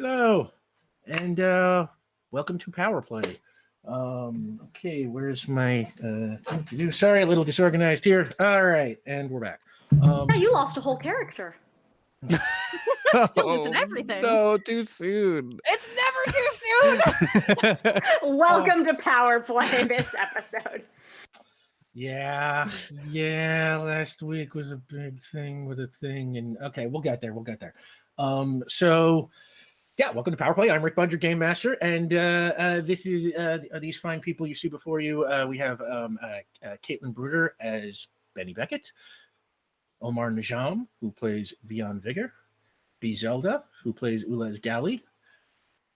Hello, and welcome to Power Play. Okay, where's my sorry, a little disorganized here. All right, and we're back. Yeah, you lost a whole character. You're losing everything. No, too soon. It's never too soon. Welcome to Power Play this episode. Yeah. Last week was a big thing with a thing, and okay, we'll get there. So. Yeah, welcome to Power Play. I'm Rick Budd, your Game Master, and this is these fine people you see before you. We have Caitlin Bruder as Benny Beckett, Omar Najam, who plays Vion Vigor, B. Zelda, who plays Ulez Gali,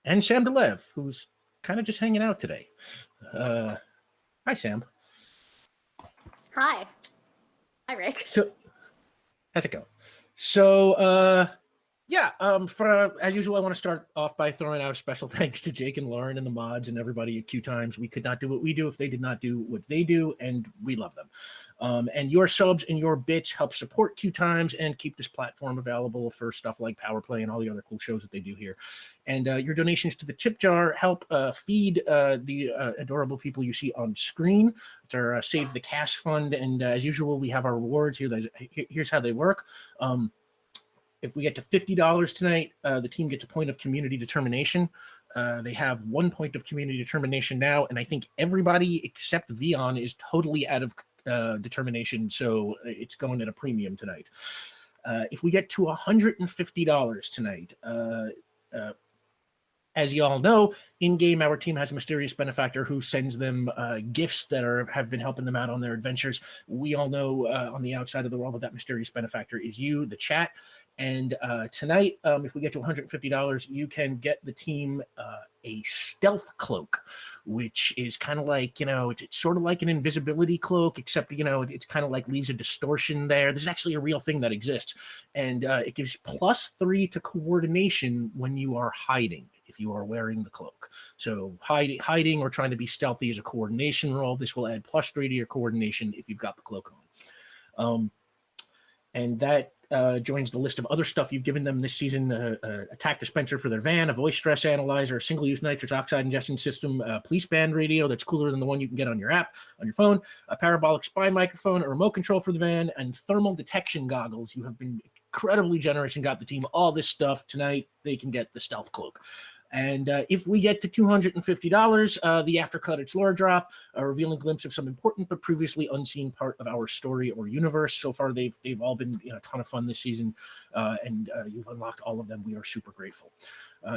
and Sam Delev, who's kind of just hanging out today. Hi, Sam. Hi, Rick. So, how's it go? So, for as usual, I want to start off by throwing out a special thanks to Jake and Lauren and the mods and everybody at QueueTimes. We could not do what we do if they did not do what they do, and we love them. And your subs and your bits help support QueueTimes and keep this platform available for stuff like Power Play and all the other cool shows that they do here. And your donations to the tip jar help feed the adorable people you see on screen. It's our Save the Cash Fund, and as usual, we have our rewards here. Here's how they work. If we get to $50 tonight, the team gets a point of community determination. They have 1 point of community determination now, and I think everybody except Vion is totally out of determination, so it's going at a premium tonight. If we get to $150 tonight, as you all know, in-game, our team has a mysterious benefactor who sends them gifts that have been helping them out on their adventures. We all know on the outside of the world that mysterious benefactor is you, the chat. And tonight, if we get to $150, you can get the team a stealth cloak, which is kind of like, it's sort of like an invisibility cloak, except, it's kind of like leaves a distortion there. There's actually a real thing that exists. And it gives +3 to coordination when you are hiding, if you are wearing the cloak. So hiding or trying to be stealthy is a coordination roll. This will add +3 to your coordination if you've got the cloak on. And that joins the list of other stuff you've given them this season: attack dispenser for their van, a voice stress analyzer, a single-use nitrous oxide ingestion system, a police band radio that's cooler than the one you can get on your app, on your phone, a parabolic spy microphone, a remote control for the van, and thermal detection goggles. You have been incredibly generous and got the team all this stuff. Tonight, they can get the stealth cloak. And if we get to $250, the After Credits lore drop, a revealing glimpse of some important but previously unseen part of our story or universe. So far, they've all been a ton of fun this season, and you've unlocked all of them. We are super grateful.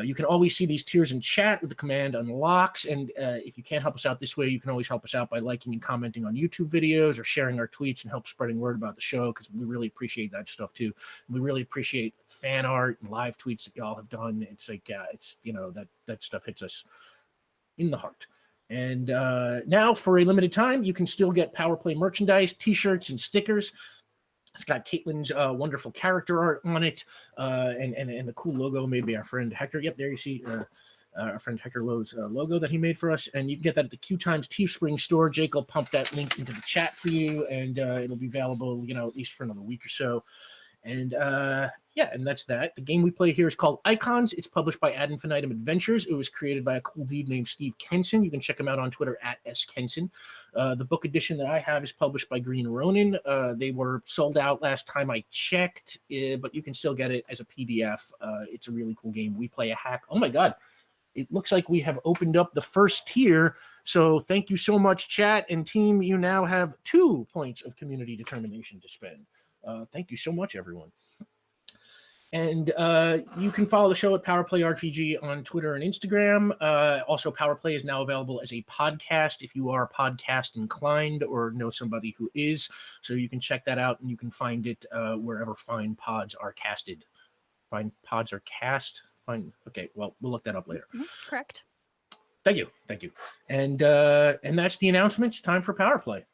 You can always see these tiers in chat with the command unlocks, and if you can't help us out this way, you can always help us out by liking and commenting on YouTube videos or sharing our tweets and help spreading word about the show, because we really appreciate that stuff too. We really appreciate fan art and live tweets that y'all have done. It's like, that stuff hits us in the heart. And now, for a limited time, you can still get Power Play merchandise, t-shirts, and stickers. It's got Caitlin's wonderful character art on it, and the cool logo made by our friend Hector. Yep, there you see our friend Hector Lowe's logo that he made for us. And you can get that at the QueueTimes Teespring store. Jake will pump that link into the chat for you, and it'll be available, at least for another week or so. And and that's that. The game we play here is called Icons. It's published by Ad Infinitum Adventures. It was created by a cool dude named Steve Kenson. You can check him out on Twitter at @skenson. The book edition that I have is published by Green Ronin. They were sold out last time I checked, but you can still get it as a PDF. It's a really cool game. We play a hack. Oh my God. It looks like we have opened up the first tier. So thank you so much, chat and team. You now have 2 points of community determination to spend. Thank you so much, everyone. And you can follow the show at Power Play RPG on Twitter and Instagram. Also, Power Play is now available as a podcast if you are podcast inclined or know somebody who is. So you can check that out, and you can find it wherever fine pods are casted. Fine pods are cast? Fine. Okay, well, we'll look that up later. Mm-hmm. Correct. Thank you. And that's the announcements. Time for Power Play.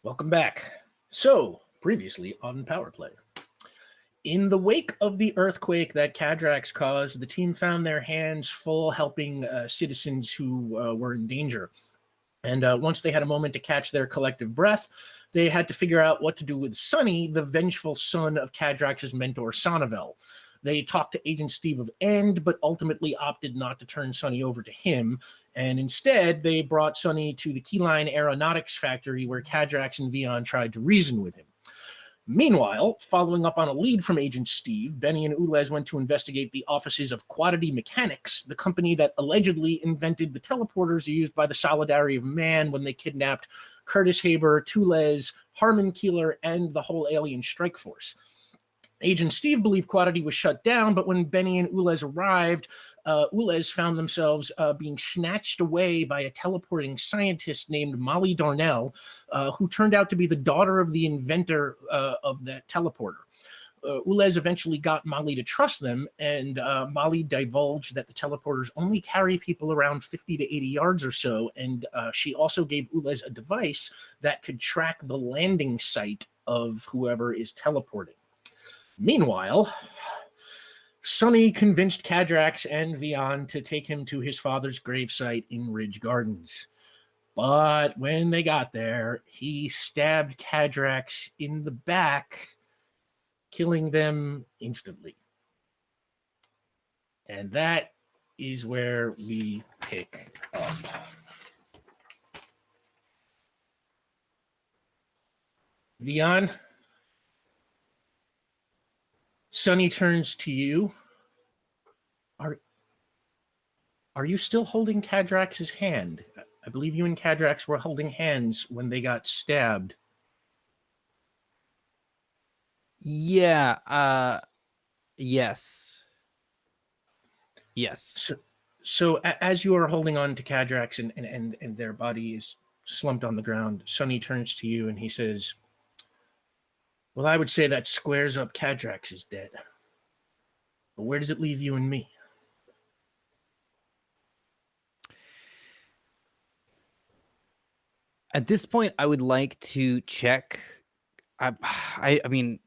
Welcome back. So, previously on Power Play. In the wake of the earthquake that Cadrax caused, the team found their hands full helping citizens who were in danger. And once they had a moment to catch their collective breath, they had to figure out what to do with Sonny, the vengeful son of Cadrax's mentor, Sonnevel. They talked to Agent Steve of End, but ultimately opted not to turn Sonny over to him. And instead, they brought Sonny to the Keyline Aeronautics factory where Cadrax and Vion tried to reason with him. Meanwhile, following up on a lead from Agent Steve, Benny and Ulez went to investigate the offices of QueueTimes Mechanics, the company that allegedly invented the teleporters used by the Solidarity of Man when they kidnapped Curtis Haber, Tulez, Harmon Keeler, and the whole alien strike force. Agent Steve believed QueueTimes was shut down, but when Benny and Ulez arrived, Ulez found themselves being snatched away by a teleporting scientist named Molly Darnell, who turned out to be the daughter of the inventor of that teleporter. Ulez eventually got Molly to trust them, and Molly divulged that the teleporters only carry people around 50 to 80 yards or so, and she also gave Ulez a device that could track the landing site of whoever is teleporting. Meanwhile, Sonny convinced Cadrax and Vion to take him to his father's gravesite in Ridge Gardens. But when they got there, he stabbed Cadrax in the back, killing them instantly. And that is where we pick up. Vion, Sonny turns to you. Are you still holding Cadrax's hand? I believe you and Cadrax were holding hands when they got stabbed. Yeah, yes. Yes. So as you are holding on to Cadrax and their body is slumped on the ground, Sonny turns to you and he says, well, I would say that squares up Cadrax is dead. But where does it leave you and me? At this point, I would like to check. I mean,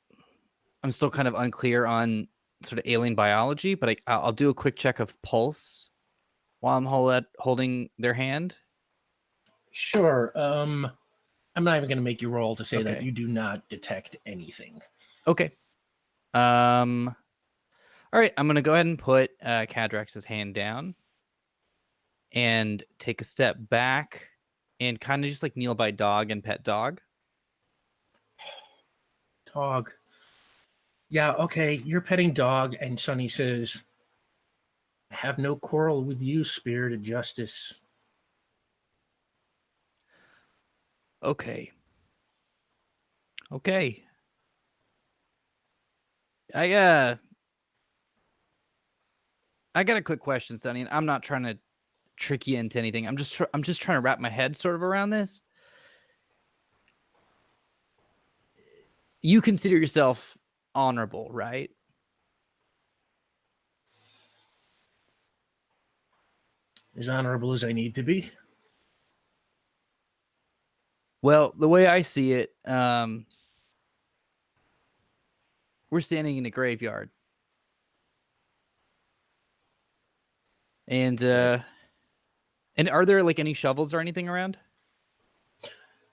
I'm still kind of unclear on sort of alien biology, but I'll do a quick check of pulse while I'm holding their hand. Sure. I'm not even going to make you roll to say that Okay. you do not detect anything. Okay. All right. I'm gonna go ahead and put Cadrax's hand down and take a step back and kind of just like kneel by dog and pet dog. Dog. Yeah, okay, you're petting dog, and Sonny says, I have no quarrel with you, spirit of justice. Okay. Okay. I got a quick question, Sonny. I'm not trying to trick you into anything. I'm just trying to wrap my head sort of around this. You consider yourself honorable, right? As honorable as I need to be. Well, the way I see it, we're standing in a graveyard. And are there like any shovels or anything around?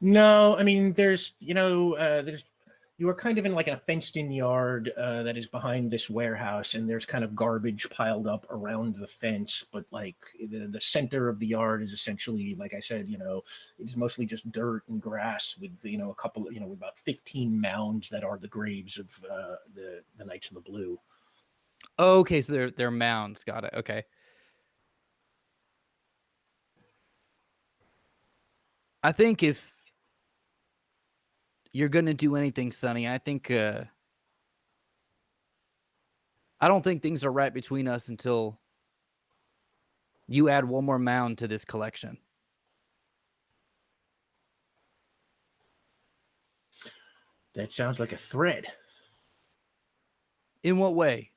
No, I mean, there's you are kind of in like a fenced-in yard that is behind this warehouse, and there's kind of garbage piled up around the fence. But like the center of the yard is essentially, like I said, it's mostly just dirt and grass with a couple, with about 15 mounds that are the graves of the Knights of the Blue. Oh, okay, so they're mounds. Got it. Okay. I think if you're gonna do anything, Sonny, I think I don't think things are right between us until you add one more mound to this collection. That sounds like a threat. In what way?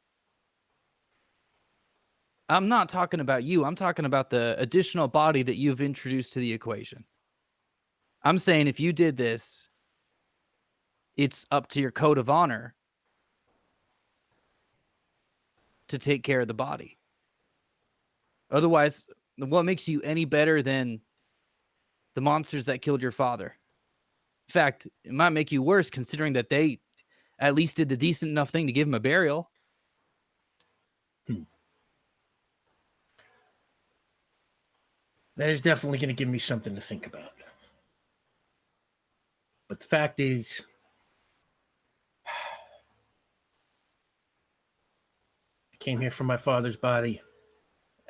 I'm not talking about you. I'm talking about the additional body that you've introduced to the equation. I'm saying if you did this, it's up to your code of honor to take care of the body. Otherwise, what makes you any better than the monsters that killed your father? In fact, it might make you worse considering that they at least did the decent enough thing to give him a burial. That is definitely going to give me something to think about. But the fact is, I came here for my father's body.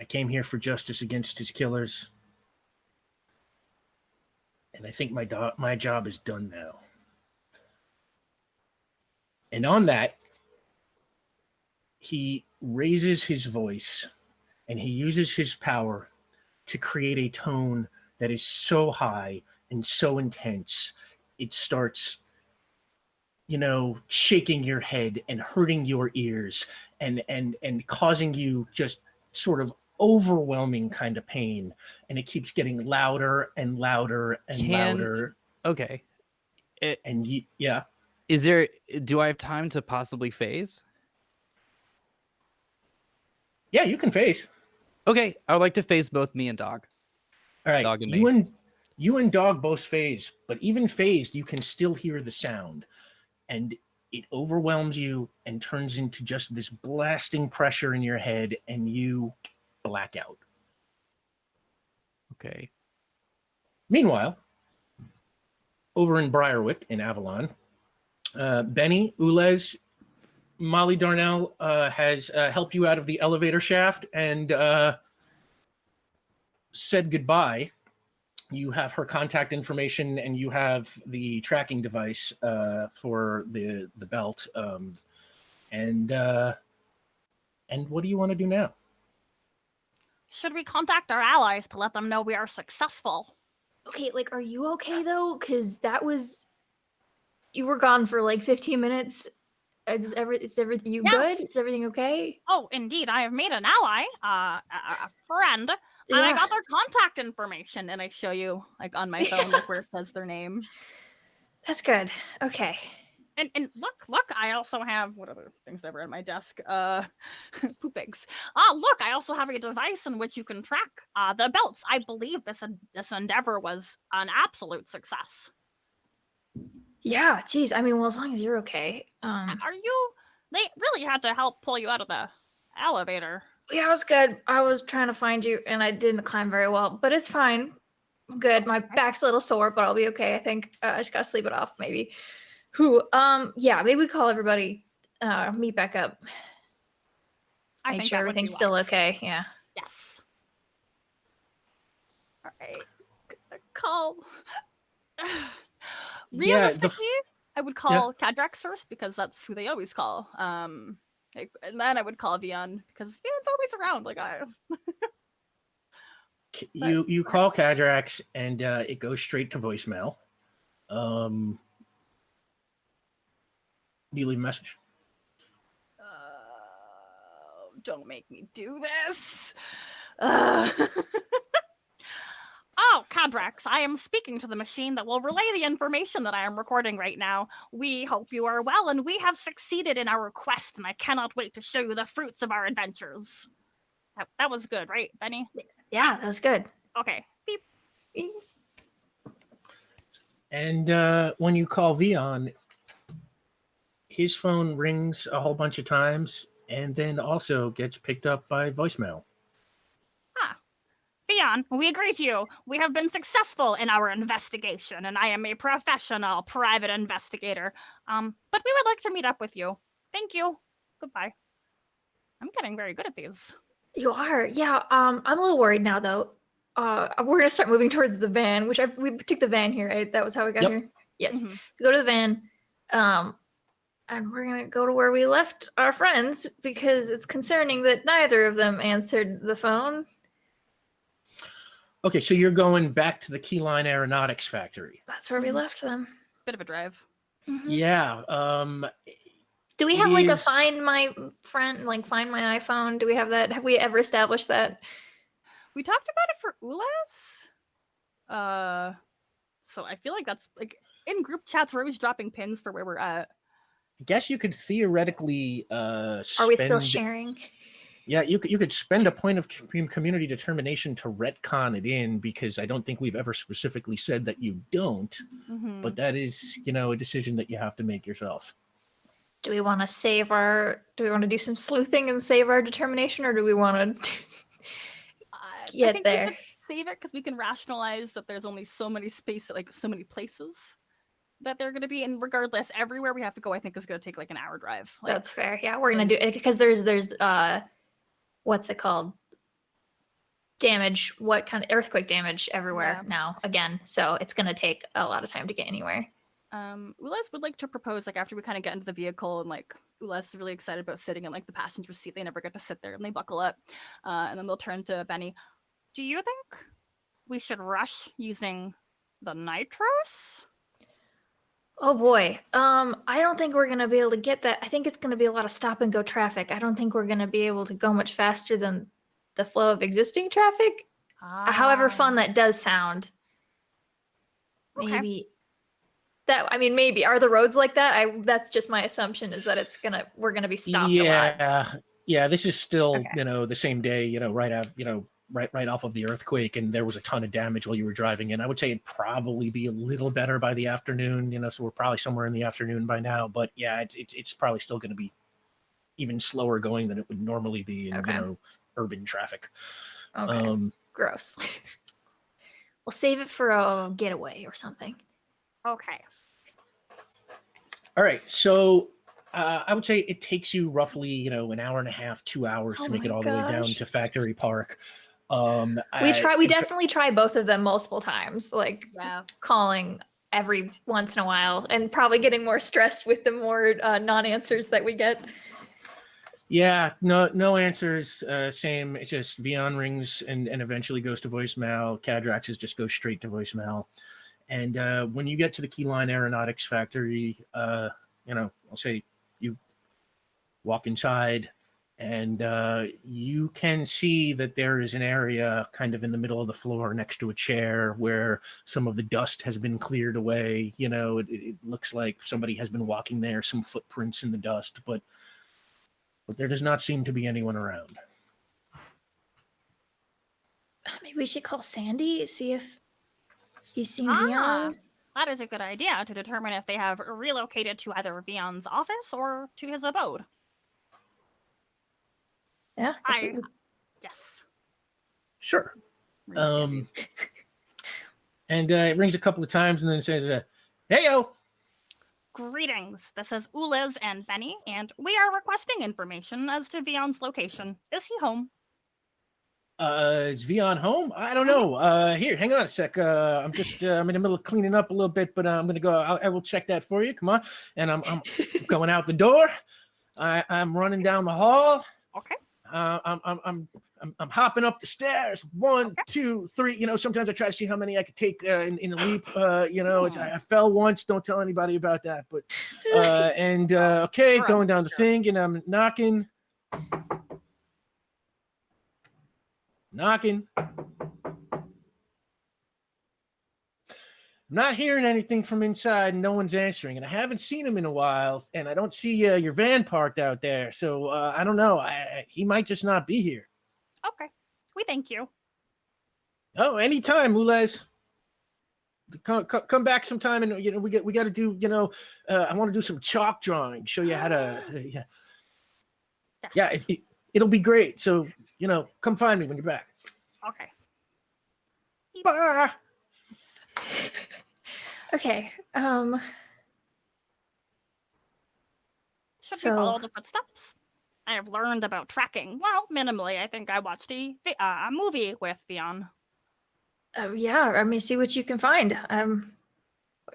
I came here for justice against his killers. And I think my job is done now. And on that, he raises his voice and he uses his power to create a tone that is so high and so intense, it starts, shaking your head and hurting your ears and causing you just sort of overwhelming kind of pain. And it keeps getting louder and louder and louder. Okay. Yeah. Do I have time to possibly phase? Yeah, you can phase. Okay, I would like to phase both me and Dog. All right, Dog and me. You and Dog both phase, but even phased, you can still hear the sound, and it overwhelms you and turns into just this blasting pressure in your head, and you black out. Okay. Meanwhile, over in Briarwick in Avalon, Benny, Ulez, Molly Darnell has helped you out of the elevator shaft and said goodbye. You have her contact information and you have the tracking device for the belt. And what do you want to do now? Should we contact our allies to let them know we are successful? Okay, like, are you okay though? Because you were gone for like 15 minutes. Is everything you Yes. good? Is everything okay? Oh, indeed, I have made an ally, a friend, and I got their contact information, and I show you, like, on my phone, like, where it says their name. That's good. Okay. And look, I also have, what other things ever at my desk? Poop eggs. Look, I also have a device in which you can track the belts. I believe this endeavor was an absolute success. Yeah, geez. I mean, well, as long as you're okay. They really had to help pull you out of the elevator. Yeah, I was good. I was trying to find you, and I didn't climb very well, but it's fine. I'm good. My back's a little sore, but I'll be okay. I think I just gotta sleep it off, maybe. Yeah, maybe we call everybody, meet back up. Make sure everything's still okay. Yeah. Yes. All right. Call. Realistically, I would call Cadrex first because that's who they always call. And then I would call Vion because Vion's always around. Like you call Cadrex and it goes straight to voicemail. Do you leave a message? Don't make me do this. Oh, Cadrex, I am speaking to the machine that will relay the information that I am recording right now. We hope you are well, and we have succeeded in our quest, and I cannot wait to show you the fruits of our adventures. That was good, right, Benny? Yeah, that was good. Okay. Beep. Beep. And when you call Vion, his phone rings a whole bunch of times and then also gets picked up by voicemail. Vion, we agree to you. We have been successful in our investigation, and I am a professional private investigator. But we would like to meet up with you. Thank you. Goodbye. I'm getting very good at these. You are. Yeah. I'm a little worried now, though. We're gonna start moving towards the van, which we took the van here, right? That was how we got here. Yes. Mm-hmm. Go to the van. And we're gonna go to where we left our friends because it's concerning that neither of them answered the phone. Okay, so you're going back to the Keyline Aeronautics factory. That's where we left them. Bit of a drive. Mm-hmm. Yeah. Do we have like a find my friend, like find my iPhone? Do we have that? Have we ever established that? We talked about it for Ulas. So I feel like that's like in group chats, we're always dropping pins for where we're at. I guess you could theoretically Are we still sharing? Yeah, you could spend a point of community determination to retcon it in, because I don't think we've ever specifically said that you don't. Mm-hmm. But that is, a decision that you have to make yourself. Do we want to do some sleuthing and save our determination, or do we want to I think we should save it because we can rationalize that there's only so many spaces, like so many places that they're going to be, and regardless, everywhere we have to go, I think is going to take like an hour drive. Like, that's fair. Yeah, we're gonna do it because there's what's it called? Damage. What kind of earthquake damage everywhere now again? So it's gonna take a lot of time to get anywhere. Ulas would like to propose, like, after we kind of get into the vehicle, and like Ulas is really excited about sitting in like the passenger seat. They never get to sit there, and they buckle up, and then they'll turn to Benny. Do you think we should rush using the nitros? Oh boy. I don't think we're gonna be able to get that. I think it's gonna be a lot of stop and go traffic. I don't think we're gonna be able to go much faster than the flow of existing traffic. However fun that does sound. Maybe maybe are the roads like that? That's just my assumption, is that we're gonna be stopped a lot. Yeah, this is still, the same day, right after, right off of the earthquake, and there was a ton of damage while you were driving in. I would say it'd probably be a little better by the afternoon, so we're probably somewhere in the afternoon by now. But yeah, it's probably still going to be even slower going than it would normally be in urban traffic. Okay. Gross. We'll save it for a getaway or something. Okay. All right, so I would say it takes you roughly, an hour and a half, 2 hours to make it all the way down to Factory Park. We definitely try both of them multiple times, like calling every once in a while, and probably getting more stressed with the more non-answers that we get. Yeah, no answers. Same. It's just Vion rings and eventually goes to voicemail. Cadrax's just goes straight to voicemail. And when you get to the Keyline Aeronautics factory, I'll say you walk inside, and you can see that there is an area kind of in the middle of the floor next to a chair where some of the dust has been cleared away. It looks like somebody has been walking there, some footprints in the dust, but there does not seem to be anyone around. Maybe we should call Sandy, see if he's seen Vion. That is a good idea, to determine if they have relocated to either Vion's office or to his abode. Yeah. Yes. Sure. And it rings a couple of times and then says, "Heyo." Greetings. This is Ulas and Benny, and we are requesting information as to Vion's location. Is he home? Is Vion home? I don't know. Here, hang on a sec. I'm just I'm in the middle of cleaning up a little bit, but I'm gonna go. I will check that for you. Come on. And I'm going out the door. I'm running down the hall. Okay. I'm hopping up the stairs. 1, 2, 3. Sometimes I try to see how many I could take in a leap. I fell once. Don't tell anybody about that. But going down the thing, and I'm knocking. I'm not hearing anything from inside, and no one's answering, and I haven't seen him in a while, and I don't see your van parked out there, so I don't know. He might just not be here. Okay, we thank you. Oh, anytime, Ules. Come back sometime, and we got to do. I want to do some chalk drawing, show you how to. Yes. It'll be great. So come find me when you're back. Okay. Bye. Okay. Should we follow the footsteps? I have learned about tracking. Well, minimally. I think I watched a movie with Vion. Yeah. See what you can find. I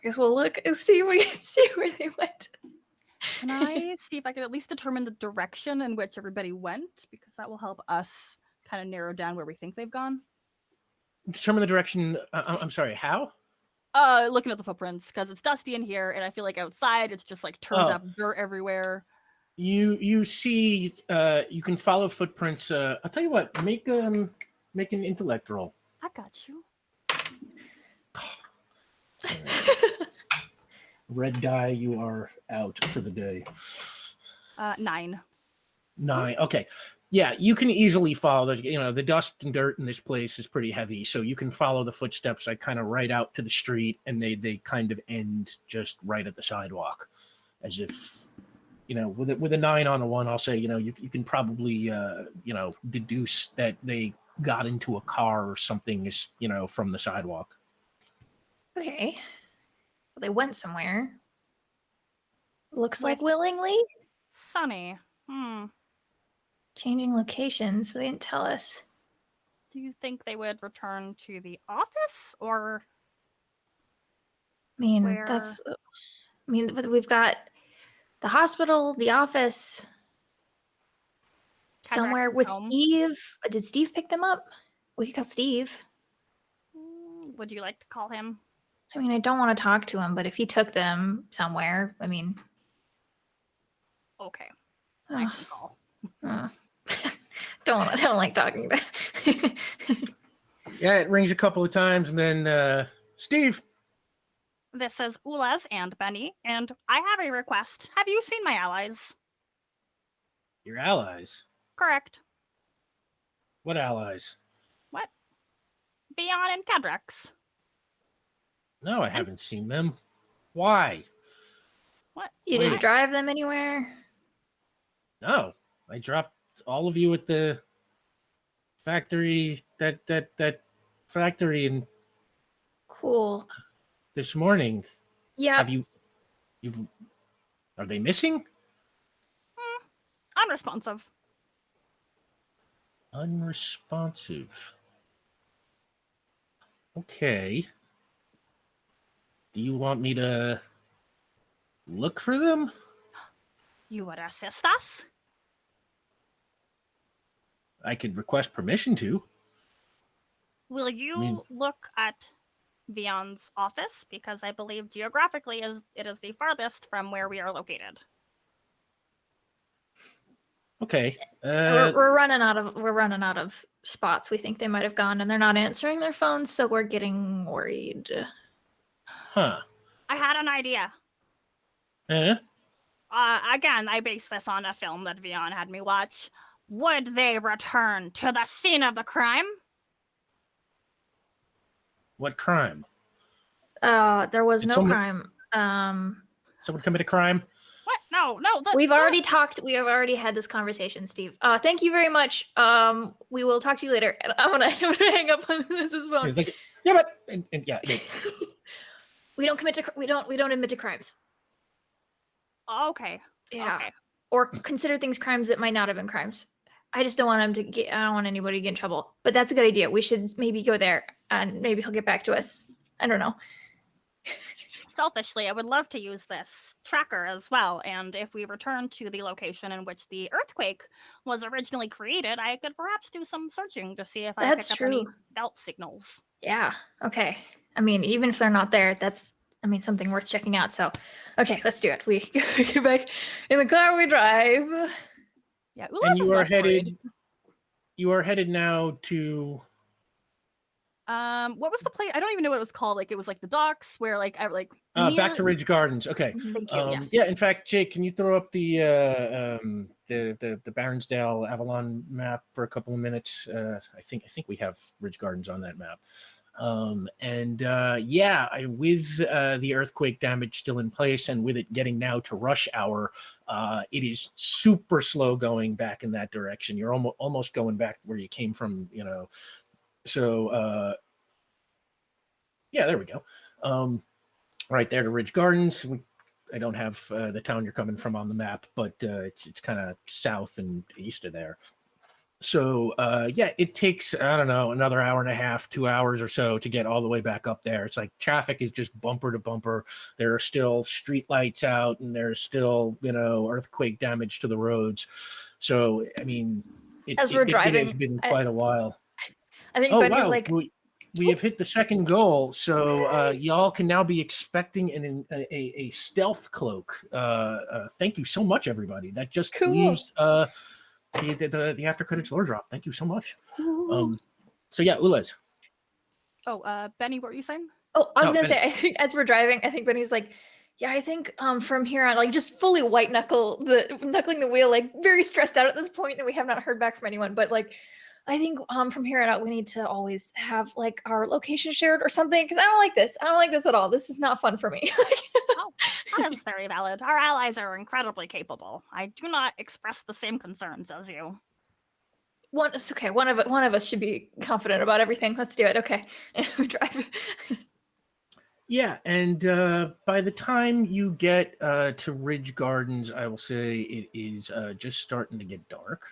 guess we'll look and see if we can see where they went. Can I see if I can at least determine the direction in which everybody went? Because that will help us kind of narrow down where we think they've gone. Determine the direction. I'm sorry, how? Looking at the footprints, because it's dusty in here, and I feel like outside it's just like turned up dirt everywhere. You see, you can follow footprints. I'll tell you what, make an intellect roll. I got you. Red die, you are out for the day. 9. 9. Okay. Yeah, you can easily follow the dust and dirt in this place is pretty heavy, so you can follow the footsteps like kind of right out to the street, and they kind of end just right at the sidewalk, as if with a 9 on a 1, I'll say you can probably deduce that they got into a car or something from the sidewalk. Okay. Well, they went somewhere. Looks like With- willingly. Sunny. Changing locations, but they didn't tell us. Do you think they would return to the office or? I mean, Where- but we've got the hospital, the office, somewhere Cadrax's with home? Steve. Did Steve pick them up? We could call Steve. Would you like to call him? I mean, I don't want to talk to him, but if he took them somewhere, I mean, Okay. I can call. don't like talking to Yeah, it rings a couple of times, and then Steve. This is Ulez and Benny, and I have a request. Have you seen my allies? Your allies. Correct. What allies? What? Vion and Cadrax. No, I haven't seen them. Why? What? You Wait. didn't drive them anywhere? No, I dropped all of you at the factory. That factory in Cool. this morning. Yeah. Have you've? Are they missing? Unresponsive. Unresponsive. Okay. Do you want me to look for them? You would assist us? I could request permission to. Will you look at Vion's office? Because I believe geographically it is the farthest from where we are located. Okay. We're running out of spots. We think they might have gone, and they're not answering their phones, so we're getting worried. Huh. I had an idea. Again, I base this on a film that Vion had me watch. Would they return to the scene of the crime? What crime? There was Did no someone- crime. Someone commit a crime? What? No. We have already had this conversation, Steve. Thank you very much. We will talk to you later. And I'm gonna hang up on this as well. He's like, yeah, but and yeah. We don't admit to crimes. Okay. Yeah. Okay. Or consider things crimes that might not have been crimes. I just don't want him to get. I don't want anybody to get in trouble. But that's a good idea. We should maybe go there, and maybe he'll get back to us. I don't know. Selfishly, I would love to use this tracker as well, and if we return to the location in which the earthquake was originally created, I could perhaps do some searching to see if I That's pick up any true. belt signals. Yeah. Okay. I mean, even if they're not there, that's something worth checking out. So, okay, let's do it. We get back in the car. We drive. Yeah, And Ulez you is are less worried. headed. You are headed now to. What was the place? I don't even know what it was called. Like it was like the docks where like Back to Ridge Gardens. Okay. Thank you. Yes. Yeah. In fact, Jake, can you throw up the Baronsdale Avalon map for a couple of minutes? I think we have Ridge Gardens on that map. With the earthquake damage still in place, and with it getting now to rush hour, it is super slow going back in that direction. You're almost going back where you came from, So, there we go. Right there to Ridge Gardens. I don't have the town you're coming from on the map, but it's kind of south and east of there. So, it takes, I don't know, another hour and a half, 2 hours or so to get all the way back up there. It's like traffic is just bumper to bumper. There are still street lights out, and there's still, earthquake damage to the roads. So, I mean, As we're driving, it has been quite a while. I think Oh, Benny's wow. like, We have hit the second goal, so y'all can now be expecting a stealth cloak. Thank you so much, everybody. That just Cool. leaves the after credits lore drop. Thank you so much. Ulez. Oh, Benny, what were you saying? oh, I was No, gonna say, I think as we're driving, I think Benny's like, Yeah, I think from here on, like just fully knuckling the wheel, like very stressed out at this point that we have not heard back from anyone. But like, I think from here on out, we need to always have like our location shared or something because I don't like this. I don't like this at all. This is not fun for me. Oh, that is very valid. Our allies are incredibly capable. I do not express the same concerns as you. It's okay. One of us should be confident about everything. Let's do it. Okay, we drive. Yeah, and by the time you get to Ridge Gardens, I will say it is just starting to get dark.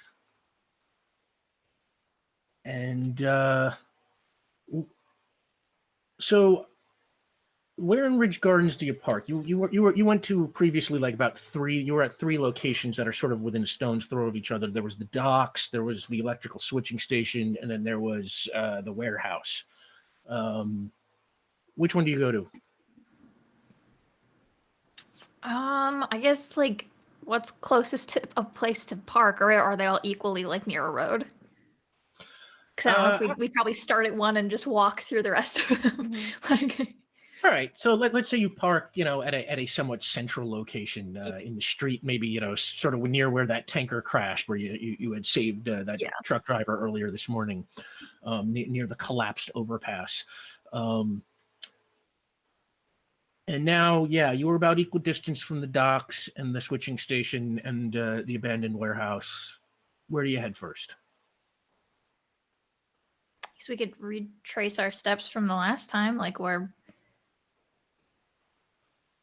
And so, where in Ridge Gardens do you park? You went to previously like about three. You were at three locations that are sort of within a stone's throw of each other. There was the docks, there was the electrical switching station, and then there was the warehouse. Which one do you go to? I guess like what's closest to a place to park, or are they all equally like near a road? Because I don't know if we probably start at one and just walk through the rest of them. Like, all right, so let's say you park, at a somewhat central location in the street, maybe sort of near where that tanker crashed, where you had saved that truck driver earlier this morning, near the collapsed overpass. And now, you were about equal distance from the docks and the switching station and the abandoned warehouse. Where do you head first? so we could retrace our steps from the last time, like where.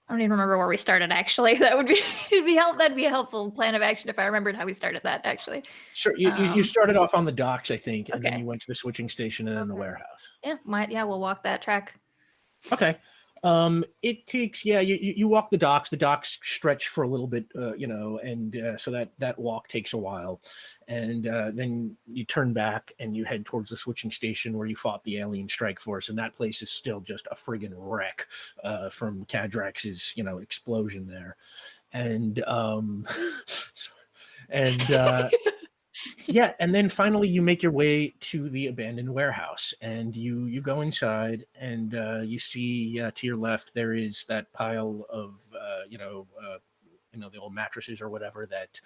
I don't even remember where we started. Actually, that would be that'd be a helpful plan of action if I remembered how we started that. Actually, sure. You started off on the docks, I think, and okay. then you went to the switching station and then the warehouse. Yeah, we'll walk that track. Okay. It takes you walk the docks. The docks stretch for a little bit, and so that walk takes a while, and then you turn back and you head towards the switching station where you fought the alien strike force, and that place is still just a friggin' wreck from Cadrax's explosion there, and and yeah, and then finally you make your way to the abandoned warehouse, and you go inside, and you see to your left there is that pile of the old mattresses or whatever that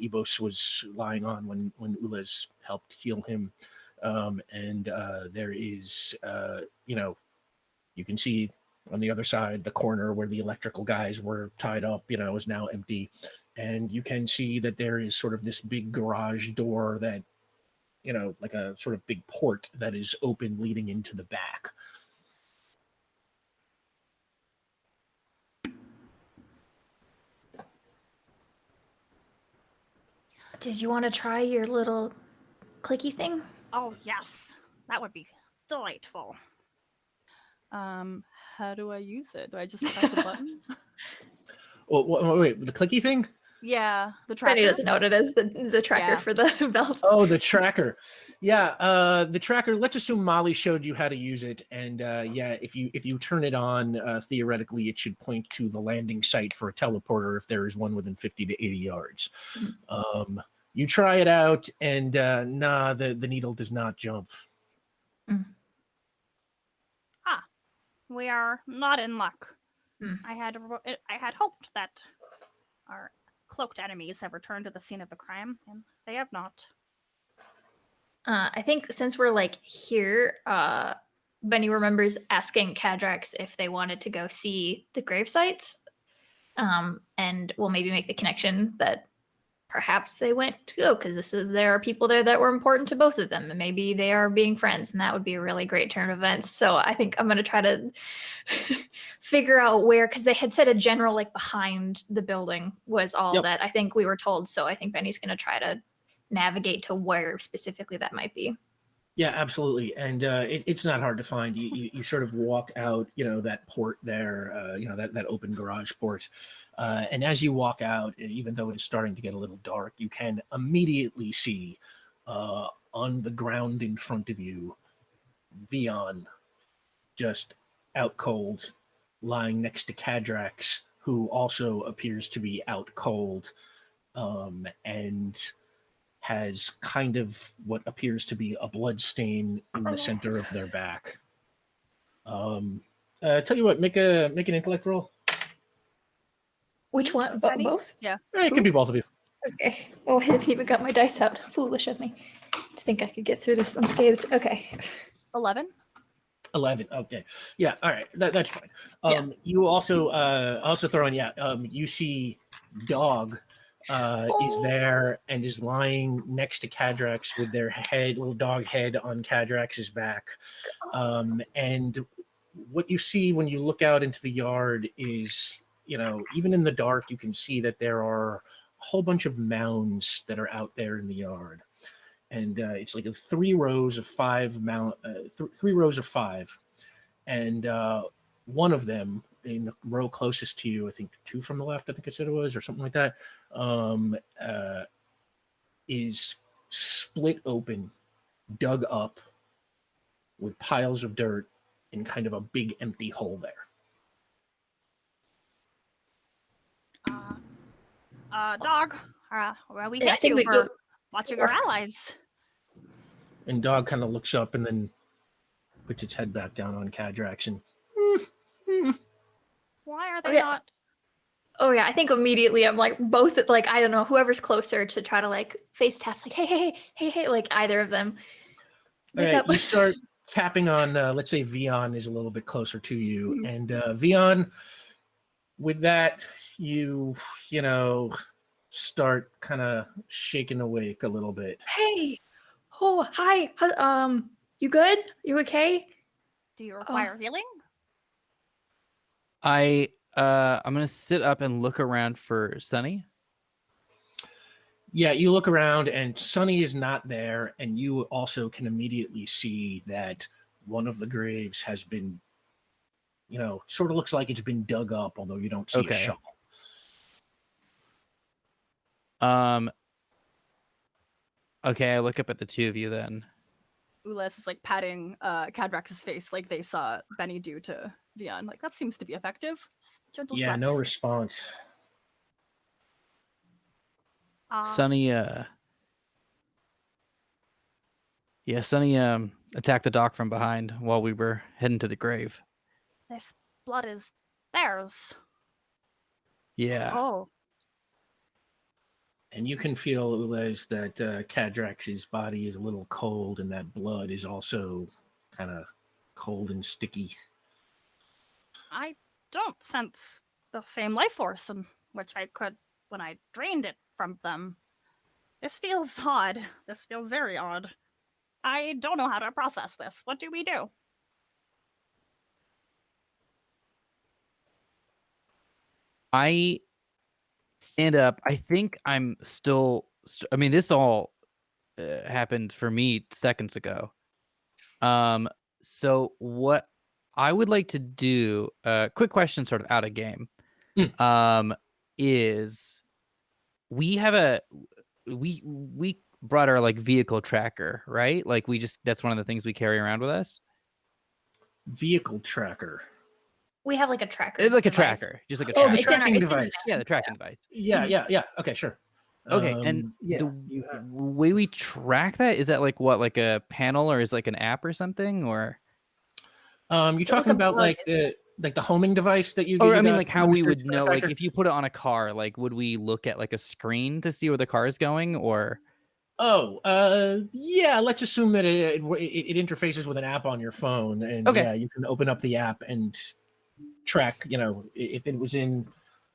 Ebos was lying on when Ulas helped heal him, and there is you can see on the other side the corner where the electrical guys were tied up is now empty. And you can see that there is sort of this big garage door that, like a sort of big port that is open leading into the back. Did you want to try your little clicky thing? Oh, yes. That would be delightful. How do I use it? Do I just press the button? Oh, wait, the clicky thing? Yeah, the tracker. Benny doesn't know what it is. The tracker for the belt. Oh, the tracker. Yeah, the tracker. Let's assume Molly showed you how to use it, and if you turn it on, theoretically, it should point to the landing site for a teleporter if there is one within 50 to 80 yards. Mm-hmm. You try it out, and the needle does not jump. Mm. We are not in luck. Mm. I had hoped that our cloaked enemies have returned to the scene of the crime, and they have not. I think since we're like here, Benny remembers asking Cadrax if they wanted to go see the grave sites, and we'll maybe make the connection that perhaps they went to go because there are people there that were important to both of them, and maybe they are being friends, and that would be a really great turn of events. So I think I'm going to try to figure out where, because they had said a general like behind the building was all that I think we were told. So I think Benny's going to try to navigate to where specifically that might be. Yeah, absolutely. And it's not hard to find. You sort of walk out, that port there, that open garage port. And as you walk out, even though it is starting to get a little dark, you can immediately see on the ground in front of you, Vion, just out cold, lying next to Cadrax, who also appears to be out cold, and has kind of what appears to be a blood stain in the center of their back. Tell you what, make an intellect roll. Which one? Penny? Both? Yeah. It could be both of you. Okay. Oh, I haven't even got my dice out. Foolish of me to think I could get through this unscathed. Okay. 11. 11. Okay. Yeah. All right. That's fine. Yeah. You also throw in. You see, Dog is there and is lying next to Cadrax with their little dog head on Cadrax's back. And what you see when you look out into the yard is, even in the dark, you can see that there are a whole bunch of mounds that are out there in the yard. And it's like 3 rows of 5 3 rows of 5, and one of them in the row closest to you, I think 2 from the left, I think I said it was, or something like that, is split open, dug up with piles of dirt in kind of a big empty hole there. Dog. Well, we Yeah, I thank think you we for go- watching our allies. And Dog kind of looks up and then puts its head back down on Cadrax and Why are they Okay. not? Oh yeah, I think immediately I'm like both like I don't know whoever's closer to try to like face taps like hey like either of them. Wake up. you start tapping on let's say Vion is a little bit closer to you, and Vion, with that you start kind of shaking awake a little bit. Hey. Oh, hi. You good? You okay? Do you require healing? I'm gonna sit up and look around for Sunny. Yeah, you look around and Sunny is not there, and you also can immediately see that one of the graves has been, sort of looks like it's been dug up, although you don't see a Okay. shovel. Okay, I look up at the 2 of you then. Ules is like patting Cadrax's face like they saw Benny do to Vion. Like, that seems to be effective. Gentle Yeah, slaps. no response. Sunny Sunny attacked the doc from behind while we were heading to the grave. This blood is theirs. Yeah. Oh. And you can feel, Ulez, that Cadrax's body is a little cold, and that blood is also kind of cold and sticky. I don't sense the same life force in which I could when I drained it from them. This feels odd. This feels very odd. I don't know how to process this. What do we do? I stand up. I think I'm still. I mean, this all happened for me seconds ago. So what I would like to do, quick question, sort of out of game, is we have we brought our like vehicle tracker, right? Like that's one of the things we carry around with us. Vehicle tracker. We have like a tracker. Like a device. tracker, just like a Oh, tracker. the tracking device. Yeah, the tracking device. Yeah. Okay, sure. Okay, and the way we track that, is that like what, like a panel, or is like an app or something, or? You're talking about like the homing device that you. Or you I mean, got like from how the we Mr. would know, like Benefactor? if you put it on a car, like would we look at like a screen to see where the car is going, or? Yeah. Let's assume that it interfaces with an app on your phone, and Okay. yeah, you can open up the app and track. If it was in.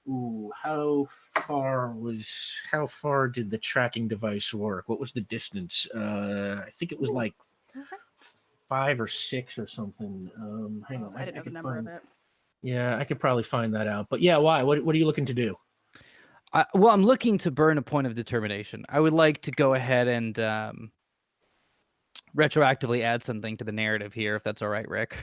Ooh, how far did the tracking device work? What was the distance? I think it was like 5 or 6 or something. Hang on, I didn't know the number of it. Yeah, I could probably find that out. But yeah, why? What are you looking to do? Well, I'm looking to burn a point of determination. I would like to go ahead and retroactively add something to the narrative here, if that's all right, Rick.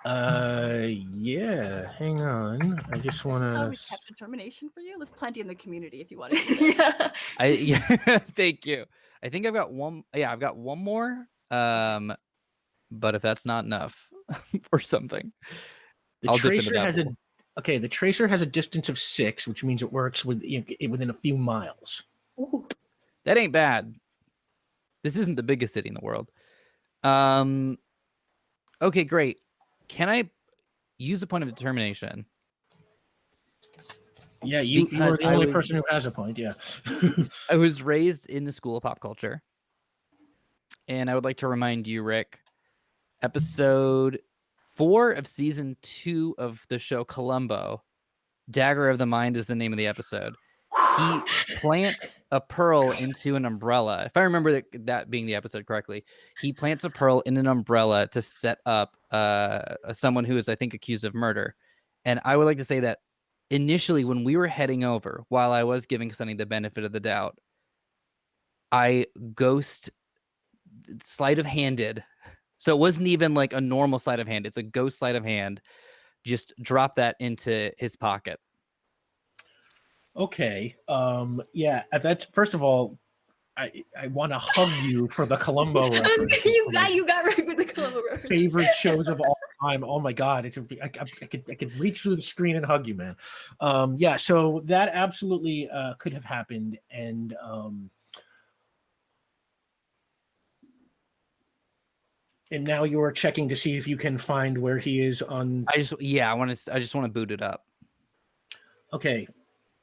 Yeah. Hang on. I just want So to. we kept determination for you. There's plenty in the community if you want to. Yeah. Thank you. I think I've got one. Yeah, I've got one more. But if that's not enough or something, The I'll dip into tracer that has pool. the tracer has a distance of 6, which means it works within a few miles. Ooh. That ain't bad. This isn't the biggest city in the world. Okay, great. Can I use a point of determination Yeah, you Because are the I only was- person who has a point. Yeah. I was raised in the school of pop culture. And I would like to remind you, Rick, episode 4 of season 2 of the show Columbo, Dagger of the Mind is the name of the episode. He plants a pearl into an umbrella. If I remember that being the episode correctly, he plants a pearl in an umbrella to set up someone who is, I think, accused of murder. And I would like to say that initially, when we were heading over, while I was giving Sunny the benefit of the doubt, I ghost sleight of handed. So it wasn't even like a normal sleight of hand. It's a ghost sleight of hand. Just drop that into his pocket. Okay. Yeah. That's first of all, I want to hug you for the Columbo reference. you got right with the Columbo reference. Favorite shows of all time. Oh my god, I could reach through the screen and hug you, man. Yeah. So that absolutely could have happened, and now you are checking to see if you can find where he is on. I just want to boot it up. Okay,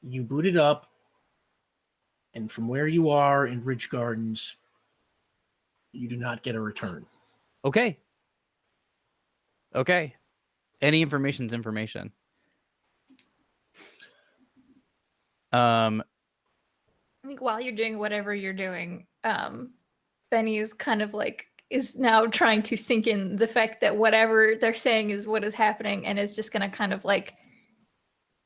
you boot it up, and from where you are in Ridge Gardens, you do not get a return. Okay. Any information's information. I think while you're doing whatever you're doing, Benny is kind of like is now trying to sink in the fact that whatever they're saying is what is happening, and is just gonna kind of like,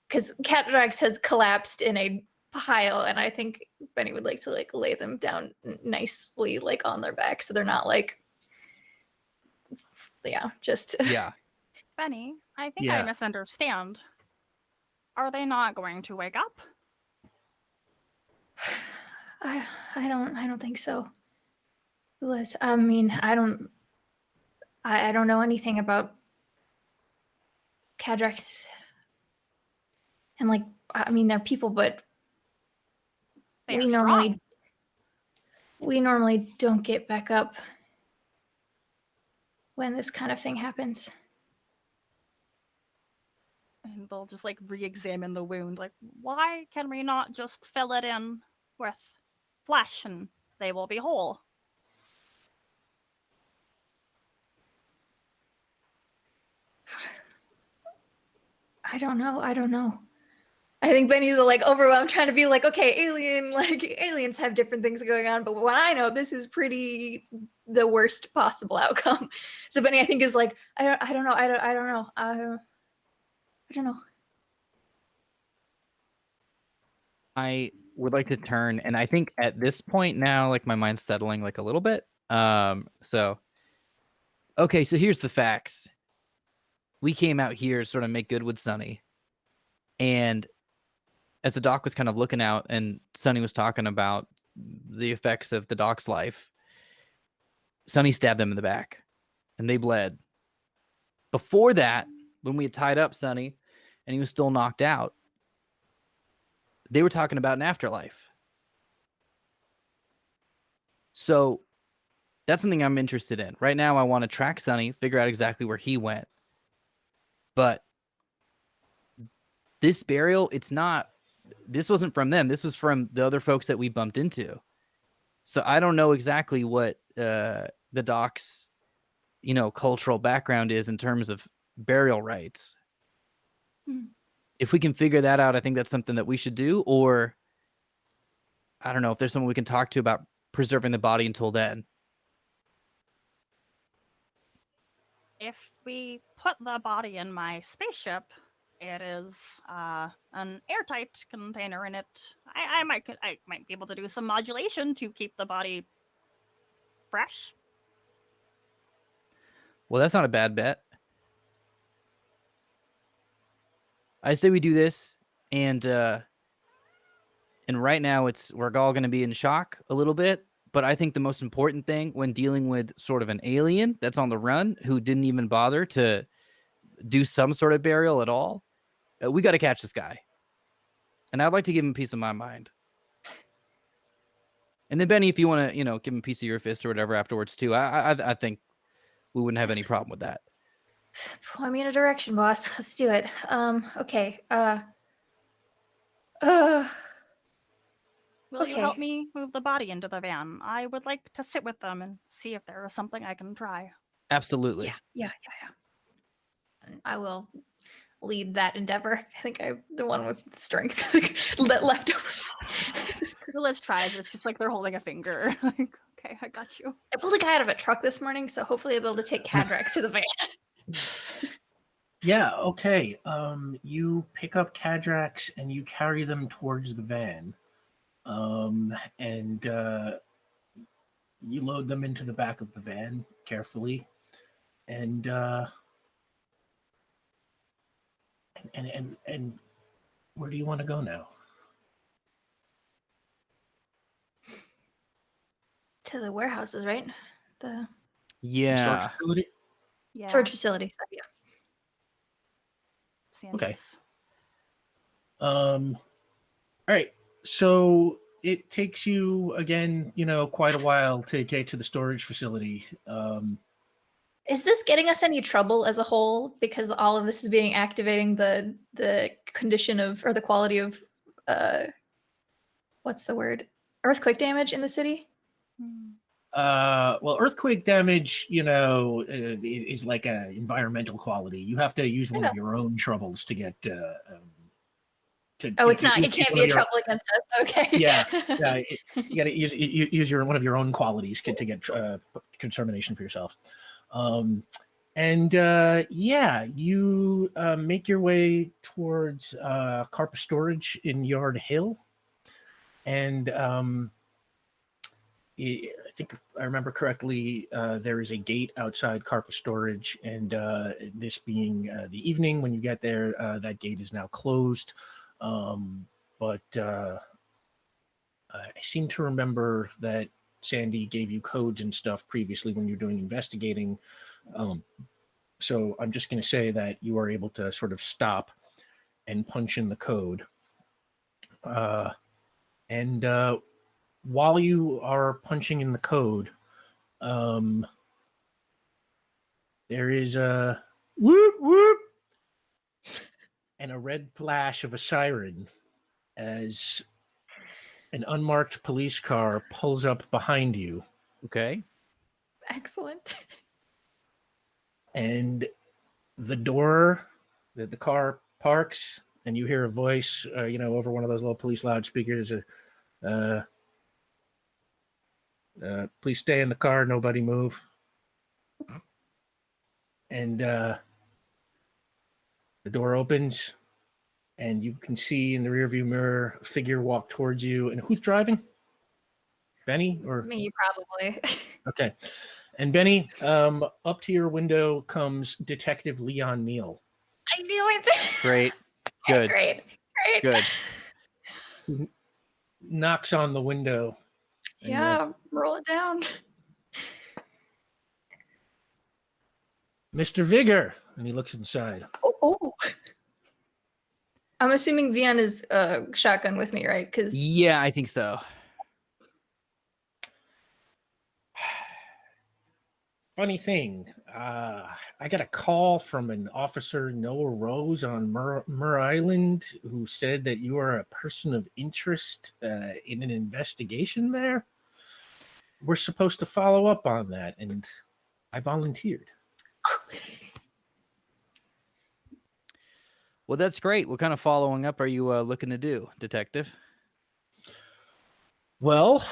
because Catrax has collapsed in a pile, and I think Benny would like to like lay them down nicely, like on their back, so they're not like, just Yeah. Benny, I think Yeah. I misunderstand. Are they not going to wake up? I don't think so. Liz, I mean, I don't know anything about Cadrax. And like, I mean, they're people, but They are we normally don't get back up when this kind of thing happens. And they'll just like re-examine the wound. Like, why can we not just fill it in with flesh and they will be whole? I don't know. I think Benny's like overwhelmed, trying to be like, okay, aliens have different things going on, but what I know, this is pretty the worst possible outcome. So Benny, I think, is like, I don't know. I don't know. I would like to turn, and I think at this point now, like my mind's settling like a little bit. So here's the facts. We came out here to sort of make good with Sunny. And as the doc was kind of looking out and Sunny was talking about the effects of the doc's life, Sunny stabbed them in the back and they bled. Before that, when we had tied up Sunny and he was still knocked out, they were talking about an afterlife. So that's something I'm interested in. Right now, I want to track Sunny, figure out exactly where he went. But this burial, this wasn't from them. This was from the other folks that we bumped into. So I don't know exactly what the doc's, cultural background is in terms of burial rites. If we can figure that out, I think that's something that we should do. Or I don't know if there's someone we can talk to about preserving the body until then. If we put the body in my spaceship, it is an airtight container in it. I might be able to do some modulation to keep the body fresh. Well, that's not a bad bet. I say we do this, and right now we're all going to be in shock a little bit. But I think the most important thing when dealing with sort of an alien that's on the run who didn't even bother to do some sort of burial at all, we got to catch this guy. And I'd like to give him a piece of my mind. And then Benny, if you want to, give him a piece of your fist or whatever afterwards too, I think we wouldn't have any problem with that. Point me in a direction, boss. Let's do it. Okay. Will you help Okay. me move the body into the van? I would like to sit with them and see if there is something I can try. Absolutely. Yeah. And I will lead that endeavor. I think I'm the one with strength that left over. Liz tries. It's just like they're holding a finger. Like, okay, I got you. I pulled a guy out of a truck this morning, so hopefully I'll be able to take Cadrax to the van. Yeah, okay. You pick up Cadrax and you carry them towards the van. And you load them into the back of the van carefully. And and where do you want to go now? To the warehouses, right? The The storage Yeah. facility? Yeah. storage facility. So, yeah. Okay. Sandy's. All right. So it takes you again, quite a while to get to the storage facility. Is this getting us any trouble as a whole? Because all of this is being activating the condition of or the quality of what's the word? Earthquake damage in the city? Well, earthquake damage, is like a environmental quality. You have to use one of your own troubles to get Oh, it's not. It can't be a your, trouble against us. Okay. yeah, you got to use one of your own qualities to get determination for yourself. You make your way towards Carpa Storage in Yard Hill, and I think if I remember correctly, there is a gate outside Carpa Storage, and this being the evening when you get there, that gate is now closed. But I seem to remember that Sandy gave you codes and stuff previously when you're doing investigating. So I'm just going to say that you are able to sort of stop and punch in the code. While you are punching in the code, there is a whoop whoop and a red flash of a siren as an unmarked police car pulls up behind you. Okay. Excellent. And the door that the car parks, and you hear a voice, over one of those little police loudspeakers, please stay in the car, nobody move. And the door opens, and you can see in the rearview mirror a figure walk towards you. And who's driving? Benny or Me, probably. Okay. And Benny, up to your window comes Detective Leon Neal. I knew it. Great. Good. Great. Good. Who knocks on the window. Yeah, roll it down. Mr. Vigor, and he looks inside. Oh. I'm assuming Vian is shotgun with me, right? Because Yeah, I think so. Funny thing, I got a call from an officer, Noah Rose, on Mur Island, who said that you are a person of interest in an investigation there. We're supposed to follow up on that, and I volunteered. Well, that's great. What kind of following up are you looking to do, Detective? Well,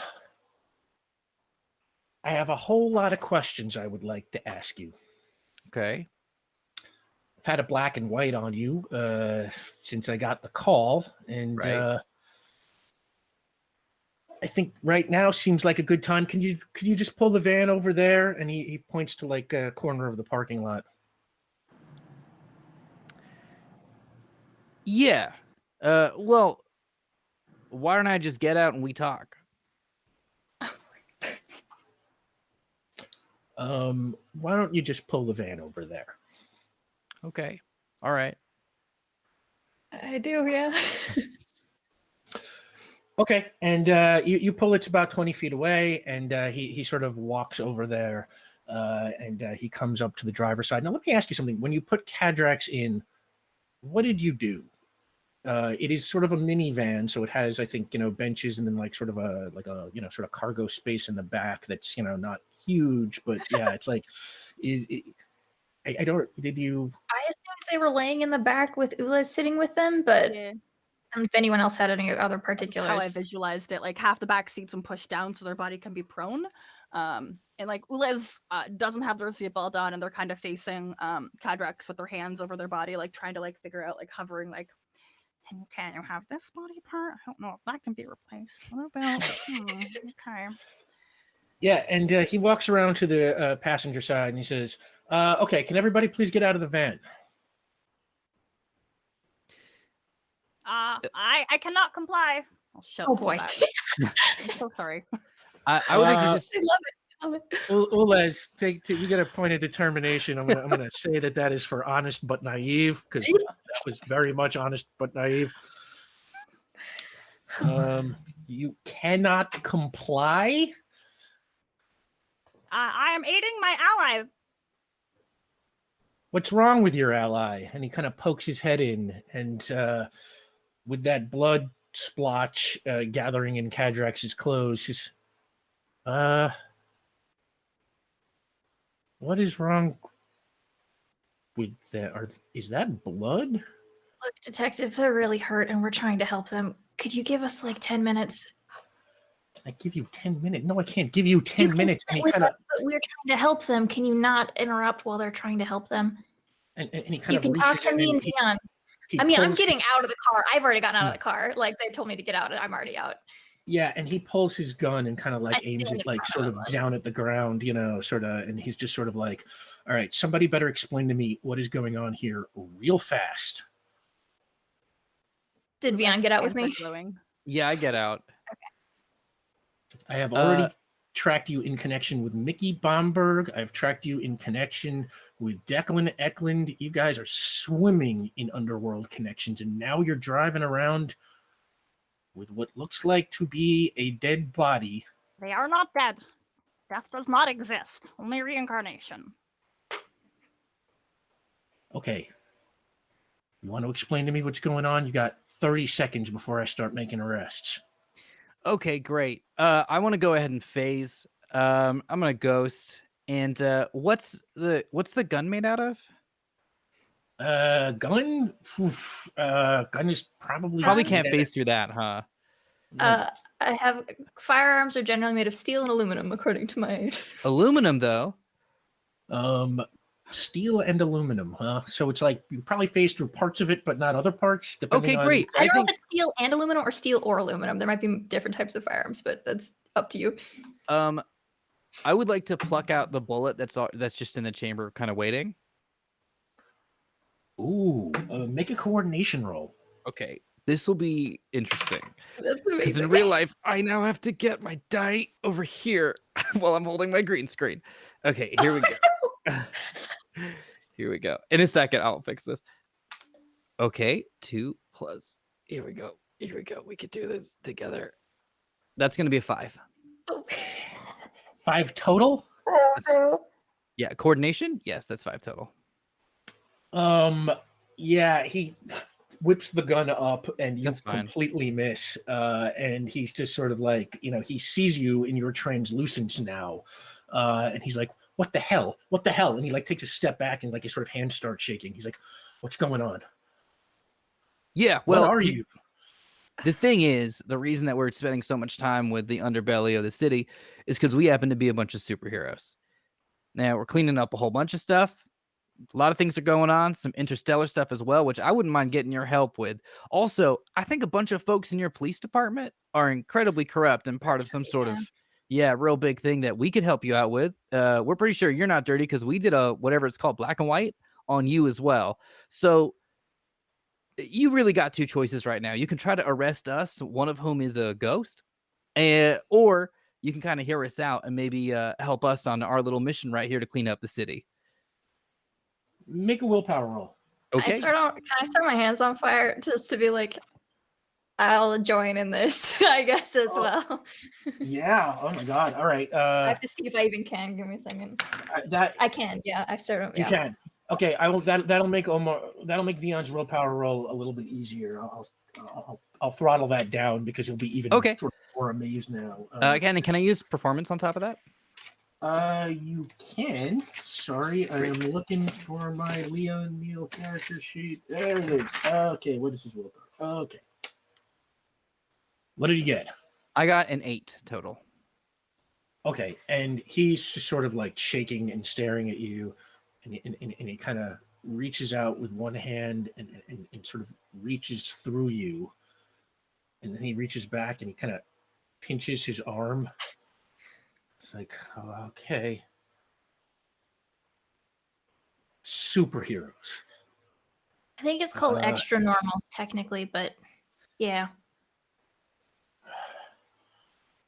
I have a whole lot of questions I would like to ask you. Okay. I've had a black and white on you since I got the call, and Right. I think right now seems like a good time. Could you just pull the van over there? And he points to like a corner of the parking lot. Yeah. Well, why don't I just get out and we talk? Why don't you just pull the van over there? Okay. All right. I do, yeah. Okay, and you pull it about 20 feet away, and he sort of walks over there, and he comes up to the driver's side. Now, let me ask you something. When you put Cadrax in, what did you do? It is sort of a minivan, so it has, I think, benches and then like sort of a sort of cargo space in the back that's not huge, but yeah, it's like, I don't. Did you? I assumed they were laying in the back with Ula sitting with them, but Yeah. if anyone else had any other That's how I particulars. visualized it. Like half the back seats when pushed down so their body can be prone. And like Ulez doesn't have their seatbelt on, and they're kind of facing Kadrex with their hands over their body, like trying to like figure out, like hovering, like, can you have this body part? I don't know if that can be replaced. What about? Okay. Yeah, and he walks around to the passenger side and he says, "Okay, can everybody please get out of the van?" I cannot comply. I'll shut Oh the boy. back. I'm so sorry. I would like to just I love it. I love it. Ulez, you get a point of determination. I'm gonna say that is for honest but naive, because that was very much honest but naive. You cannot comply. I am aiding my ally. What's wrong with your ally? And he kind of pokes his head in, and with that blood splotch gathering in Kadrex's clothes, he's, what is wrong with that? Is that blood? Look, detective, they're really hurt and we're trying to help them. Could you give us like 10 minutes? Can I give you 10 minutes? No, I can't give you 10 You minutes. Can And sit he with kind of us, but we're trying to help them. Can you not interrupt while they're trying to help them? and he kind You of can talk reaches to in me and and Dion. he I mean, I'm pulls getting his- out of the car. I've already gotten out of the car. Like, they told me to get out and I'm already out. Yeah, and he pulls his gun and kind of like I aims stand it in like front sort of of him. down at the ground, sort of, and he's just sort of like, all right, somebody better explain to me what is going on here real fast. Did Vion get out with Hands are me? glowing. yeah, I get out. I have already tracked you in connection with Mickey Bomberg. I've tracked you in connection with Declan Eklund. You guys are swimming in underworld connections, and now you're driving around with what looks like to be a dead body. They are not dead. Death does not exist. Only reincarnation. Okay. You want to explain to me what's going on? You got 30 seconds before I start making arrests. Okay, great. I want to go ahead and phase. I'm gonna ghost. And what's the gun made out of? Gun? Oof, gun is probably Can't phase through that, huh? I have firearms are generally made of steel and aluminum, according to my. Aluminum, though. Steel and aluminum, huh? So it's like you probably phase through parts of it, but not other parts. Okay, great. I don't know if it's steel and aluminum or steel or aluminum. There might be different types of firearms, but that's up to you. I would like to pluck out the bullet that's just in the chamber, kind of waiting. Ooh, make a coordination roll. Okay, this will be interesting. That's Because amazing. in real life, I now have to get my die over here while I'm holding my green screen. Okay, here we go. Here we go. In a second, I'll fix this. Okay, 2 plus. Here we go. Here we go. We could do this together. That's going to be a 5. 5 total? Yeah, coordination? Yes, that's 5 total. Yeah, he whips the gun up and you That's fine. completely miss. And he's just sort of like, he sees you in your translucence now. And he's like, what the hell? What the hell? And he like takes a step back and like his sort of hands start shaking. He's like, what's going on? Yeah, well, what are you? The thing is, the reason that we're spending so much time with the underbelly of the city is because we happen to be a bunch of superheroes. Now, we're cleaning up a whole bunch of stuff. A lot of things are going on, some interstellar stuff as well, which I wouldn't mind getting your help with. Also, I think a bunch of folks in your police department are incredibly corrupt and part of some sort of, real big thing that we could help you out with. We're pretty sure you're not dirty because we did a, whatever it's called, black and white on you as well. So you really got 2 choices right now. You can try to arrest us, one of whom is a ghost, or you can kind of hear us out and maybe help us on our little mission right here to clean up the city. Make a willpower roll. Okay. Can I start my hands on fire just to be like, I'll join in this, I guess, as well. Yeah. Oh my God. All right. I have to see if I even can. Give me a second. That I can. Yeah, I started. you Yeah. can. Okay, I will. That'll make Vion's willpower roll a little bit easier. I'll throttle that down because he'll be even Okay. sort of more amazed now. Can I use performance on top of that? You can. Sorry, I am looking for my Leon Neal character sheet. There it is. Okay, what is his willpower? Okay. What did you get? I got an 8 total. Okay, and he's just sort of like shaking and staring at you, and he kind of reaches out with one hand and sort of reaches through you, and then he reaches back and he kind of pinches his arm. It's like, oh, okay. Superheroes. I think it's called extra normals technically, but yeah.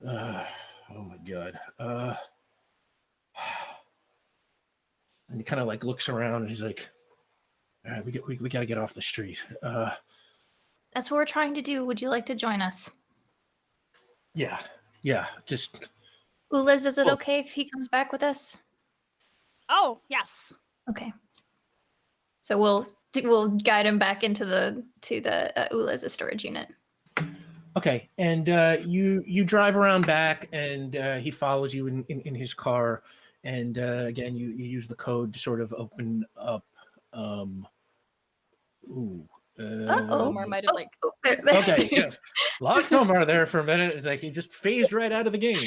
Oh my god. And he kind of like looks around and he's like, all right, we got to get off the street. That's what we're trying to do. Would you like to join us? Yeah, just Ulez, is it okay if he comes back with us? Oh, yes. Okay. So we'll guide him back into the Ulez's storage unit. okay. And you drive around back, and he follows you in his car. And again, you use the code to sort of open up. Omar might have like. Okay, yeah. Lost Omar there for a minute. It's like he just phased right out of the game.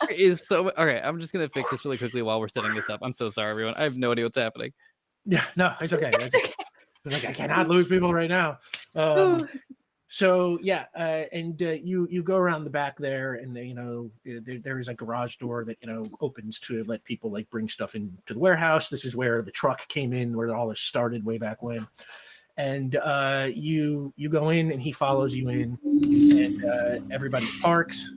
Is so okay. I'm just gonna fix this really quickly while we're setting this up. I'm so sorry, everyone. I have no idea what's happening. Yeah, no, it's okay. It's like I cannot lose people right now. So yeah, and you go around the back there, and there is a garage door that opens to let people like bring stuff into the warehouse. This is where the truck came in, where all this started way back when. And you go in, and he follows you in, and everybody parks,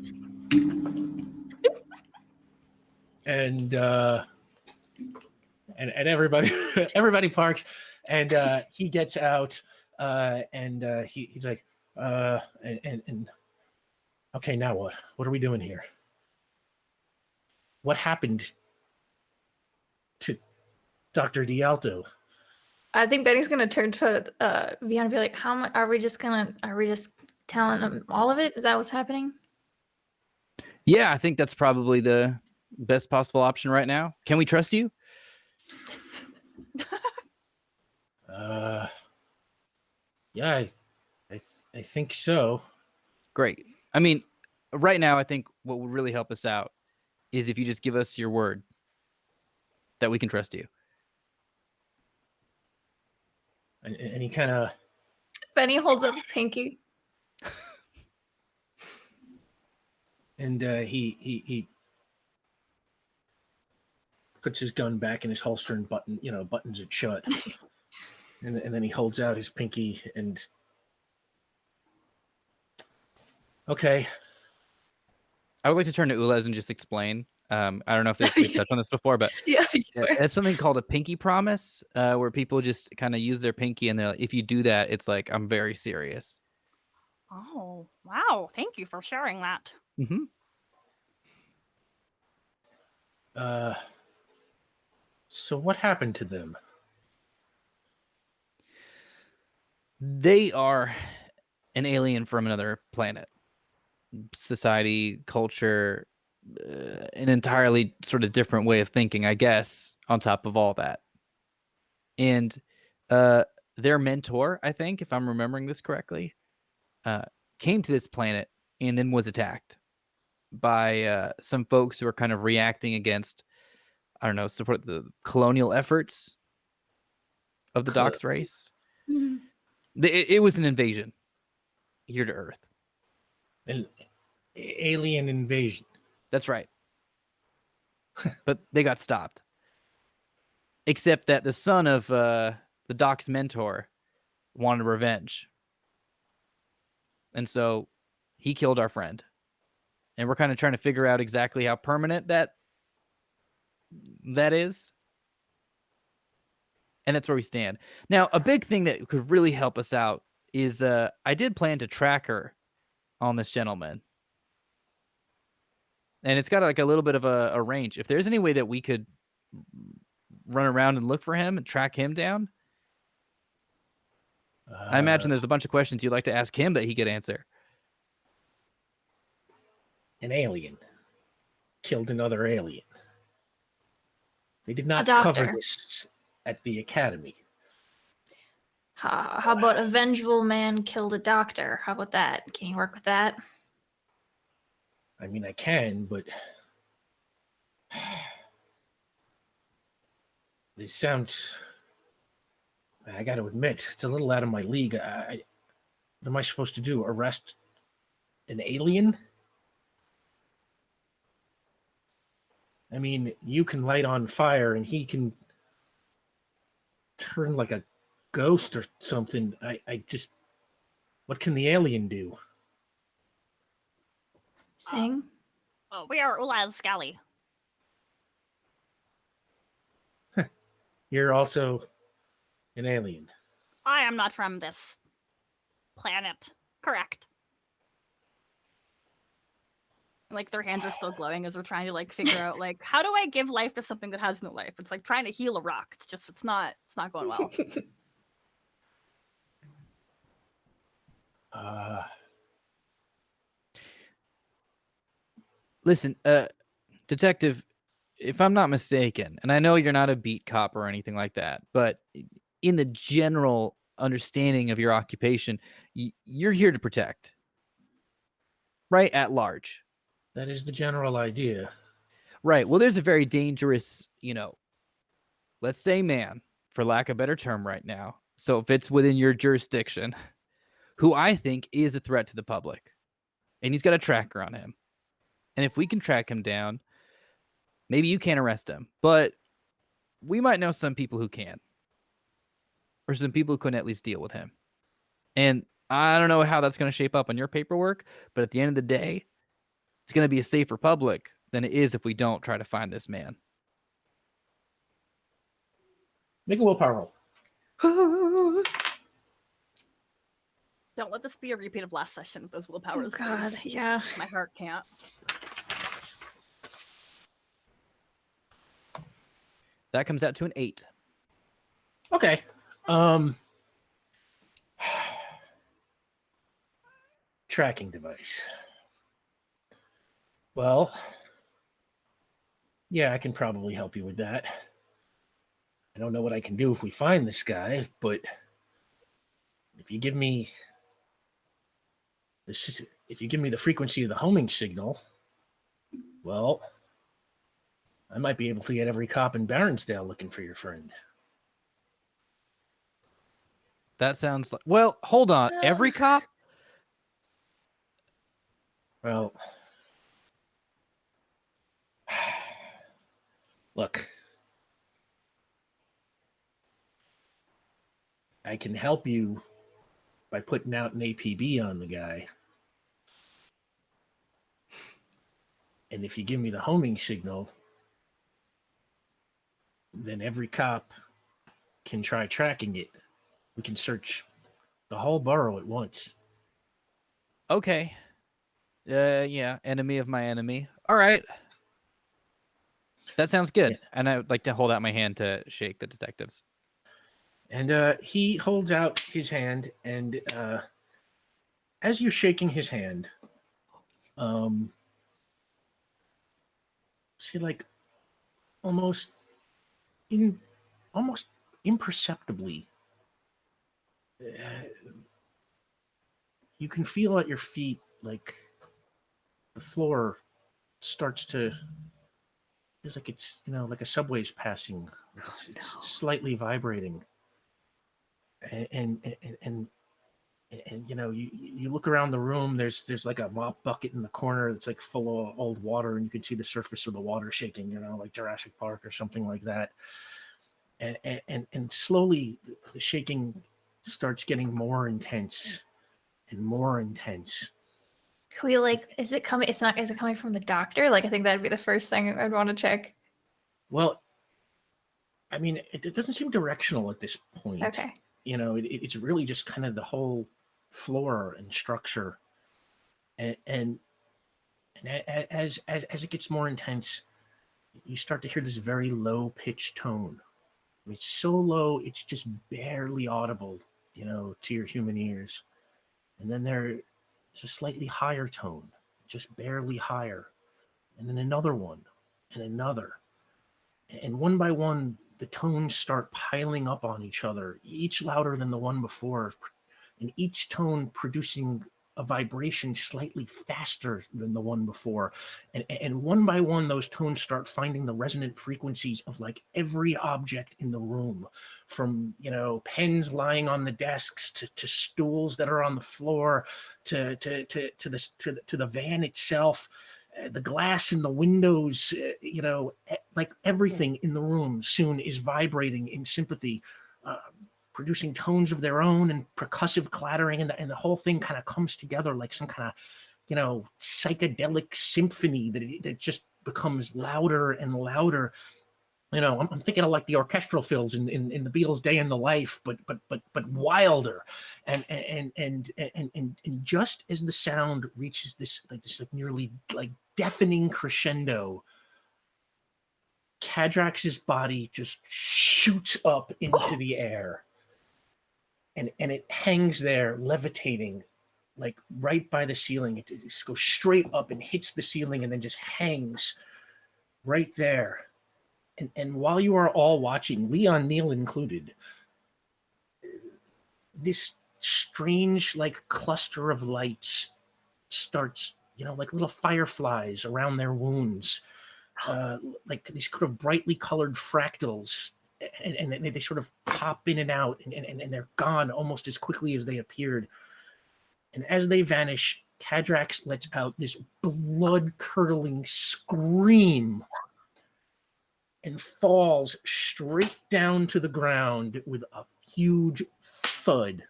and everybody parks, and he gets out, and he's like, and okay, now what? What are we doing here? What happened to Dr. D'Alto? I think Benny's gonna turn to Vian and be like, "How much are we just telling him all of it? Is that what's happening?" Yeah, I think that's probably the best possible option right now. Can we trust you? Yeah, I think so. Great. I mean, right now, I think what would really help us out is if you just give us your word that we can trust you. And he kind of Benny holds up a pinky. and he puts his gun back in his holster and buttons it shut. and then he holds out his pinky and okay. I would like to turn to Ulez and just explain. I don't know if we've touched on this before, but it's something called a pinky promise, where people just kind of use their pinky, and they're like, if you do that, it's like, I'm very serious. Oh, wow. Thank you for sharing that. Mm-hmm. So what happened to them? They are an alien from another planet, society, culture, an entirely sort of different way of thinking, I guess, on top of all that. And their mentor, I think, if I'm remembering this correctly, came to this planet and then was attacked by some folks who are kind of reacting against, I don't know, support the colonial efforts of the Dox race. Mm-hmm. It was an invasion here to Earth. An alien invasion. That's right. But they got stopped. Except that the son of the Doc's mentor wanted revenge. And so he killed our friend. And we're kind of trying to figure out exactly how permanent that is. And that's where we stand. Now, a big thing that could really help us out is I did plan to track her on this gentleman. And it's got like a little bit of a range. If there's any way that we could run around and look for him and track him down? I imagine there's a bunch of questions you'd like to ask him that he could answer. An alien killed another alien. They did not A cover doctor. this at the academy. How about a vengeful man killed a doctor? How about that? Can you work with that? I mean, I can, but this sounds. I got to admit, it's a little out of my league. What am I supposed to do? Arrest an alien? I mean, you can light on fire and he can turn like a ghost or something. I just. What can the alien do? Sing? We are Ulaz Scally. You're also an alien. I am not from this planet. Correct. Like their hands are still glowing as they're trying to like figure out like how do I give life to something that has no life? It's like trying to heal a rock. It's not going well. Listen, detective, if I'm not mistaken, and I know you're not a beat cop or anything like that, but in the general understanding of your occupation, you're here to protect, right? At large. That is the general idea. Right. Well, there's a very dangerous, let's say man, for lack of a better term right now. So if it's within your jurisdiction, who I think is a threat to the public. And he's got a tracker on him. And if we can track him down, maybe you can't arrest him, but we might know some people who can. Or some people who can at least deal with him. And I don't know how that's going to shape up on your paperwork, but at the end of the day, it's going to be a safer public than it is if we don't try to find this man. Make a willpower roll. Don't let this be a repeat of last session with those willpowers. Oh God, please. yeah. My heart can't. That comes out to an 8. Okay. Tracking device. Well, yeah, I can probably help you with that. I don't know what I can do if we find this guy, but if you give me the frequency of the homing signal, well, I might be able to get every cop in Baronsdale looking for your friend. That sounds like... Well, hold on. Every cop? Well, look, I can help you by putting out an APB on the guy. And if you give me the homing signal, then every cop can try tracking it. We can search the whole borough at once. Okay. Yeah, enemy of my enemy. All right. That sounds good. Yeah. And I would like to hold out my hand to shake the detectives. And he holds out his hand, and as you're shaking his hand, see, like almost imperceptibly, you can feel at your feet like the floor starts to. Feels like it's like a subway's passing. It's slightly vibrating. And you look around the room. There's like a mop bucket in the corner that's like full of old water, and you can see the surface of the water shaking, like Jurassic Park or something like that. And slowly the shaking starts getting more intense and more intense. Can we is it coming? Is it coming from the doctor? I think that'd be the first thing I'd want to check. Well, I mean, it doesn't seem directional at this point. Okay. It's really just kind of the whole floor and structure, and as it gets more intense, you start to hear this very low pitched tone, It's so low, it's just barely audible, to your human ears. And then there's a slightly higher tone, just barely higher. And then another one, and another. And one by one, the tones start piling up on each other, each louder than the one before, and each tone producing a vibration slightly faster than the one before. And one by one, those tones start finding the resonant frequencies of like every object in the room, from, pens lying on the desks to stools that are on the floor, to the van itself, the glass in the windows, like everything in the room soon is vibrating in sympathy, producing tones of their own and percussive clattering, and the whole thing kind of comes together like some kind of, psychedelic symphony that just becomes louder and louder. I'm thinking of like the orchestral fills in the Beatles' Day in the Life, but wilder, and just as the sound reaches this nearly like deafening crescendo, Kadrax's body just shoots up into the air, and it hangs there levitating, like right by the ceiling. It just goes straight up and hits the ceiling, and then just hangs right there. And while you are all watching, Leon Neal included, this strange like cluster of lights starts, like little fireflies around their wounds, like these sort of brightly colored fractals, and they sort of pop in and out, and they're gone almost as quickly as they appeared. And as they vanish, Kadrax lets out this blood-curdling scream and falls straight down to the ground with a huge thud.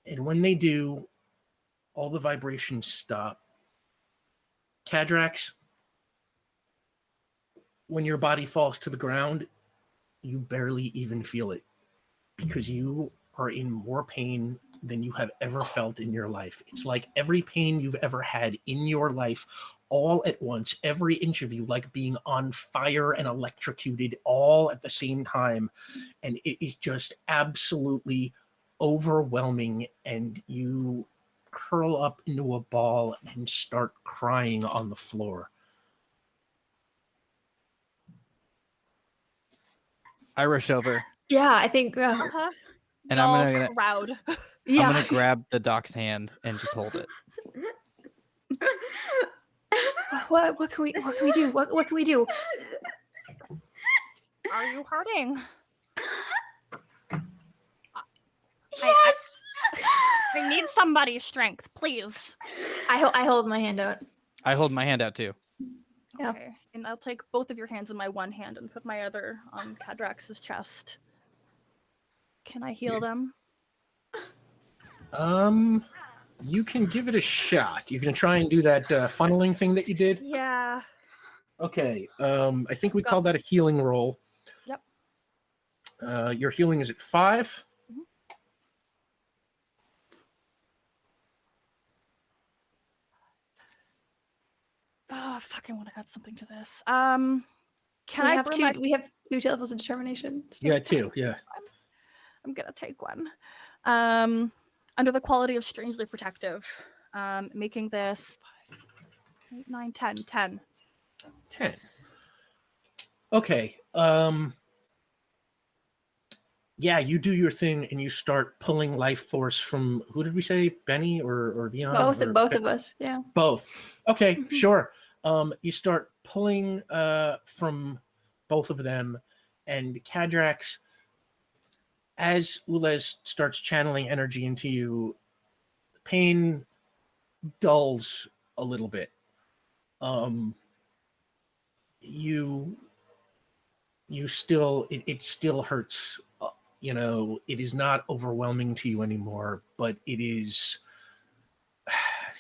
And when they do, all the vibrations stop. Kadrax, when your body falls to the ground, you barely even feel it, because you are in more pain than you have ever felt in your life. It's like every pain you've ever had in your life, all at once, every inch of you, like being on fire and electrocuted all at the same time. And it is just absolutely overwhelming. And you curl up into a ball and start crying on the floor. I rush over. Yeah, I think. And I'm gonna crowd. Yeah. I'm gonna grab the doc's hand and just hold it. What can we do? What can we do? Are you hurting? Yes. I need somebody's strength, please. I hold my hand out. I hold my hand out too. Yeah. Okay, and I'll take both of your hands in my one hand and put my other on Kadrax's chest. Can I heal them? You can give it a shot. You can try and do that funneling thing that you did. Yeah. Okay. I think we call that a healing roll. Yep. Your healing is at 5. Mm-hmm. Oh, fuck! I want to add something to this. Can I have brew two? my- We have 2 levels of determination. Yeah, 2. Yeah. I'm gonna take one. Under the quality of strangely protective, making this 5, 8, 9, 10. 10. Okay. Yeah, you do your thing and you start pulling life force from, who did we say? Benny or Leon? Both of us. Yeah. Both. Okay, sure. You start pulling from both of them, and Kadrax, as Ulez starts channeling energy into you, the pain dulls a little bit. You still, it still hurts. It is not overwhelming to you anymore, but it is,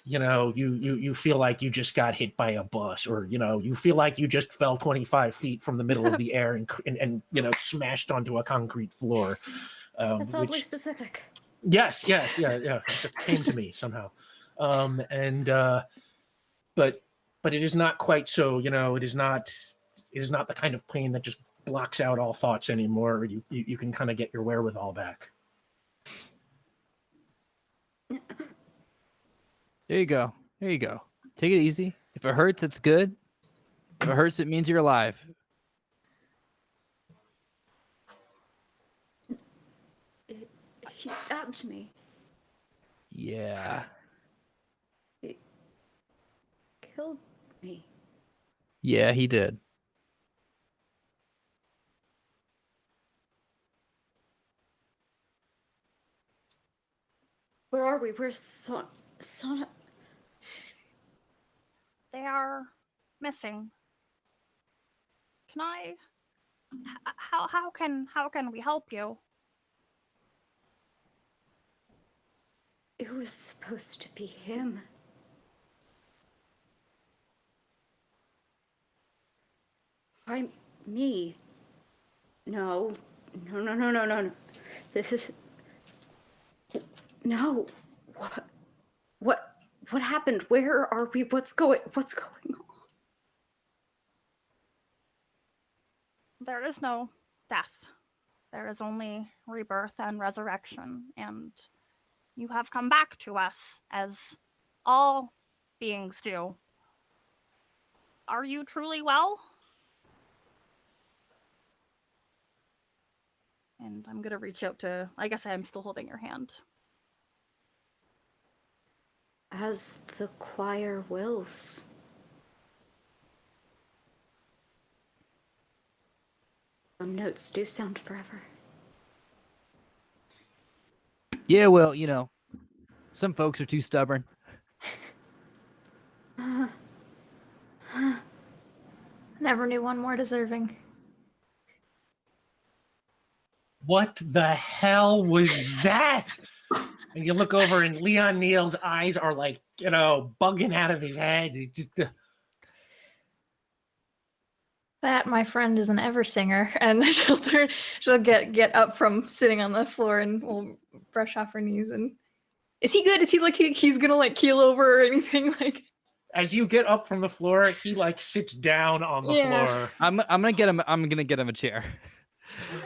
you feel like you just got hit by a bus, or, you feel like you just fell 25 feet from the middle of the air and smashed onto a concrete floor. That's oddly specific. Yes, yeah. It just came to me somehow. But it is not quite so, it is not the kind of pain that just blocks out all thoughts anymore. You can kind of get your wherewithal back. There you go. There you go. Take it easy. If it hurts, it's good. If it hurts, it means you're alive. He stabbed me. Yeah. He killed me. Yeah, he did. Where are we? Where's Sona? They are missing. Can I? How can we help you? It was supposed to be him. I'm me. No. No. This is no. What happened? Where are we? What's going on? There is no death. There is only rebirth and resurrection, and you have come back to us as all beings do. Are you truly well? And I'm gonna reach out to, I guess I'm still holding your hand. As the choir wills. Some notes do sound forever. Yeah, well, some folks are too stubborn. Never knew one more deserving. What the hell was that? And you look over and Leon Neal's eyes are like, bugging out of his head. It just, That, my friend, is an ever singer, and she'll get up from sitting on the floor and will brush off her knees. And is he good? Is he like he's gonna like keel over or anything? Like, as you get up from the floor, he like sits down on the floor. I'm gonna get him a chair.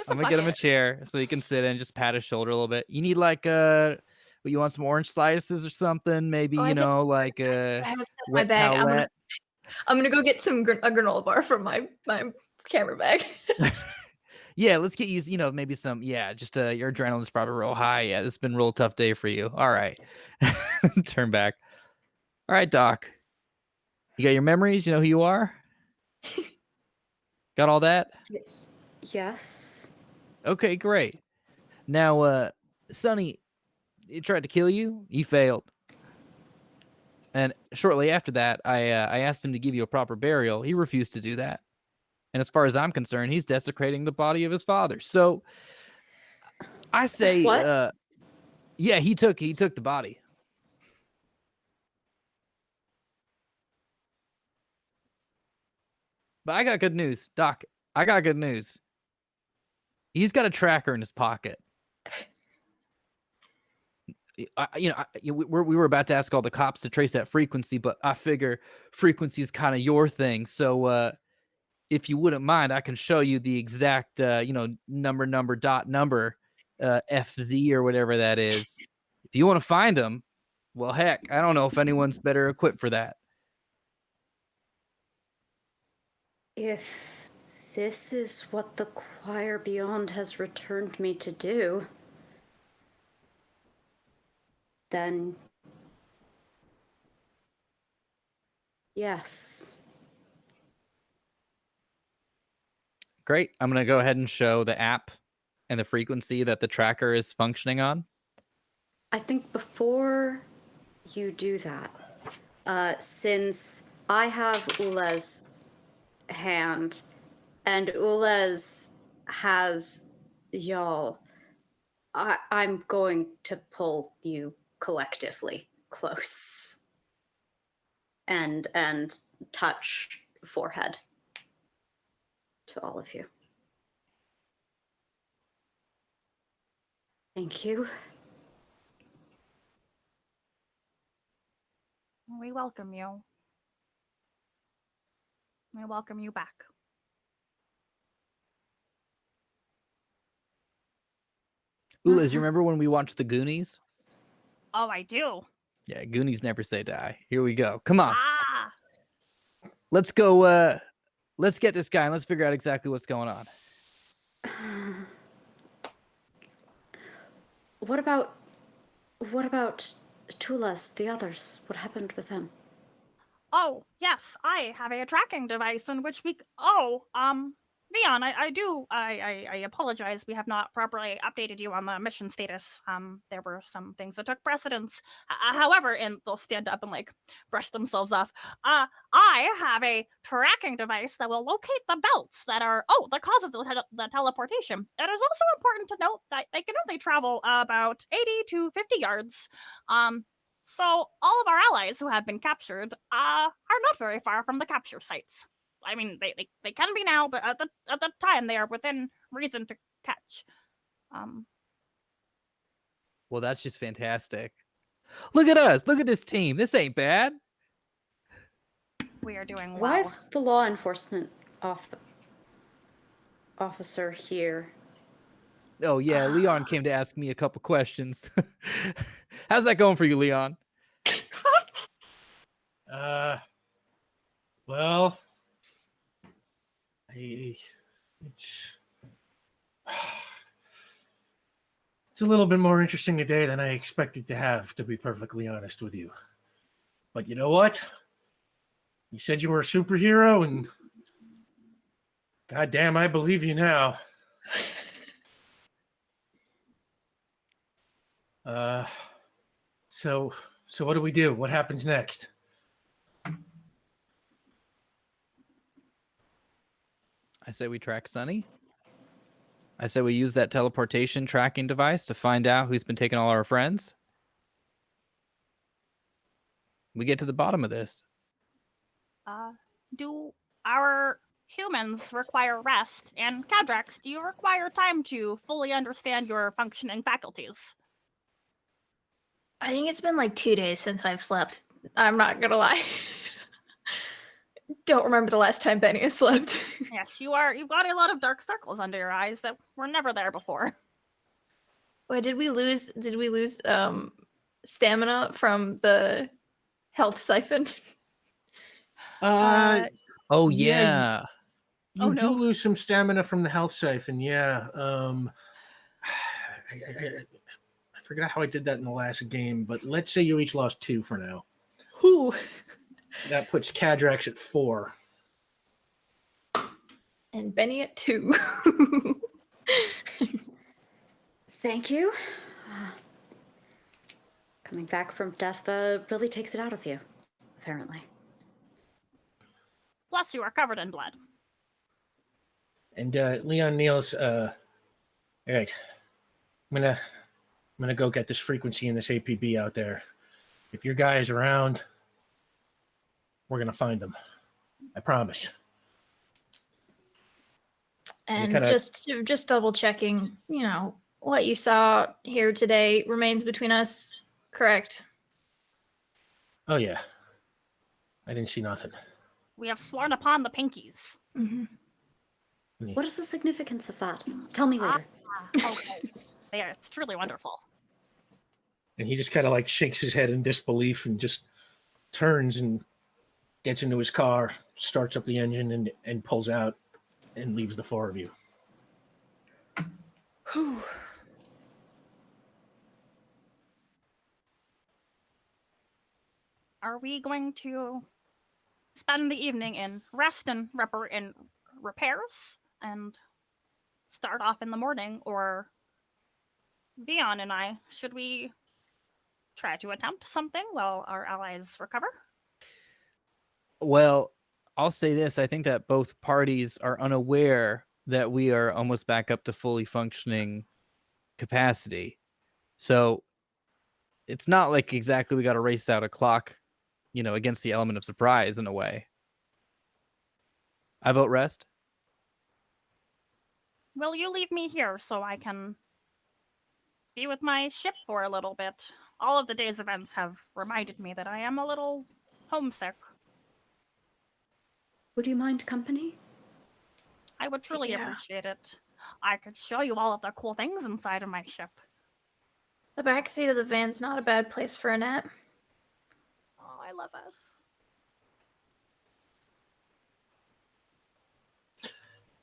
I'm gonna get him a chair so he can sit and just pat his shoulder a little bit. You need like you want some orange slices or something? Maybe I like have stuff in my wet bag. towelette. I'm gonna go get a granola bar from my camera bag. Yeah, let's get you, maybe some, just your adrenaline's probably real high. Yeah, this has been a real tough day for you. All right. Turn back. All right, Doc. You got your memories? You know who you are? Got all that? Yes. Okay, great. Now, Sonny, he tried to kill you. He failed. And shortly after that, I asked him to give you a proper burial. He refused to do that. And as far as I'm concerned, he's desecrating the body of his father. So I say, What? Yeah, he took the body. But I got good news, Doc. I got good news. He's got a tracker in his pocket. We were about to ask all the cops to trace that frequency, but I figure frequency is kind of your thing. So if you wouldn't mind, I can show you the exact, number, dot number, FZ or whatever that is. If you want to find him, well, heck, I don't know if anyone's better equipped for that. If this is what the choir beyond has returned me to do, then yes. Great. I'm going to go ahead and show the app and the frequency that the tracker is functioning on. I think before you do that, since I have Ule's hand and Ule's has y'all, I'm going to pull you collectively close and touch forehead to all of you. Thank you. We welcome you. We welcome you back. Ulas, you remember when we watched the Goonies? Oh, I do. Yeah, Goonies never say die. Here we go. Come on. Ah, Let's go. Let's get this guy and let's figure out exactly what's going on. What about Tulas, the others? What happened with him? oh, yes, I have a tracking device in which Leon, I apologize. We have not properly updated you on the mission status. There were some things that took precedence. However, and they'll stand up and like brush themselves off. I have a tracking device that will locate the belts that are the cause of the teleportation. It is also important to note that they can only travel about 80 to 50 yards. So all of our allies who have been captured are not very far from the capture sites. I mean, they can be now, but at the time they are within reason to catch. Well, that's just fantastic. Look at us. Look at this team. This ain't bad. We are doing well. Why is the law enforcement officer here? Oh, yeah. Leon came to ask me a couple questions. How's that going for you, Leon? Well, it's a little bit more interesting a day than I expected to have, to be perfectly honest with you. But you know what? You said you were a superhero, and goddamn, I believe you now. So what do we do? What happens next? I say we track Sunny. I say we use that teleportation tracking device to find out who's been taking all our friends. We get to the bottom of this. Do our humans require rest? And Cadrax, do you require time to fully understand your functioning faculties? I think it's been like 2 days since I've slept. I'm not gonna lie. Don't remember the last time Benny has slept. Yes, you've got a lot of dark circles under your eyes that were never there before. Wait, did we lose stamina from the health siphon? Oh, yeah. yeah. You do lose some stamina from the health siphon, yeah. I forgot how I did that in the last game, but let's say you each lost 2 for now. Whew. That puts Cadrax at 4. And Benny at 2. Thank you. Coming back from death really takes it out of you, apparently. Plus, you are covered in blood. And Leon Niels, all right, I'm gonna go get this frequency and this APB out there. If your guy is around, we're gonna find them. I promise. And just double checking, what you saw here today remains between us, correct? Oh yeah, I didn't see nothing. We have sworn upon the pinkies. Mm-hmm. What is the significance of that? Tell me later. Okay. It's truly wonderful. And he just kind of like shakes his head in disbelief and just turns and gets into his car, starts up the engine and pulls out and leaves the 4 of you. Whew. Are we going to spend the evening in rest and repairs and start off in the morning, or Vion and I, should we try to attempt something while our allies recover? Well, I'll say this. I think that both parties are unaware that we are almost back up to fully functioning capacity. So it's not like exactly we got to race out a clock, against the element of surprise in a way. I vote rest. Will you leave me here so I can be with my ship for a little bit? All of the day's events have reminded me that I am a little homesick. Would you mind company? I would truly appreciate it. I could show you all of the cool things inside of my ship. The back seat of the van's not a bad place for a nap. Oh, I love us.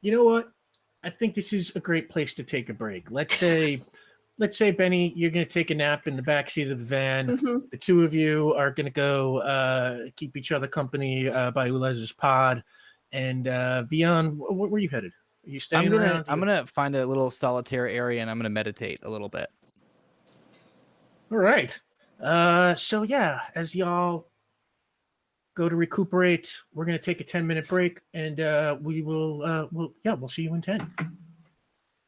You know what? I think this is a great place to take a break. Let's say, Benny, you're going to take a nap in the back seat of the van. Mm-hmm. The two of you are going to go keep each other company by Ulez's pod. And Vion, where are you headed? Are you staying around? I'm gonna find a little solitary area and I'm gonna meditate a little bit. All right. So yeah, as y'all go to recuperate, we're gonna take a 10-minute break, and we'll see you in 10.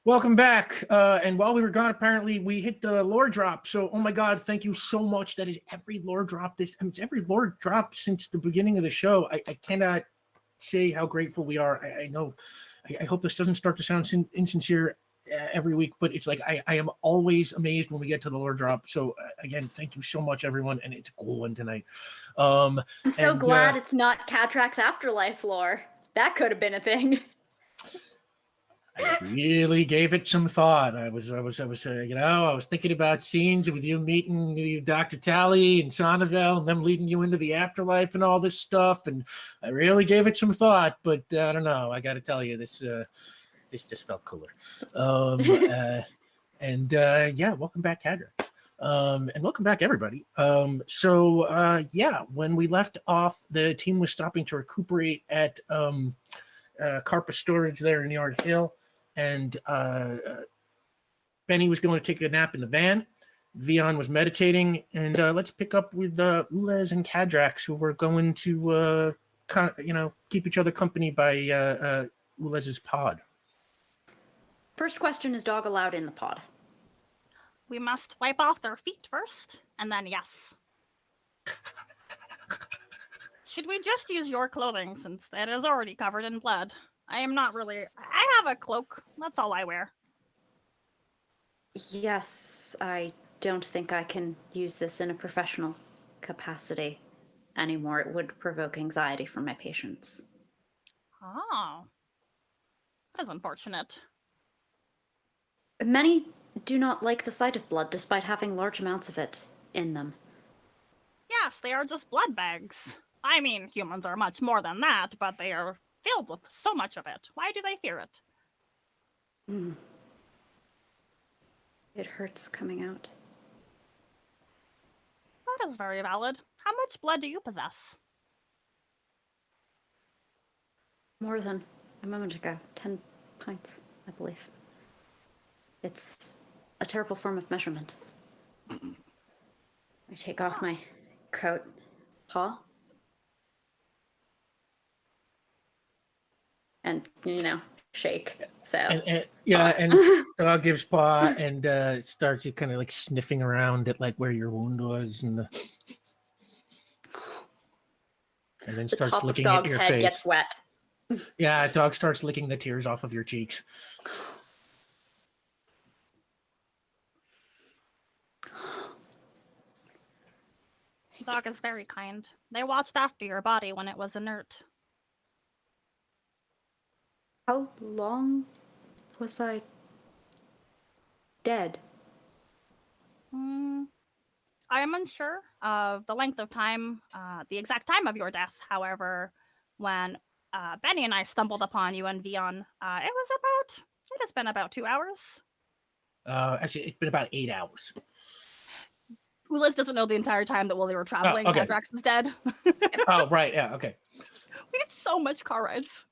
Welcome back. And while we were gone, apparently we hit the lore drop. So, oh my God, thank you so much. That is every lore drop. It's every lore drop since the beginning of the show. I cannot say how grateful we are. I know. I hope this doesn't start to sound insincere every week, but it's like I am always amazed when we get to the lore drop. So again, thank you so much, everyone, and it's a cool one tonight. I'm so glad it's not Catrack's afterlife lore. That could have been a thing. I really gave it some thought. I was thinking about scenes with you meeting Dr. Tally and Sonnevel and them leading you into the afterlife and all this stuff. And I really gave it some thought, but I don't know. I got to tell you, this just felt cooler. Welcome back, Cadra. And welcome back, everybody. When we left off, the team was stopping to recuperate at Carpa Storage there in Yard Hill, and Benny was going to take a nap in the van. Vion was meditating, and let's pick up with Ulez and Cadrax, who were going to keep each other company by Ulez's pod. First question, is dog allowed in the pod? We must wipe off their feet first, and then yes. Should we just use your clothing since it is already covered in blood? I have a cloak. That's all I wear. Yes, I don't think I can use this in a professional capacity anymore. It would provoke anxiety from my patients. Oh. That is unfortunate. Many do not like the sight of blood despite having large amounts of it in them. Yes, they are just blood bags. I mean, humans are much more than that, but they are filled with so much of it. Why do they fear it? It hurts coming out. That is very valid. How much blood do you possess? More than a moment ago. 10 pints, I believe. It's a terrible form of measurement. I take off my coat. Paw? And, shake. So. And dog gives paw and starts kind of like sniffing around at like where your wound was, and then starts licking at your face. The top of dog's head gets wet. Yeah, dog starts licking the tears off of your cheeks. Dog is very kind. They watched after your body when it was inert. How long was I dead? I am unsure of the length of time, the exact time of your death. However, when Benny and I stumbled upon you and Vion, it has been about 2 hours. Actually, it's been about 8 hours. Ulez doesn't know the entire time that while they were traveling, okay. Cadrax was dead. Oh, right. Yeah, okay. We did so much car rides.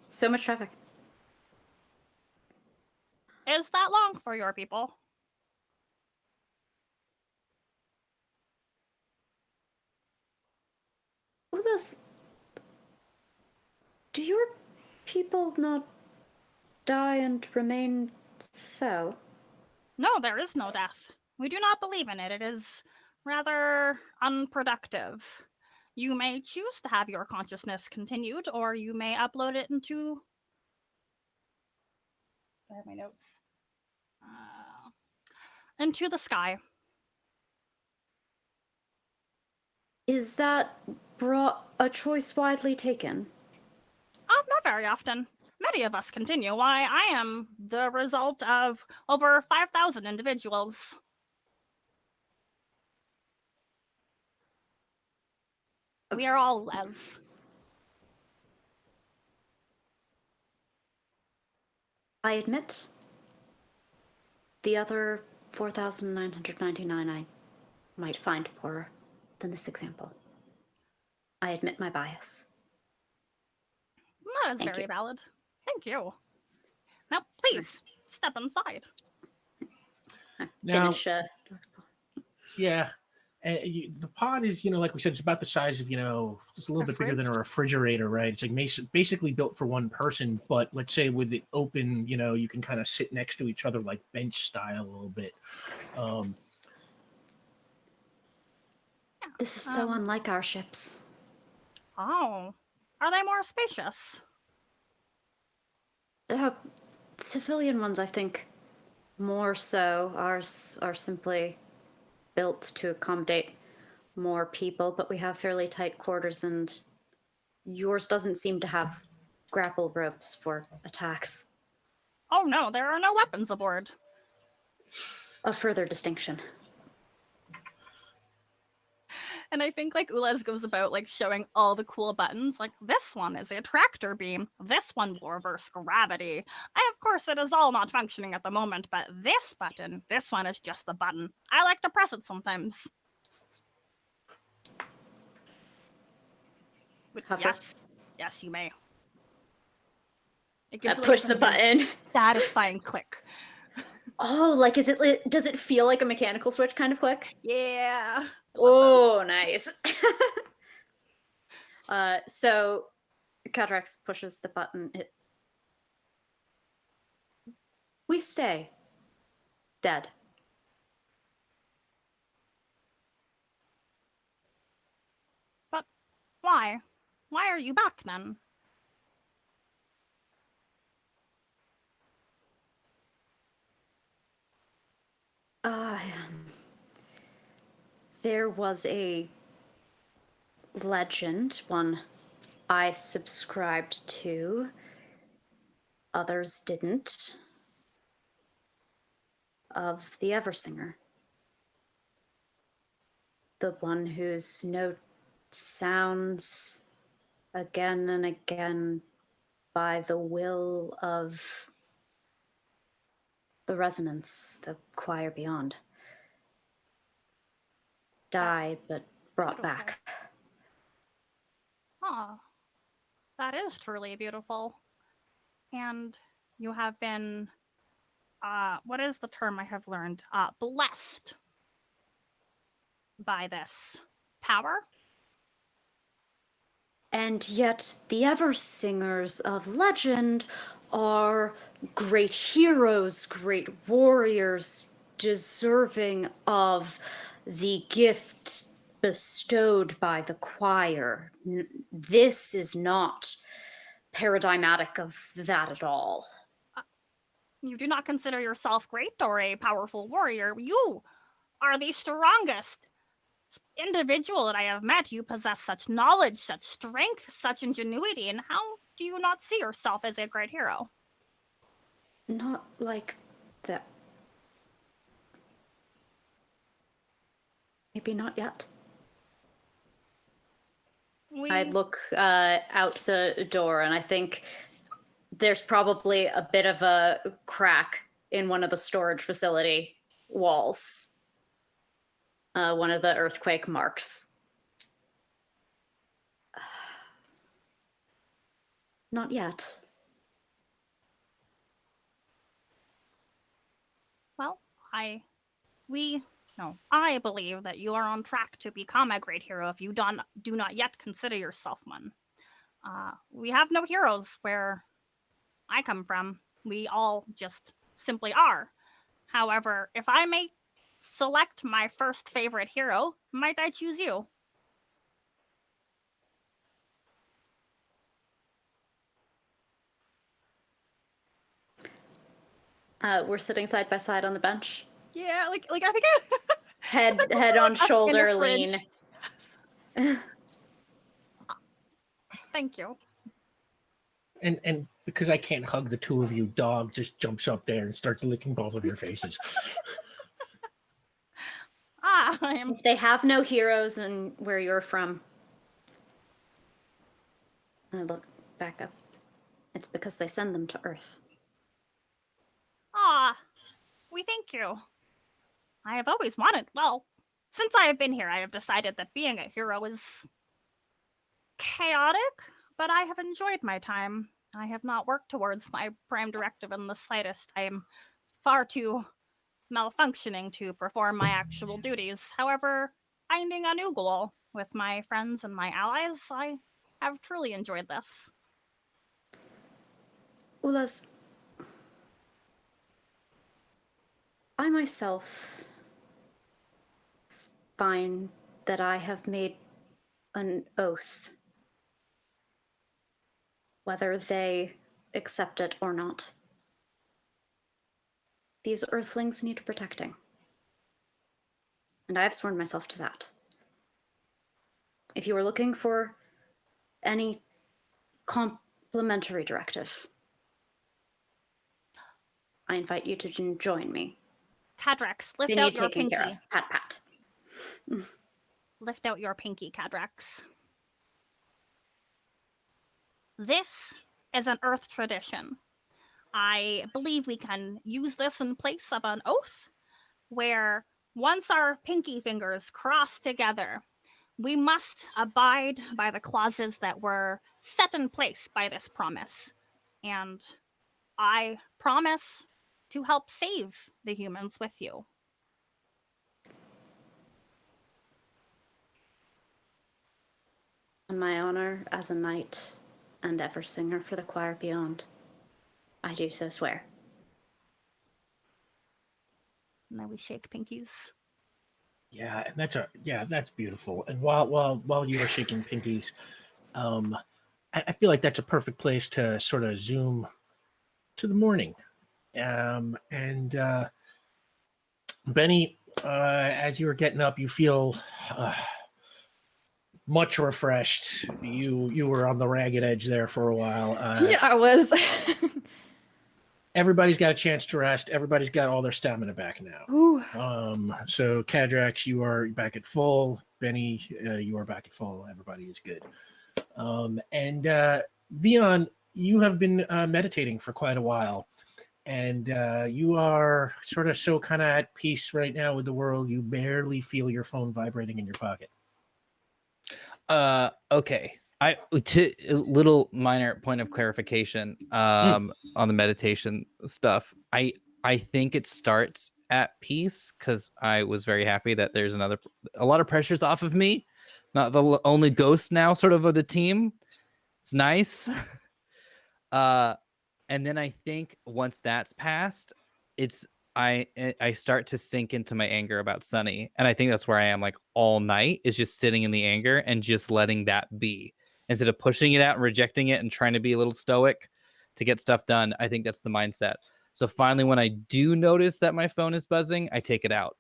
So much traffic. Is that long for your people? Ulez, do your people not die and remain so? No, there is no death. We do not believe in it. It is rather unproductive. You may choose to have your consciousness continued, or you may upload it into... I have my notes. Into the sky. Is that a choice widely taken? Not very often. any of us continue, why, I am the result of over 5,000 individuals. We are all Les. I admit, the other 4,999 I might find poorer than this example. I admit my bias. That is Thank very you. valid. Thank you. Now, please, step inside. Now, Finish. yeah, the pod is, like we said, it's about the size of, just a little bit bigger than a refrigerator, right? It's like basically built for one person, but let's say with it open, you can kind of sit next to each other like bench style a little bit. This is so unlike our ships. Oh, are they more spacious? Civilian ones, I think, more so. Ours are simply built to accommodate more people, but we have fairly tight quarters, and yours doesn't seem to have grapple ropes for attacks. Oh no, there are no weapons aboard. A further distinction. And I think like Ulez goes about like showing all the cool buttons. Like this one is a tractor beam. This one will reverse gravity. Of course, it is all not functioning at the moment, but this button, this one is just the button. I like to press it sometimes. Yes, you may. It gives Push the button. Satisfying click. Oh, like does it feel like a mechanical switch kind of click? Yeah. Oh, nice. So Catrax pushes the button. We stay. Dead. But why? Why are you back then? There was a legend, one I subscribed to, others didn't, of the Eversinger. The one whose note sounds again and again by the will of the resonance, the choir beyond. Died, but brought back. Ah, that is truly beautiful. And you have been, what is the term I have learned? Blessed by this power. And yet the Eversingers of legend are great heroes, great warriors, deserving of the gift bestowed by the choir. This is not paradigmatic of that at all. You do not consider yourself great or a powerful warrior. You are the strongest individual that I have met. You possess such knowledge, such strength, such ingenuity, and how do you not see yourself as a great hero? Not like that. Maybe not yet. I look out the door, and I think there's probably a bit of a crack in one of the storage facility walls. One of the earthquake marks. Not yet. Well, I believe that you are on track to become a great hero if you do not yet consider yourself one. We have no heroes where I come from. We all just simply are. However, if I may select my first favorite hero, might I choose you? We're sitting side by side on the bench. Yeah, like I think head on shoulder lean. Thank you. And because I can't hug the two of you, dog just jumps up there and starts licking both of your faces. Ah, I am. If they have no heroes and where you're from, I look back up. It's because they send them to Earth. Ah, we thank you. I have always wanted. Well, since I have been here, I have decided that being a hero is chaotic, but I have enjoyed my time. I have not worked towards my prime directive in the slightest. I am far too malfunctioning to perform my actual duties. However, finding a new goal with my friends and my allies, I have truly enjoyed this. Ulas, I myself find that I have made an oath, whether they accept it or not. These Earthlings need protecting. And I have sworn myself to that. If you are looking for any complementary directive, I invite you to join me. Cadrax, lift They out need your taking care pinky. of. Pat, pat. Lift out your pinky, Cadrax. This is an Earth tradition. I believe we can use this in place of an oath, where once our pinky fingers cross together, we must abide by the clauses that were set in place by this promise. And I promise to help save the humans with you. On my honor as a knight and ever singer for the choir beyond, I do so swear. And then we shake pinkies. Yeah, and that's beautiful. And while you were shaking pinkies, I feel like that's a perfect place to sort of zoom to the morning. And Benny, as you were getting up, you feel much refreshed. You were on the ragged edge there for a while. Yeah, I was. Everybody's got a chance to rest. Everybody's got all their stamina back now. Ooh. So Kadrax, you are back at full. Benny, you are back at full. Everybody is good. And Vion, you have been meditating for quite a while, and you are sort of so kind of at peace right now with the world. You barely feel your phone vibrating in your pocket. Okay. To a little minor point of clarification on the meditation stuff. I think it starts at peace because I was very happy that there's a lot of pressures off of me. Not the only ghost now, sort of the team. It's nice. And then I think once that's passed, I start to sink into my anger about Sunny. And I think that's where I am like all night, is just sitting in the anger and just letting that be. Instead of pushing it out and rejecting it and trying to be a little stoic to get stuff done. I think that's the mindset. So finally, when I do notice that my phone is buzzing, I take it out.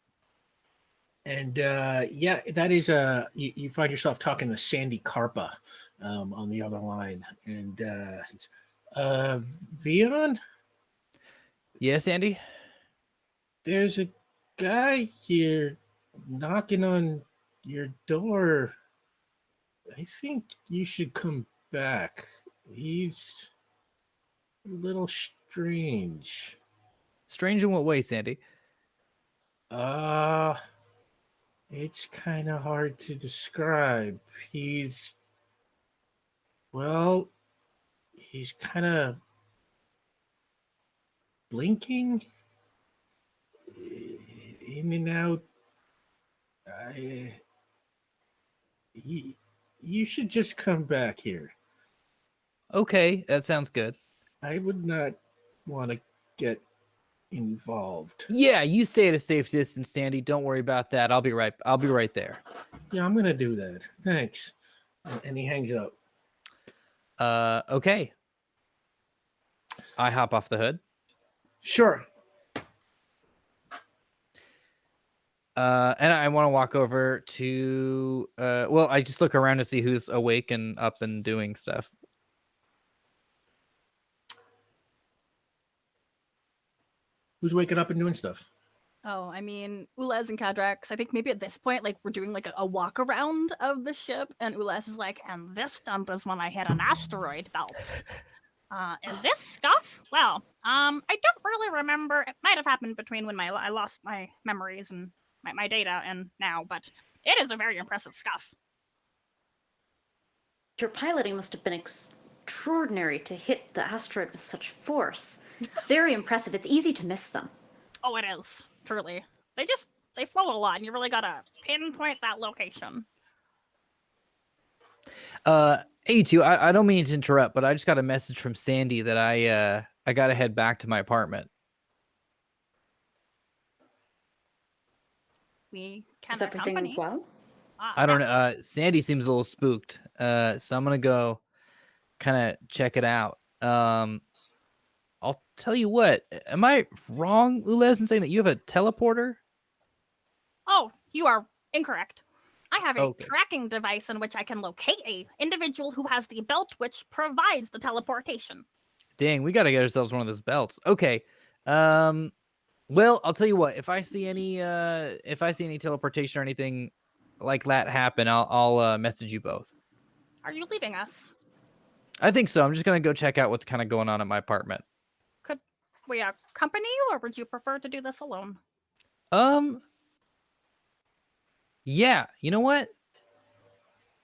And yeah, that is you find yourself talking to Sandy Carpa on the other line. And it's Vion? Yes, Andy? There's a guy here knocking on your door. I think you should come back. He's a little strange. Strange in what way, Sandy? It's kind of hard to describe. He's kind of blinking in and out. You should just come back here. Okay, that sounds good. I would not want to get involved. Yeah, you stay at a safe distance, Sandy. Don't worry about that. I'll be right there. Yeah, I'm gonna do that. Thanks. And he hangs up. Okay. I hop off the hood. Sure. And I want to walk over to I just look around to see who's awake and up and doing stuff. Who's waking up and doing stuff? Oh, I mean, Ulez and Kadrax, I think maybe at this point, like, we're doing, like, a walk around of the ship, and Ulez is like, and this dump is when I hit an asteroid belt. And this stuff, well, I don't really remember. It might have happened between when I lost my memories and my data and now, but it is a very impressive scuff. Your piloting must have been extraordinary to hit the asteroid with such force. It's very impressive. It's easy to miss them. Oh, it is, truly. They float a lot, and you really gotta pinpoint that location. Hey, two. I don't mean to interrupt, but I just got a message from Sandy that I gotta head back to my apartment. We can Is everything accompany. well? I don't know. Sandy seems a little spooked. So I'm gonna go kind of check it out. I'll tell you what. Am I wrong, Ulez, in saying that you have a teleporter? Oh, you are incorrect. I have a Okay. tracking device in which I can locate a individual who has the belt which provides the teleportation. Dang, we gotta get ourselves one of those belts. Okay. Well, I'll tell you what. If I see any teleportation or anything like that happen, I'll message you both. Are you leaving us? I think so. I'm just gonna go check out what's kind of going on at my apartment. Could we accompany you, or would you prefer to do this alone? Yeah. You know what?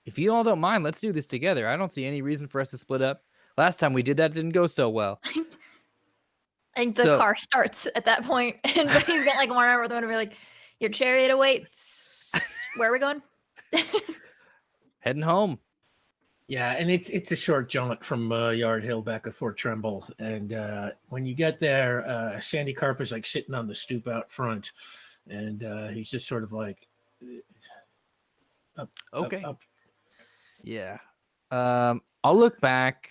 If you all don't mind, let's do this together. I don't see any reason for us to split up. Last time we did that, it didn't go so well. And the So- car starts at that point, and he's got like one arm with one, and we're like, "Your chariot awaits. Where are we going?" Heading home. Yeah, and it's a short jaunt from Yard Hill back to Fort Trumbull, and when you get there, Sandy Carper's like sitting on the stoop out front, and he's just sort of like, up, Okay. up. Yeah. I'll look back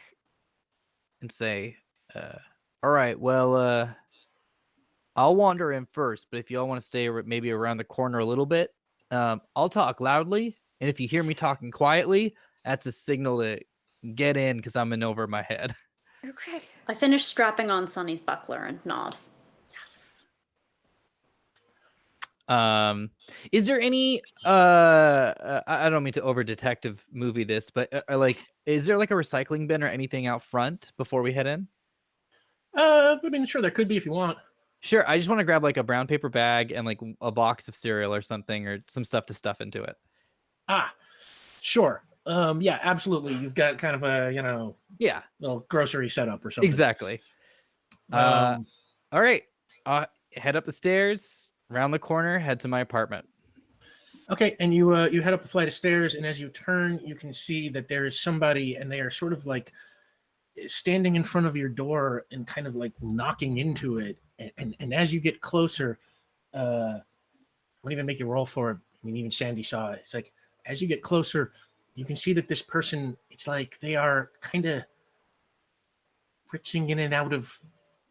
and say, all right, well, I'll wander in first, but if y'all want to stay maybe around the corner a little bit, I'll talk loudly, and if you hear me talking quietly, that's a signal to get in because I'm in over my head. Okay. I finish strapping on Sonny's buckler and nod. Yes. Is there any I don't mean to over detective movie this, but like, is there like a recycling bin or anything out front before we head in? I mean, sure, there could be if you want. Sure. I just want to grab like a brown paper bag and like a box of cereal or something, or some stuff to stuff into it. Sure. Yeah, absolutely. You've got kind of a Yeah, little grocery setup or something. exactly. All right. Head up the stairs, round the corner, head to my apartment. Okay, and you head up a flight of stairs, and as you turn, you can see that there is somebody, and they are sort of like standing in front of your door and kind of like knocking into it. And as you get closer, I won't even make you roll for it. I mean, even Sandy saw it. It's like as you get closer, you can see that this person, it's like they are kind of fritzing in and out of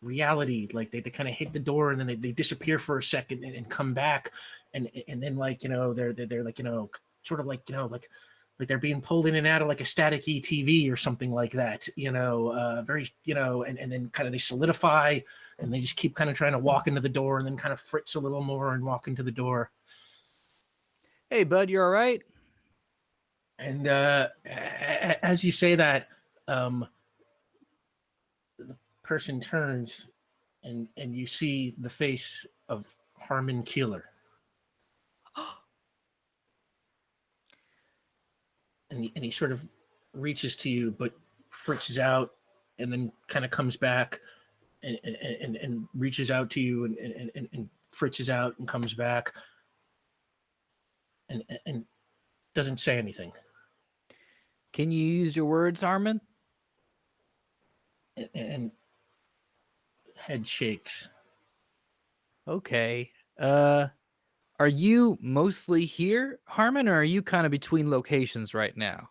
reality. Like they kind of hit the door and then they disappear for a second and come back. And then like, they're like, sort of like, like they're being pulled in and out of like a static TV or something like that, very, and then kind of they solidify and they just keep kind of trying to walk into the door and then kind of fritz a little more and walk into the door. Hey, bud, you all right? And as you say that, the person turns and you see the face of Harmon Keeler. And he sort of reaches to you, but fritzes out and then kind of comes back and reaches out to you and fritzes out and comes back and doesn't say anything. Can you use your words, Harmon? And head shakes. Okay. Are you mostly here, Harmon, or are you kind of between locations right now?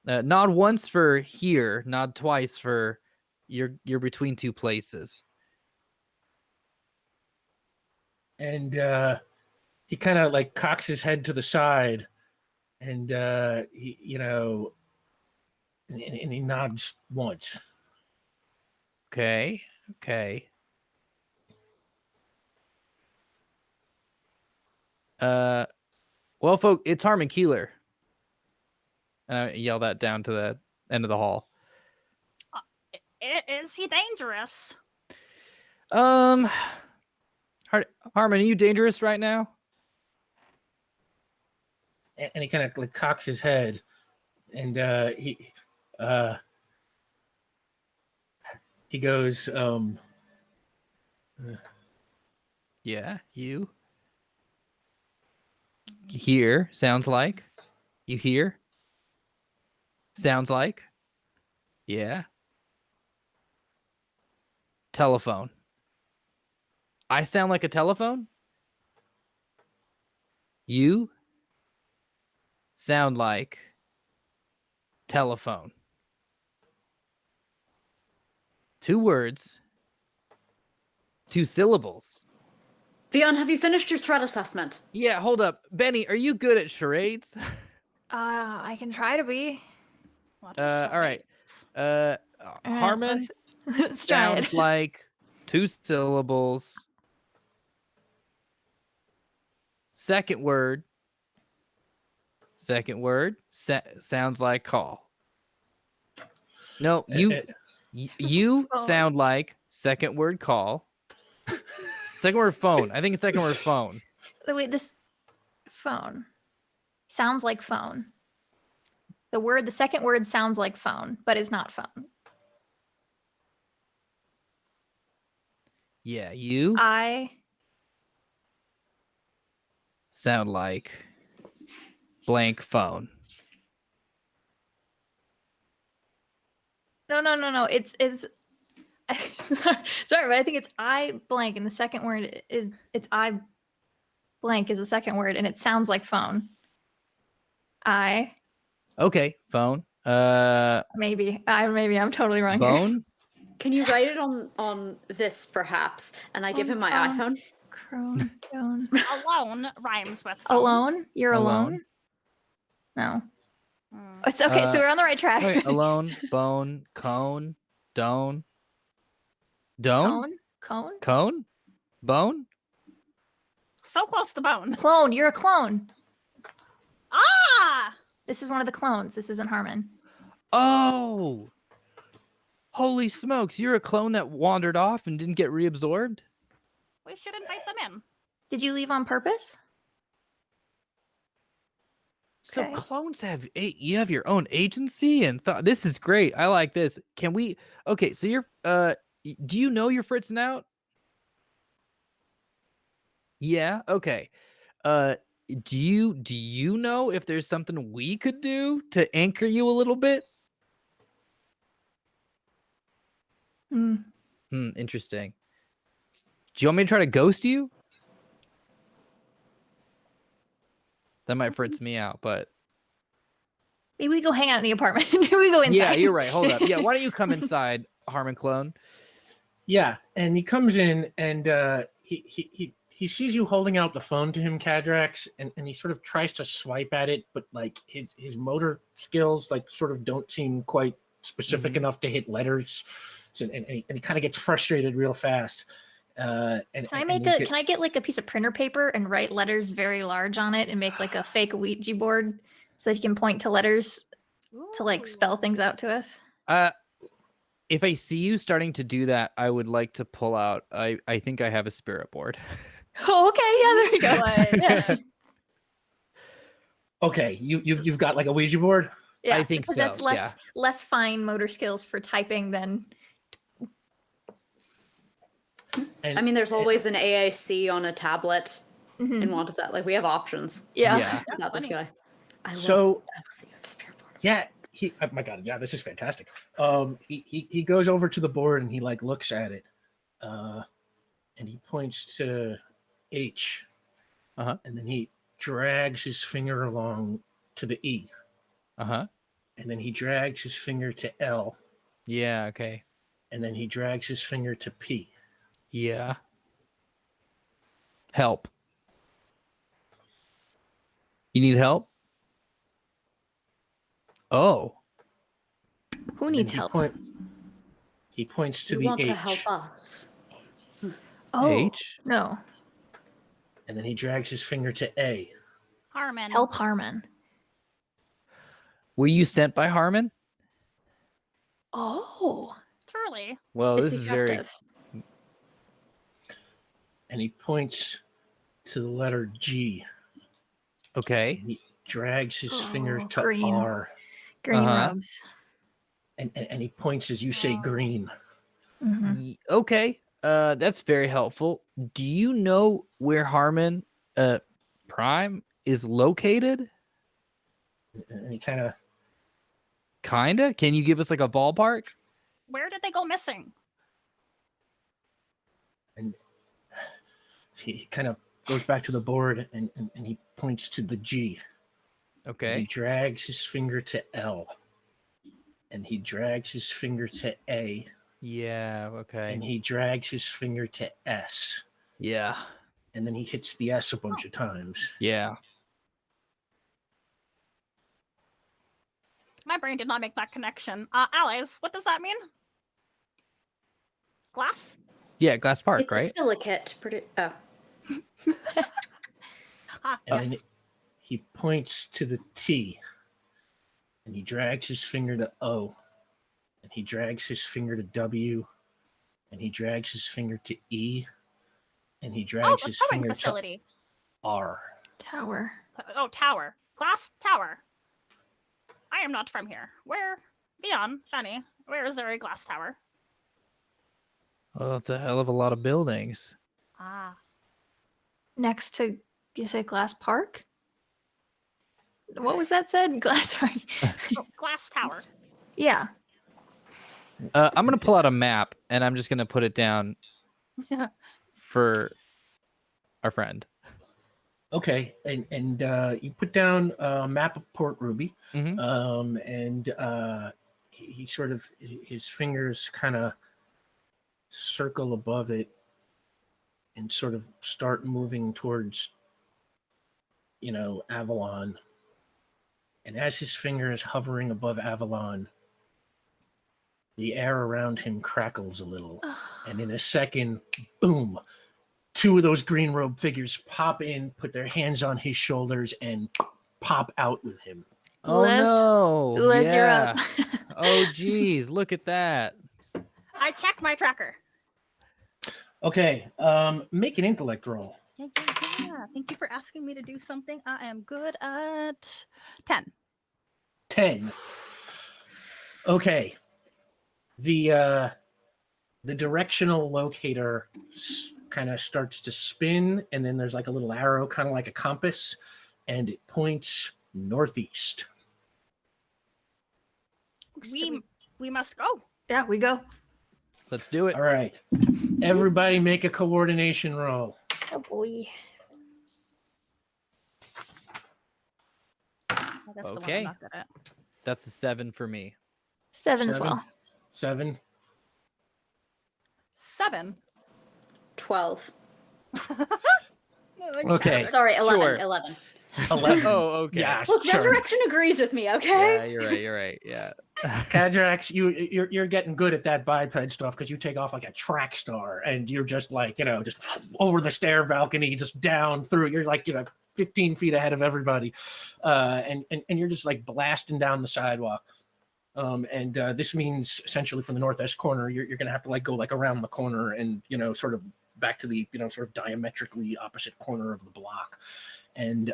Nod once for here, nod twice for you're between two places. And he kind of like cocks his head to the side and he and he nods once. Okay. Well, folks, it's Harmon Keeler. And I yell that down to the end of the hall. Is he dangerous? Harmon, are you dangerous right now? And he kind of like cocks his head, and he goes, Yeah, you. Hear, sounds like. You hear? Sounds like. Yeah. Telephone. I sound like a telephone? You sound like telephone. 2 words. 2 syllables. Vion, have you finished your threat assessment? Yeah, hold up. Benny, are you good at charades? I can try to be. What a All right. charade. Harmon Let's try it. sounds like 2 syllables. Second word. Sounds like call. No, you Phone. sound like second word call. Second word phone. I think it's second word phone. Wait, this phone sounds like phone. The second word sounds like phone, but is not phone. Yeah, you I sound like blank phone. no. It's sorry, but I think it's I blank, and the second word is it's I blank is the second word, and it sounds like phone. I Okay, phone. maybe I'm totally wrong here. Bone. Can you write it on this perhaps? And I give him my iPhone. Crone. Alone rhymes with phone. Alone? You're alone? No. It's okay, so we're on the right track. Wait, alone, bone, cone, done. Done? Cone? Bone? So close to bone. Clone. You're a clone. Ah! This is one of the clones. This isn't Harmon. Oh! Holy smokes, you're a clone that wandered off and didn't get reabsorbed? We should invite them in. Did you leave on purpose? So Okay. clones have you have your own agency and this is great. I like this. Can we Okay, so you're do you know you're fritzing out? Yeah, okay. Do you know if there's something we could do to anchor you a little bit? Interesting. Do you want me to try to ghost you? That might fritz me out, but Maybe we go hang out in the apartment. Maybe we go inside. yeah, you're right. Hold up. Yeah, why don't you come inside, Harmon clone? yeah, and he comes in and he sees you holding out the phone to him, Cadrax, and he sort of tries to swipe at it, but like his motor skills like sort of don't seem quite specific enough to hit letters. So, and he kind of gets frustrated real fast. Can I get like a piece of printer paper and write letters very large on it and make like a fake Ouija board so that he can point to letters to like spell things out to us? If I see you starting to do that, I would like to pull out. I think I have a spirit board. Oh, okay. Yeah, there we go. Okay, you've got like a Ouija board? Yeah, I think because so, that's less fine motor skills for typing than. And, I mean, there's always an AAC on a tablet Mhm. in want of that. Like, we have options. Yeah. Not this guy. Yeah, oh my god, yeah, this is fantastic. He goes over to the board and he like looks at it, and he points to H, and then he drags his finger along to the E, and then he drags his finger to L. Yeah. Okay. And then he drags his finger to P. Yeah. Help. You need help? Oh. Who needs help? He points to You the want H. to help us. Oh, H? no. And then he drags his finger to A. Harmon. Help Harmon. Were you sent by Harmon? Oh. Truly. Well, It's this is very objective. And he points to the letter G. okay. He drags his finger Oh, to green. R. Green Uh-huh. robes. And he points as you say green. Okay. That's very helpful. Do you know where Harmon Prime is located? And he kind of Kinda. Can you give us like a ballpark? Where did they go missing? he kind of goes back to the board and he points to the G. And he Okay. drags his finger to L. And he drags his finger to A. Yeah. Okay. And he drags his finger to S. Yeah. And then he hits the S a bunch of times. Yeah. My brain did not make that connection. Allies, what does that mean? Glass? Yeah. Glass Park, It's right? a silicate. Oh. And then he points to the T. And he drags his finger to O. And he drags his finger to W. And he drags his finger to E. And he drags the his towing finger facility. to R. Tower. Oh, tower. Glass tower. I am not from here. Where? Beyond, Fanny, where is there a glass tower? Well, that's a hell of a lot of buildings. Ah. Next to, you say Glass Park? What was that said? Glass, sorry. Oh, glass tower. Yeah. I'm gonna pull out a map and I'm just gonna put it down for our friend. Okay, and you put down a map of Port Ruby, Mhm. and he sort of his fingers kind of circle above it, and sort of start moving towards, Avalon. And as his finger is hovering above Avalon, the air around him crackles a little, and in a second, boom! Two of those green robe figures pop in, put their hands on his shoulders, and pop out with him. Oh Les- no! Les, you're yeah. up. Oh geez, look at that. I check my tracker. Okay, make an intellect roll. Yeah. Thank you for asking me to do something. I am good at 10. 10. Okay. The directional locator kind of starts to spin, and then there's like a little arrow, kind of like a compass, and it points northeast. We must go. Yeah, we go. Let's do it. All right. Everybody make a coordination roll. Oh boy. That's the one Okay. I'm not good at. That's a 7 for me. 7 as well. 7. 7. 12. Okay. Sorry, 11. Sure. 11. 11. Oh, okay. Yeah, Look, sure. Resurrection agrees with me, okay? Yeah, you're right. You're right. Yeah. Kadrax, you're getting good at that biped stuff because you take off like a track star and you're just like, just over the stair balcony, just down through. You're like, 15 feet ahead of everybody. And you're just like blasting down the sidewalk. And this means essentially from the northwest corner, you're going to have to like go like around the corner and, sort of back to the, sort of diametrically opposite corner of the block. And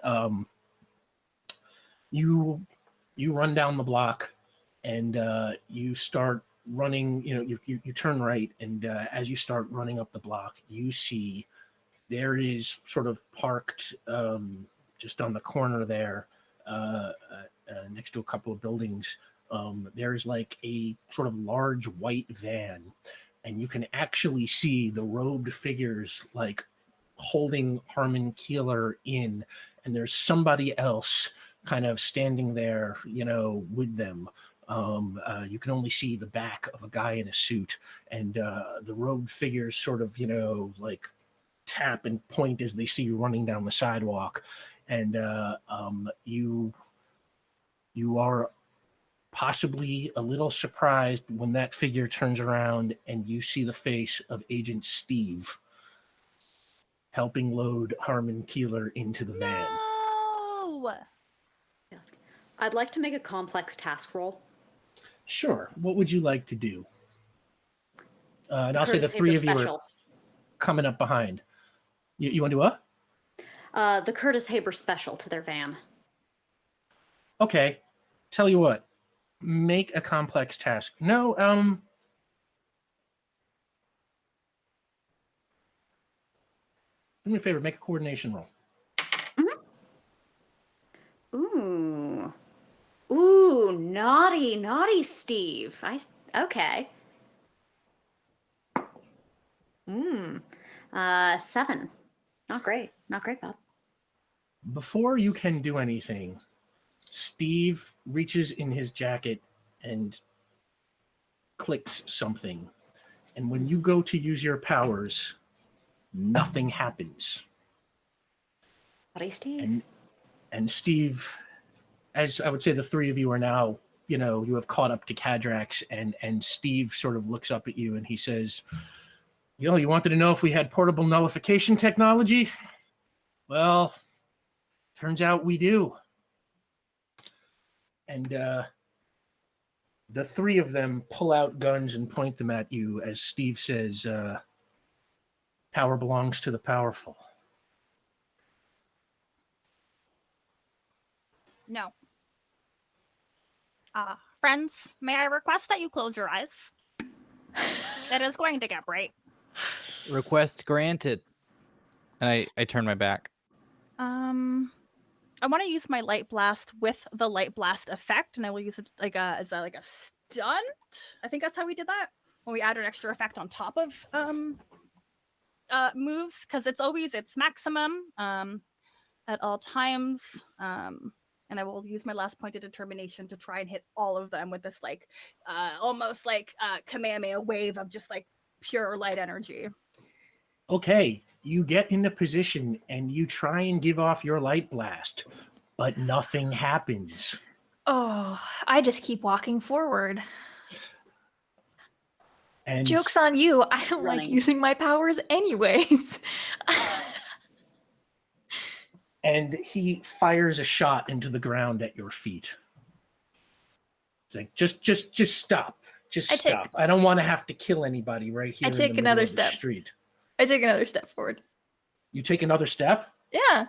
you run down the block and you start running, you turn right. And as you start running up the block, you see there is sort of parked just on the corner there next to a couple of buildings. There's like a sort of large white van, and you can actually see the robed figures like holding Harmon Keeler in, and there's somebody else kind of standing there, with them. You can only see the back of a guy in a suit, and the robed figures sort of, like tap and point as they see you running down the sidewalk. And you are possibly a little surprised when that figure turns around and you see the face of Agent Steve. helping load Harmon Keeler into the van. No! I'd like to make a complex task roll. Sure. What would you like to do? And I'll say the Curtis three Haber of you are special. coming up behind. You want to do what? The Curtis Haber special to their van. Okay. Tell you what. Make a complex task. No, do me a favor, make a coordination roll. Ooh. Ooh, naughty Steve. Okay. 7. Not great, Bob. Before you can do anything, Steve reaches in his jacket and clicks something. And when you go to use your powers, nothing happens. Naughty Steve. And Steve, as I would say, the three of you are now, you have caught up to Cadrax, and Steve sort of looks up at you and he says, you wanted to know if we had portable nullification technology? Well, turns out we do. And the three of them pull out guns and point them at you as Steve says, power belongs to the powerful. No. Friends, may I request that you close your eyes? It is going to get bright. Request granted. And I turn my back. I want to use my light blast with the light blast effect, and I will use it as a stunt. I think that's how we did that when we add an extra effect on top of moves, because it's maximum at all times. And I will use my last point of determination to try and hit all of them with this almost like Kamehameha wave of just like pure light energy. Okay, you get into position and you try and give off your light blast, but nothing happens. Oh, I just keep walking forward. And Joke's on you. I don't like using my powers anyways. And he fires a shot into the ground at your feet. It's like, just stop. Just stop. I don't want to have to kill anybody right here in the middle of the street. I take another step forward. You take another step? Yeah.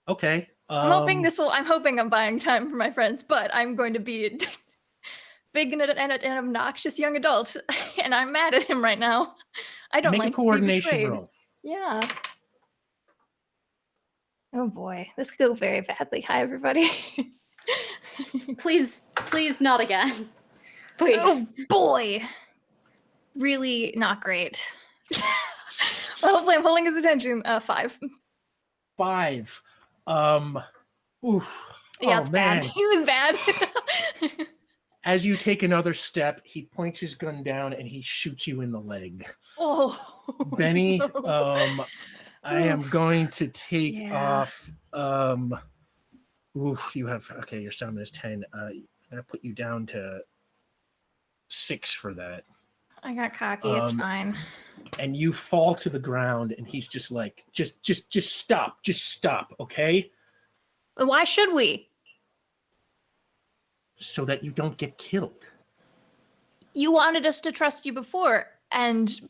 Okay. I'm hoping I'm buying time for my friends, but I'm going to be a big and an obnoxious young adult, and I'm mad at him right now. I don't like to be betrayed. Make a coordination roll. Yeah. Oh boy, this could go very badly. Hi, everybody. Please not again. Please. Oh boy. Really not great. Well, hopefully I'm holding his attention. 5. 5. Oof. Yeah, it's bad. He was bad. As you take another step, he points his gun down and he shoots you in the leg. Oh. Benny, no. I am going to take off. You have your stamina is 10. I'm gonna put you down to 6 for that. I got cocky. It's fine. And you fall to the ground, and he's just like, just stop, okay? Why should we? So that you don't get killed. You wanted us to trust you before, and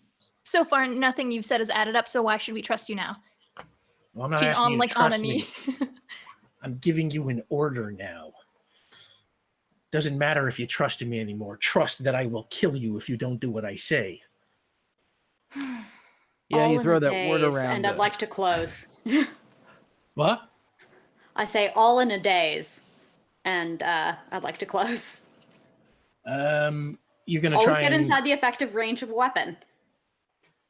so far nothing you've said has added up. So why should we trust you now? Well, I'm not asking you to trust me. I'm giving you an order now. Doesn't matter if you trust in me anymore. Trust that I will kill you if you don't do what I say. Yeah, you throw that word around. And I'd like to close. What? I say all in a daze, and I'd like to close. You're gonna always get inside the effective range of a weapon.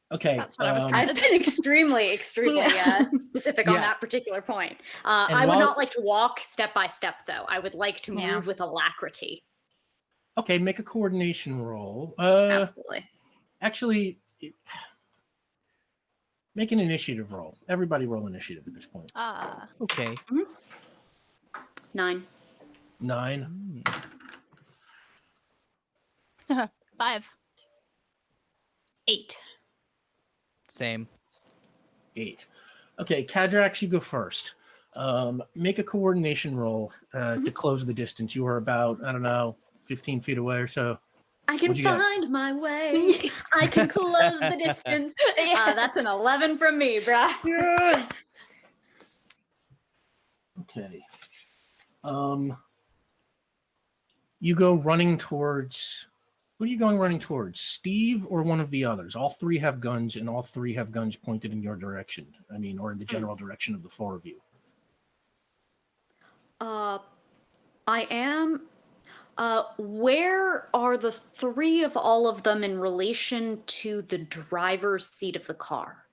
Okay. That's what I was trying to do. Extremely specific on that particular point. I would not like to walk step by step, though. I would like to move with alacrity. Okay, make a coordination roll. Absolutely. Actually, make an initiative roll. Everybody roll initiative at this point. Okay. 9. 9. 5. 8. Same. 8. Okay, Kadrax, you go first. Make a coordination roll to close the distance. You are about, I don't know, 15 feet away or so. I can What'd you get? find my way. I can close the distance. That's an 11 from me, bruh. Yes. Okay. You go running towards. Who are you going running towards? Steve or one of the others? All three have guns, and all three have guns pointed in your direction. I mean, or in the general direction of the 4 of you. I am. Where are the 3 of all of them in relation to the driver's seat of the car?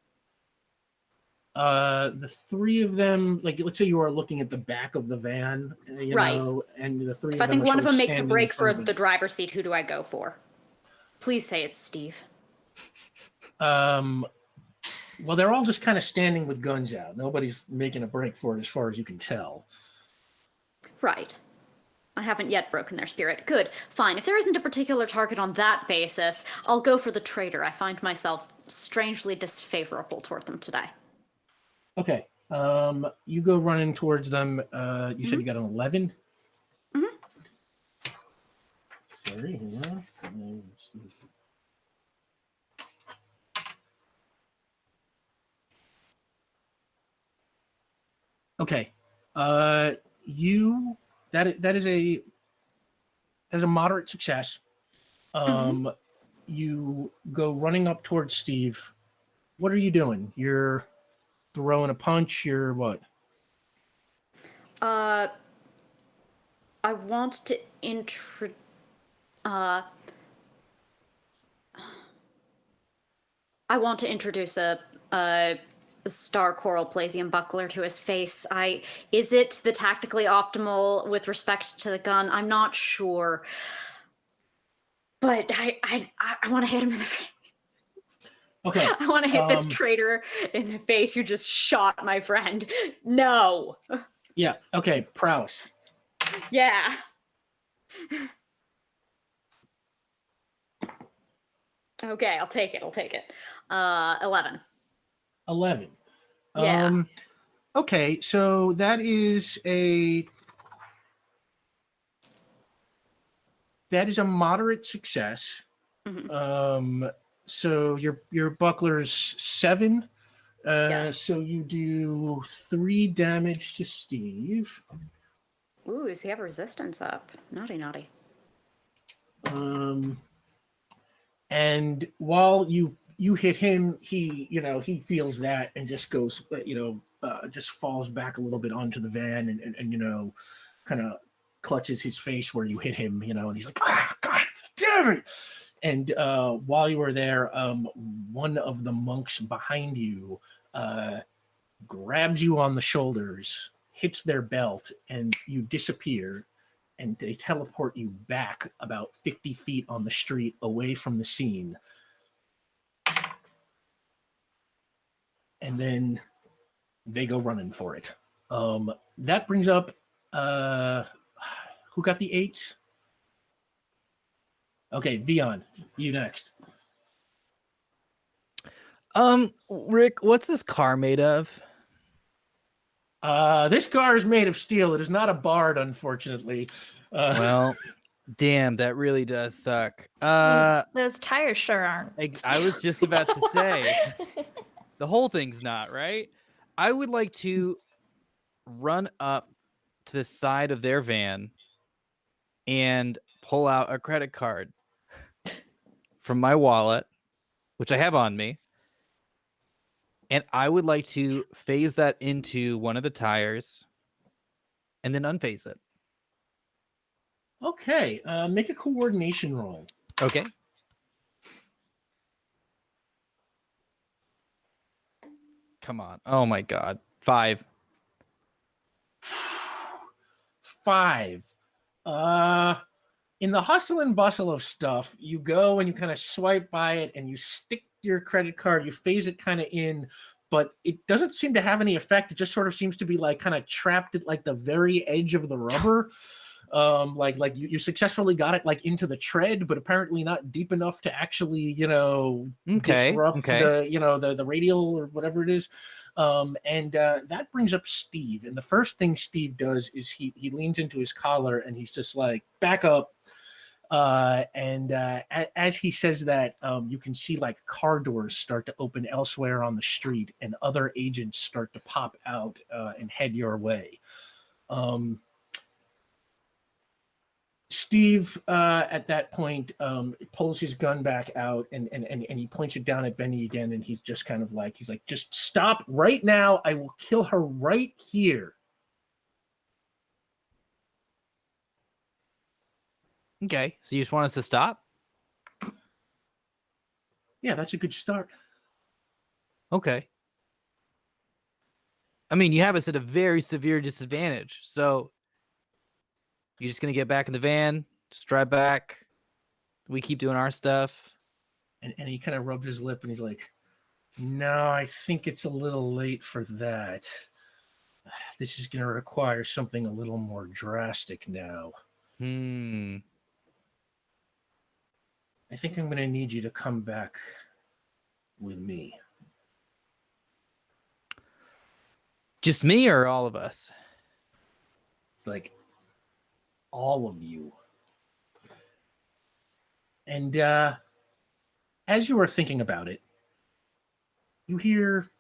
The 3 of them, like, let's say you are looking at the back of the van, you Right. know, and the 3 If of I them think are one of sort them makes a standing in break front for of the it. driver's seat, who do I go for? Please say it's Steve. Well, they're all just kind of standing with guns out. Nobody's making a break for it, as far as you can tell. Right. I haven't yet broken their spirit. Good. Fine. If there isn't a particular target on that basis, I'll go for the traitor. I find myself strangely disfavorable toward them today. Okay. You go running towards them. You said you got an 11? Mm-hmm. Sorry, hang on. Okay. That is a moderate success. You go running up towards Steve. What are you doing? You're throwing a punch. You're what? I want to introduce a star coral plasium buckler to his face. Is it the tactically optimal with respect to the gun? I'm not sure. But I want to hit him in the face. Okay. I want to hit this traitor in the face who just shot my friend. No. Yeah. Okay. Prowess. Yeah. Okay, I'll take it. 11. 11. Yeah. Okay, so that is a moderate success. So your buckler's 7. Yes. So you do 3 damage to Steve. Ooh, does he have resistance up? Naughty, naughty. And while you hit him, he feels that and just goes, just falls back a little bit onto the van and kind of clutches his face where you hit him, and he's like, ah, God damn it. And while you were there, one of the monks behind you grabs you on the shoulders, hits their belt, and you disappear. And they teleport you back about 50 feet on the street away from the scene. And then they go running for it. That brings up who got the 8? Okay, Vion, you next. Rick, what's this car made of? This car is made of steel. It is not a bard, unfortunately. Well, damn, that really does suck. Those tires sure aren't. I was just about to say, the whole thing's not, right? I would like to run up to the side of their van and pull out a credit card from my wallet, which I have on me. And I would like to phase that into one of the tires and then unphase it. Okay, make a coordination roll. Okay. Come on. Oh my God. 5. 5. In the hustle and bustle of stuff, you go and you kind of swipe by it and you stick your credit card, you phase it kind of in, but it doesn't seem to have any effect. It just sort of seems to be like kind of trapped at like the very edge of the rubber. Like you successfully got it like into the tread, but apparently not deep enough to actually, you know, disrupt the, you know, the radial or whatever it is. And that brings up Steve. And the first thing Steve does is he leans into his collar and he's just like, back up. As he says that, you can see like car doors start to open elsewhere on the street and other agents start to pop out and head your way. Steve, at that point, pulls his gun back out and he points it down at Benny again. And he's just kind of like, just stop right now. I will kill her right here. Okay, so you just want us to stop? Yeah, that's a good start. Okay. I mean, you have us at a very severe disadvantage. So you're just going to get back in the van, just drive back. We keep doing our stuff. And he kind of rubs his lip and he's like, no, I think it's a little late for that. This is going to require something a little more drastic now. I think I'm going to need you to come back with me. Just me or all of us? It's like all of you. And as you are thinking about it, you hear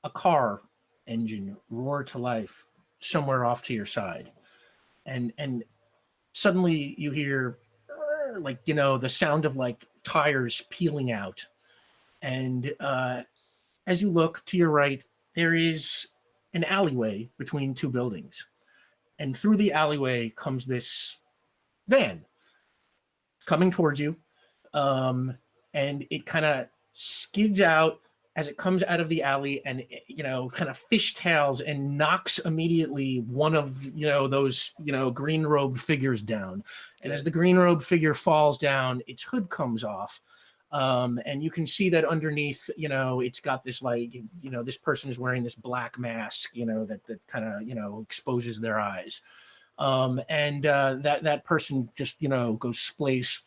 a car engine roar to life somewhere off to your side. And suddenly you hear like, you know, the sound of like tires peeling out. And as you look to your right, there is an alleyway between two buildings. And through the alleyway comes this van coming towards you. And it kind of skids out as it comes out of the alley and, you know, kind of fishtails and knocks immediately one of, you know, those, you know, green robed figures down. And as the green robed figure falls down, its hood comes off. And you can see that underneath, you know, it's got this like, you know, this person is wearing this black mask, you know, that kind of, you know, exposes their eyes. That person just, you know, goes splays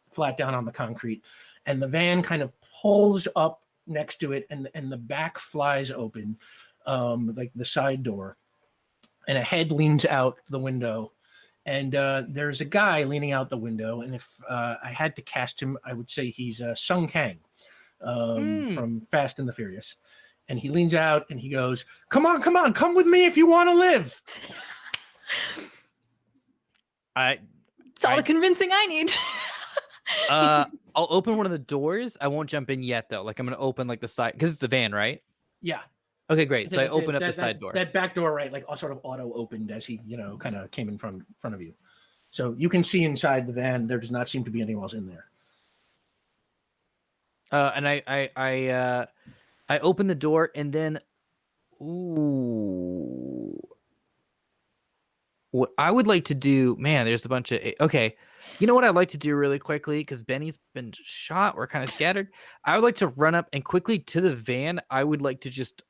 flat down on the concrete, and the van kind of pulls up next to it, and the back flies open, like the side door, and a head leans out the window, and there's a guy leaning out the window, and if I had to cast him, I would say he's Sung Kang from Fast and the Furious. And he leans out and he goes, come on, come with me if you want to live. It's all the convincing I need. I'll open one of the doors. I won't jump in yet, though. Like, I'm going to open, like, the side, because it's a van, right? Yeah. Okay, great. So I open up the side door. That back door, right, like, sort of auto-opened as he, you know, kind of came in front of you. So you can see inside the van. There does not seem to be anyone else in there. And I open the door, and then, what I would like to do, man, there's a bunch of, okay. You know what I'd like to do really quickly, because Benny's been shot. We're kind of scattered. I would like to run up and quickly to the van. I would like to just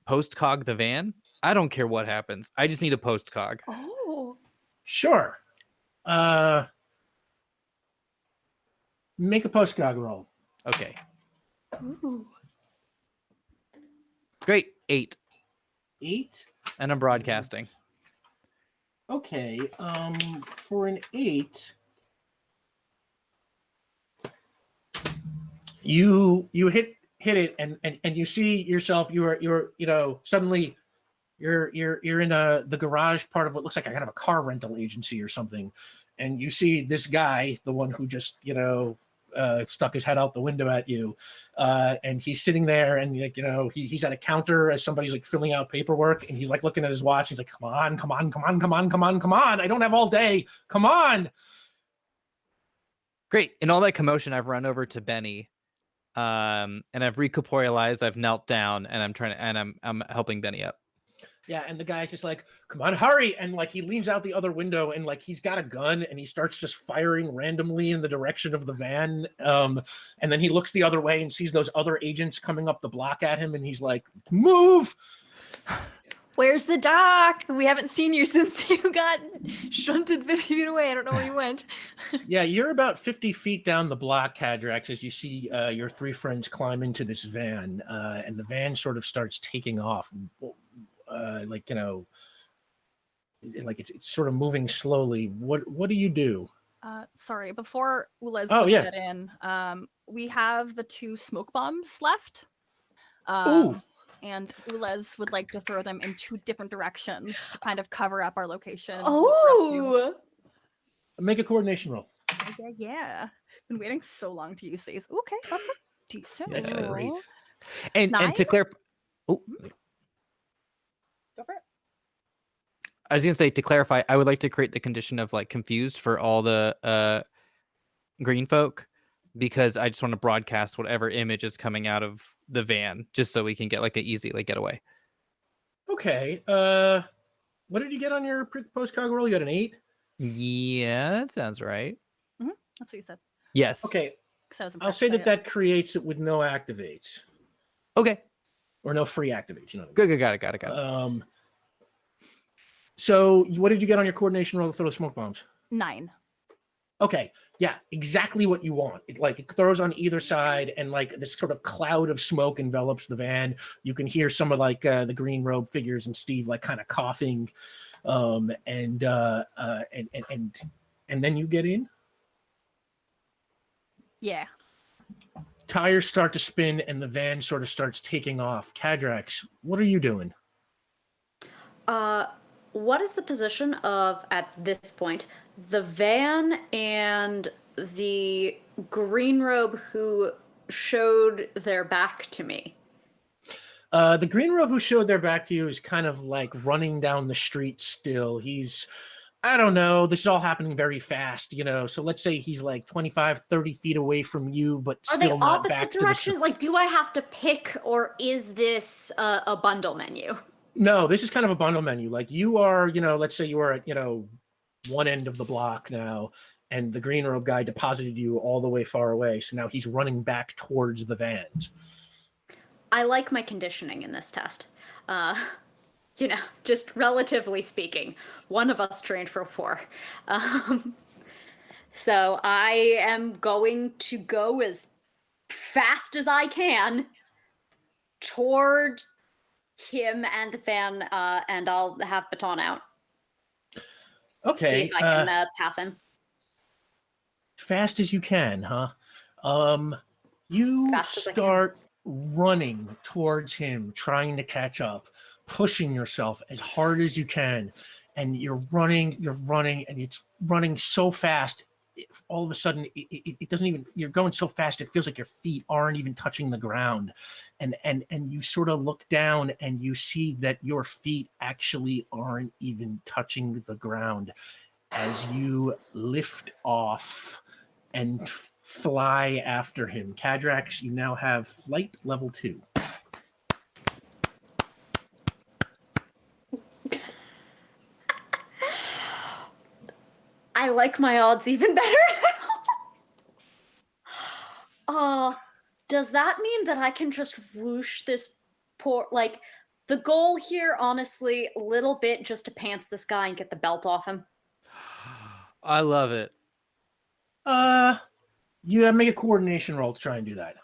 post-cog the van. I don't care what happens. I just need a post-cog. Oh. Sure. Make a post-cog roll. Okay. Ooh. Great. 8. 8? And I'm broadcasting. Okay, for an 8, you hit it and you see yourself. You're you know, suddenly you're in the garage part of what looks like a kind of a car rental agency or something, and you see this guy, the one who just, you know, stuck his head out the window at you, and he's sitting there, and, like, you know, he's at a counter as somebody's like filling out paperwork, and he's like looking at his watch. He's like, come on, I don't have all day, come on. Great. In all that commotion, I've run over to Benny, and I've recorporealized. I've knelt down, and I'm helping Benny up. Yeah, and the guy's just like, come on, hurry. And like he leans out the other window and like he's got a gun and he starts just firing randomly in the direction of the van. And then he looks the other way and sees those other agents coming up the block at him, and he's like, move. Where's the doc? We haven't seen you since you got shunted 50 feet away. I don't know where you went. Yeah, you're about 50 feet down the block, Cadrax, as you see your three friends climb into this van, and the van sort of starts taking off, like, like it's sort of moving slowly. What do you do? Sorry, before Ulez Oh, would yeah. get in, we have the 2 smoke bombs left. Ooh. And Ulez would like to throw them in 2 different directions to kind of cover up our location. Oh! Make a coordination roll. Yeah. Been waiting so long to use these. Okay, that's a decent That's roll. great. And 9? to clarify, Go for it. I was gonna say, to clarify, I would like to create the condition of like confused for all the green folk, because I just want to broadcast whatever image is coming out of the van, just so we can get like an easy like getaway. Okay. What did you get on your post-cog roll? You got an 8? Yeah, that sounds right. That's what you said. Yes. Okay. 'Cause I was I'll impressed say by that it. creates it with no activates. Okay. Or no free activates. You know what I mean? Good. Got it. So what did you get on your coordination roll to throw smoke bombs? 9. Okay, yeah, exactly what you want. It throws on either side, and like this sort of cloud of smoke envelops the van. You can hear some of like the green robe figures and Steve like kind of coughing, and then you get in. Yeah. Tires start to spin, and the van sort of starts taking off. Cadrax, what are you doing? What is the position of, at this point, the van and the green robe who showed their back to me? The green robe who showed their back to you is kind of like running down the street still. I don't know, this is all happening very fast, so let's say he's like 25, 30 feet away from you, but Are they still not back opposite to the... directions? Like, do I have to pick, or is this a bundle menu? No, this is kind of a bundle menu. Like you are, let's say you are at, one end of the block now, and the green robe guy deposited you all the way far away. So now he's running back towards the vans. I like my conditioning in this test. Just relatively speaking, one of us trained for 4. So I am going to go as fast as I can toward him and the fan, and I'll have baton out. Okay. See if I can pass him. Fast as you can, huh? You start running towards him, trying to catch up, pushing yourself as hard as you can, and you're running, and it's running so fast. All of a sudden, it doesn't even. You're going so fast, it feels like your feet aren't even touching the ground, and you sort of look down and you see that your feet actually aren't even touching the ground as you lift off and fly after him. Cadrax, you now have flight level 2. I like my odds even better now. Does that mean that I can just whoosh this poor, like, the goal here, honestly, a little bit just to pants this guy and get the belt off him? I love it. You make a coordination roll to try and do that.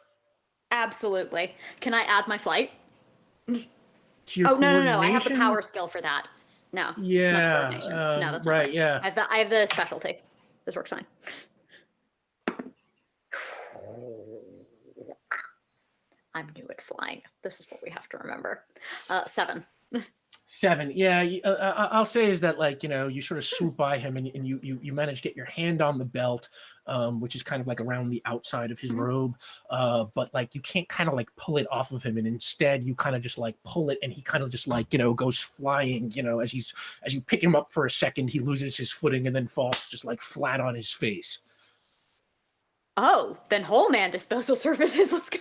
Absolutely. Can I add my flight? No. I have the power skill for that. No. Yeah. No, that's right. fine. Yeah. I have the specialty. This works fine. I'm new at flying. This is what we have to remember. 7. 7. Yeah. I'll say is that you sort of swoop by him and you manage to get your hand on the belt, which is kind of like around the outside of his robe. But you can't kind of pull it off of him, and instead you kind of just pull it, and he kind of just goes flying. As you pick him up for a second, he loses his footing and then falls just flat on his face. Oh, then whole man disposal services. Let's go.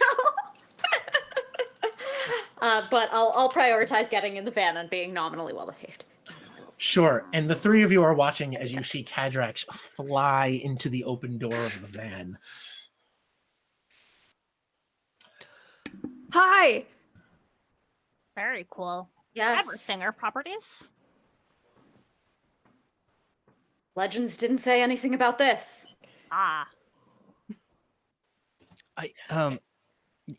But I'll prioritize getting in the van and being nominally well behaved. Sure. And the 3 of you are watching as you see Cadrax fly into the open door of the van. Hi. Very cool. Yes. Eversinger Properties. Legends didn't say anything about this. Ah.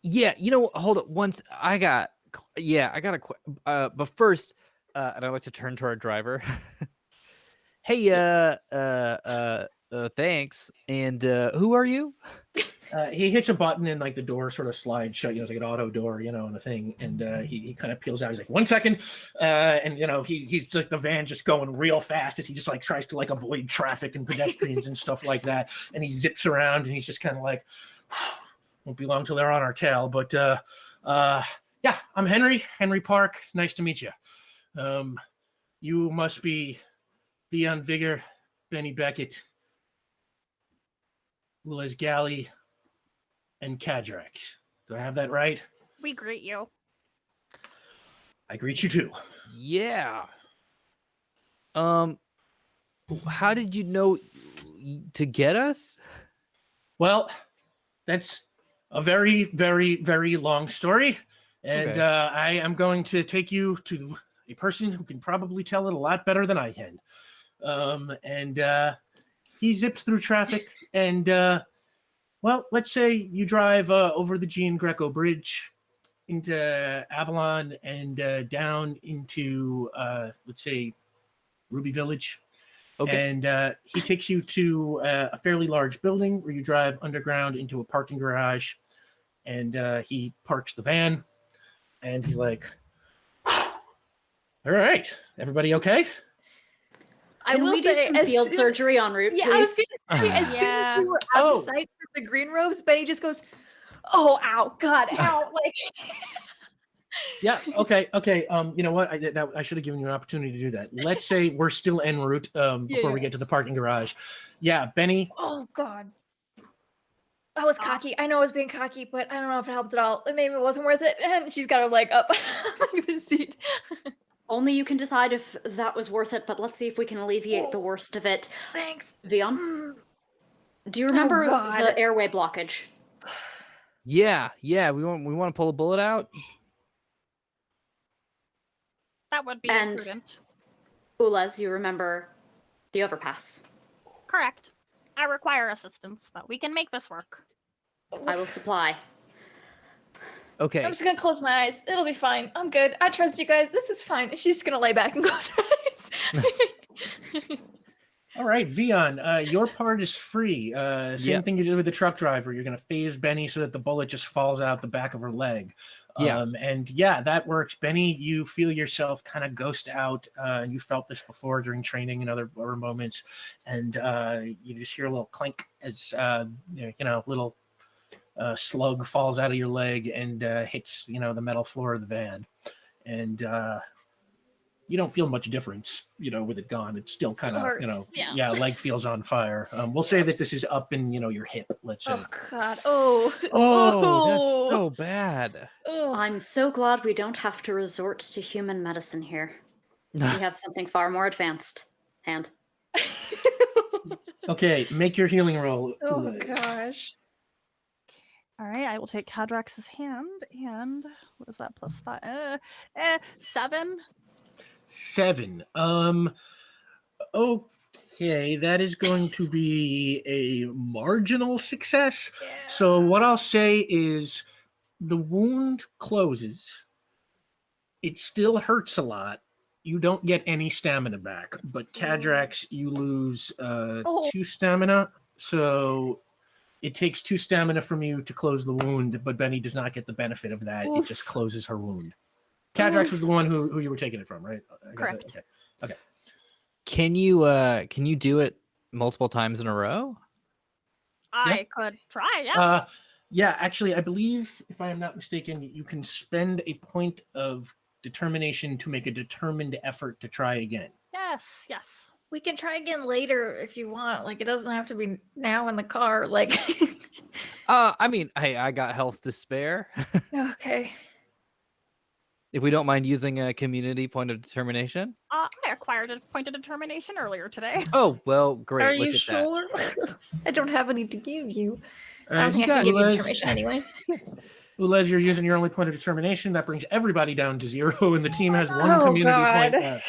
Yeah, hold it. But first, and I'd like to turn to our driver. Hey, thanks. And who are you? He hits a button and like the door sort of slides shut, it's like an auto door, and a thing. And he kind of peels out. He's like, 1 second. And he's like the van just going real fast as he just like tries to like avoid traffic and pedestrians and stuff like that. And he zips around and he's just kind of like, won't be long till they're on our tail. But yeah, I'm Henry Park. Nice to meet you. You must be Theon Vigor, Benny Beckett, Ules Galley, and Cadrax. Do I have that right? We greet you. I greet you too. Yeah. How did you know to get us? Well, that's a very, very, very long story. And Okay. I am going to take you to a person who can probably tell it a lot better than I can. And he zips through traffic and well, let's say you drive over the Jean Greco Bridge into Avalon and down into, let's say, Ruby Village. Okay. And he takes you to a fairly large building where you drive underground into a parking garage. And he parks the van. And he's like, all right, everybody okay? I Can will we say, do some field surgery en route, yeah, please? I was gonna say, as soon as we were out of sight from the green robes, Betty just goes, "Oh, ow, God, ow!" Like, Yeah. Okay. You know what? I should have given you an opportunity to do that. Let's say we're still en route before we get to the parking garage. Yeah, Benny. oh God, that was cocky. I know I was being cocky, but I don't know if it helped at all. Maybe it wasn't worth it. And she's got her leg up like the seat. Only you can decide if that was worth it, but let's see if we can alleviate the worst of it. Thanks. Vion, do you remember God. the airway blockage? Yeah. We want to pull a bullet out. That would be And- prudent. Ules, you remember the overpass? Correct. I require assistance, but we can make this work. I will supply. Okay. I'm just gonna close my eyes. It'll be fine. I'm good. I trust you guys. This is fine. She's just gonna lay back and close her eyes. All right, Vion, your part is free. Same thing you did with the truck driver. You're going to phase Benny so that the bullet just falls out the back of her leg. Yeah. And yeah, that works. Benny, you feel yourself kind of ghost out. You felt this before during training and other moments. And you just hear a little clink as, little slug falls out of your leg and hits, the metal floor of the van. And you don't feel much difference, with it gone. It's still kind of, leg feels on fire. We'll say that this is up in, your hip, let's say. Oh God. Oh. Oh, that's so bad. Oh. I'm so glad we don't have to resort to human medicine here. We have something far more advanced. And Okay, make your healing roll. Oh gosh. All right, I will take Cadrax's hand, and what is that plus 5? 7. 7. Okay, that is going to be a marginal success. So what I'll say is the wound closes. It still hurts a lot. You don't get any stamina back, but Cadrax, you lose 2 stamina. So it takes 2 stamina from you to close the wound, but Benny does not get the benefit of that. It just closes her wound. Cadrax was the one who you were taking it from, right? Correct. Okay. Can you do it multiple times in a row? I could try, yes. Yeah, actually, I believe, if I am not mistaken, you can spend a point of determination to make a determined effort to try again. Yes. We can try again later if you want. Like, it doesn't have to be now in the car. Like, I mean, hey, I got health to spare. okay. If we don't mind using a community point of determination. I acquired a point of determination earlier today. Oh, well, great. Are Look you at sure? I don't have any to give you. I Uh, don't think I can give you determination anyways. Ulez, you're using your only point of determination. That brings everybody down to 0, and the team has 1 Oh, community God. point left.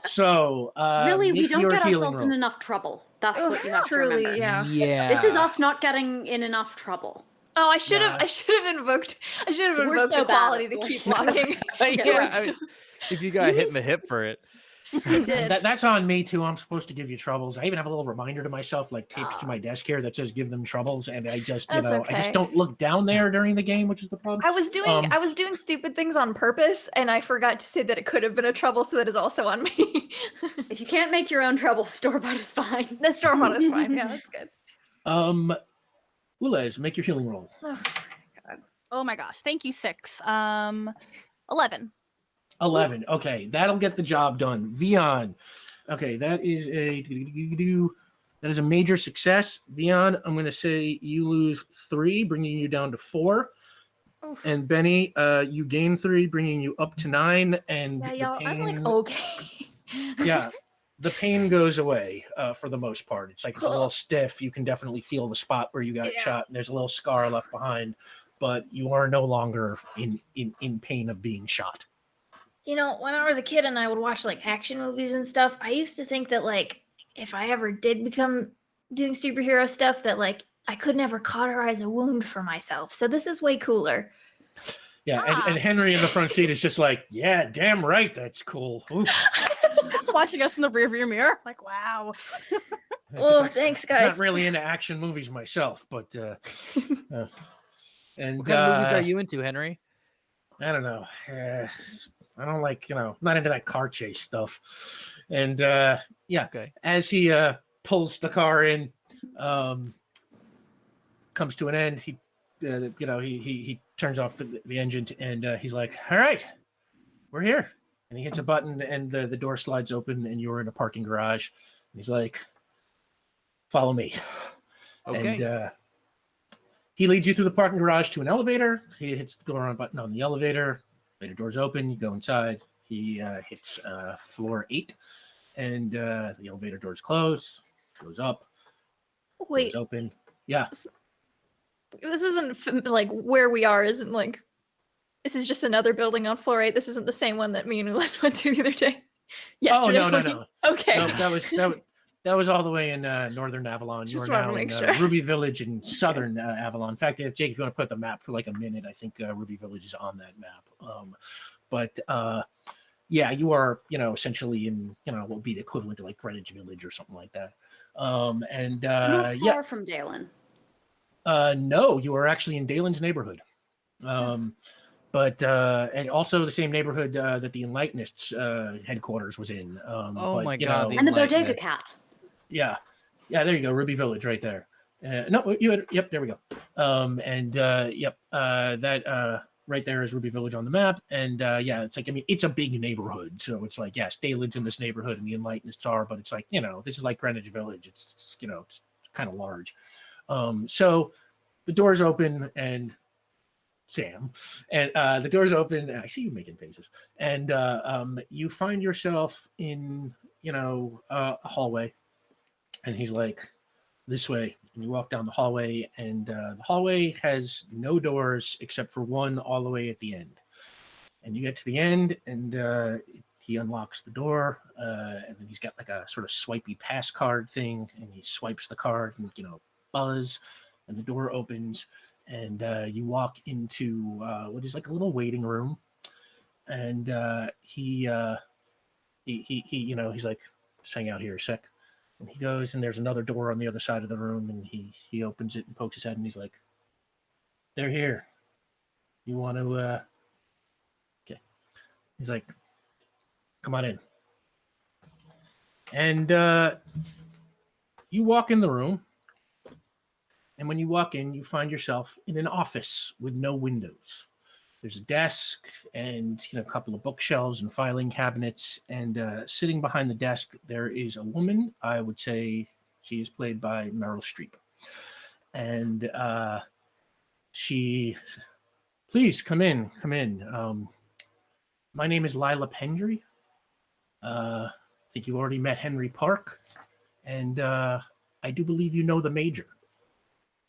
So, Really, we make don't your get healing ourselves in roll. enough trouble. That's Oh, what you have truly, to remember. yeah. Yeah. This is us not getting in enough trouble. Oh, I should have. Yeah. I should have invoked. I should have We're invoked so bad equality at to this. keep walking. Yeah, I mean, if you got hit in the hip for it. I did. That's on me too. I'm supposed to give you troubles. I even have a little reminder to myself, like taped to my desk here, that says "give them troubles," and I just, That's I okay. just don't look down there during the game, which is the problem. I was doing stupid things on purpose, and I forgot to say that it could have been a trouble, so that is also on me. If you can't make your own trouble, store-bought is fine. The Stormont is fine. Yeah, that's good. Ulez, make your healing roll. Oh, God. Oh my gosh. Thank you, 6. 11. 11. Okay, that'll get the job done. Vion. Okay, that is a major success. Vion, I'm going to say you lose 3, bringing you down to 4. Oof. And Benny, you gain 3, bringing you up to 9. And Yeah, the y'all, pain, I'm like okay. yeah, the pain goes away for the most part. It's like it's a little stiff. You can definitely feel the spot where you got shot. And there's a little scar left behind, but you are no longer in pain of being shot. You know, when I was a kid and I would watch like action movies and stuff, I used to think that like if I ever did become doing superhero stuff, that like I could never cauterize a wound for myself. So this is way cooler. Yeah, and Henry in the front seat is just like, yeah, damn right, that's cool. Watching us in the rearview mirror. Like, wow. Oh, like, thanks, I'm guys. not really into action movies myself, but and What kind of movies are you into, Henry? I don't know. I don't like, not into that car chase stuff. And yeah, Okay. as he pulls the car in, comes to an end, he turns off the engine and he's like, all right, we're here. And he hits a button and the door slides open and you're in a parking garage. And he's like, follow me. Okay. And he leads you through the parking garage to an elevator. He hits the door button on the elevator. Later doors open. You go inside. He hits floor 8, and the elevator doors close. Goes up. Wait, Doors open. Yeah. this isn't like where we are. Isn't like this is just another building on floor 8. This isn't the same one that me and Ulyss went to the other day. Yesterday. Oh no. Okay. No, that was all the way in northern Avalon. Just You're wanted now to in make sure. Ruby Village in southern Avalon. In fact, Jake, if you want to put the map for like a minute, I think Ruby Village is on that map. Yeah, you are, essentially in, what would be the equivalent to like Greenwich Village or something like that. Not far from Dalen. No, you are actually in Dalen's neighborhood. And also the same neighborhood that the Enlightenists headquarters was in. My God, And the Bodega Cat. Yeah, there you go, Ruby Village right there. No, you had, yep, there we go. That right there is Ruby Village on the map. And yeah, it's like, it's a big neighborhood. So it's like, yes, Dalen's in this neighborhood and the Enlightenists are, but it's like, this is like Greenwich Village. It's kind of large. So the doors open and Sam, and the doors open. And I see you making faces, and you find yourself in a hallway, and he's like, "This way." And you walk down the hallway, and the hallway has no doors except for one all the way at the end. And you get to the end, and he unlocks the door, and then he's got like a sort of swipey pass card thing, and he swipes the card, and buzz, and the door opens. And you walk into what is like a little waiting room, and he's like, just hang out here a sec. And he goes, and there's another door on the other side of the room, and he opens it and pokes his head, and he's like, they're here. You want to? Okay. He's like, come on in. And you walk in the room. And when you walk in, you find yourself in an office with no windows. There's a desk and a couple of bookshelves and filing cabinets. And sitting behind the desk, there is a woman. I would say she is played by Meryl Streep. And she, please come in. My name is Lila Pendry. I think you already met Henry Park. And I do believe you know the Major.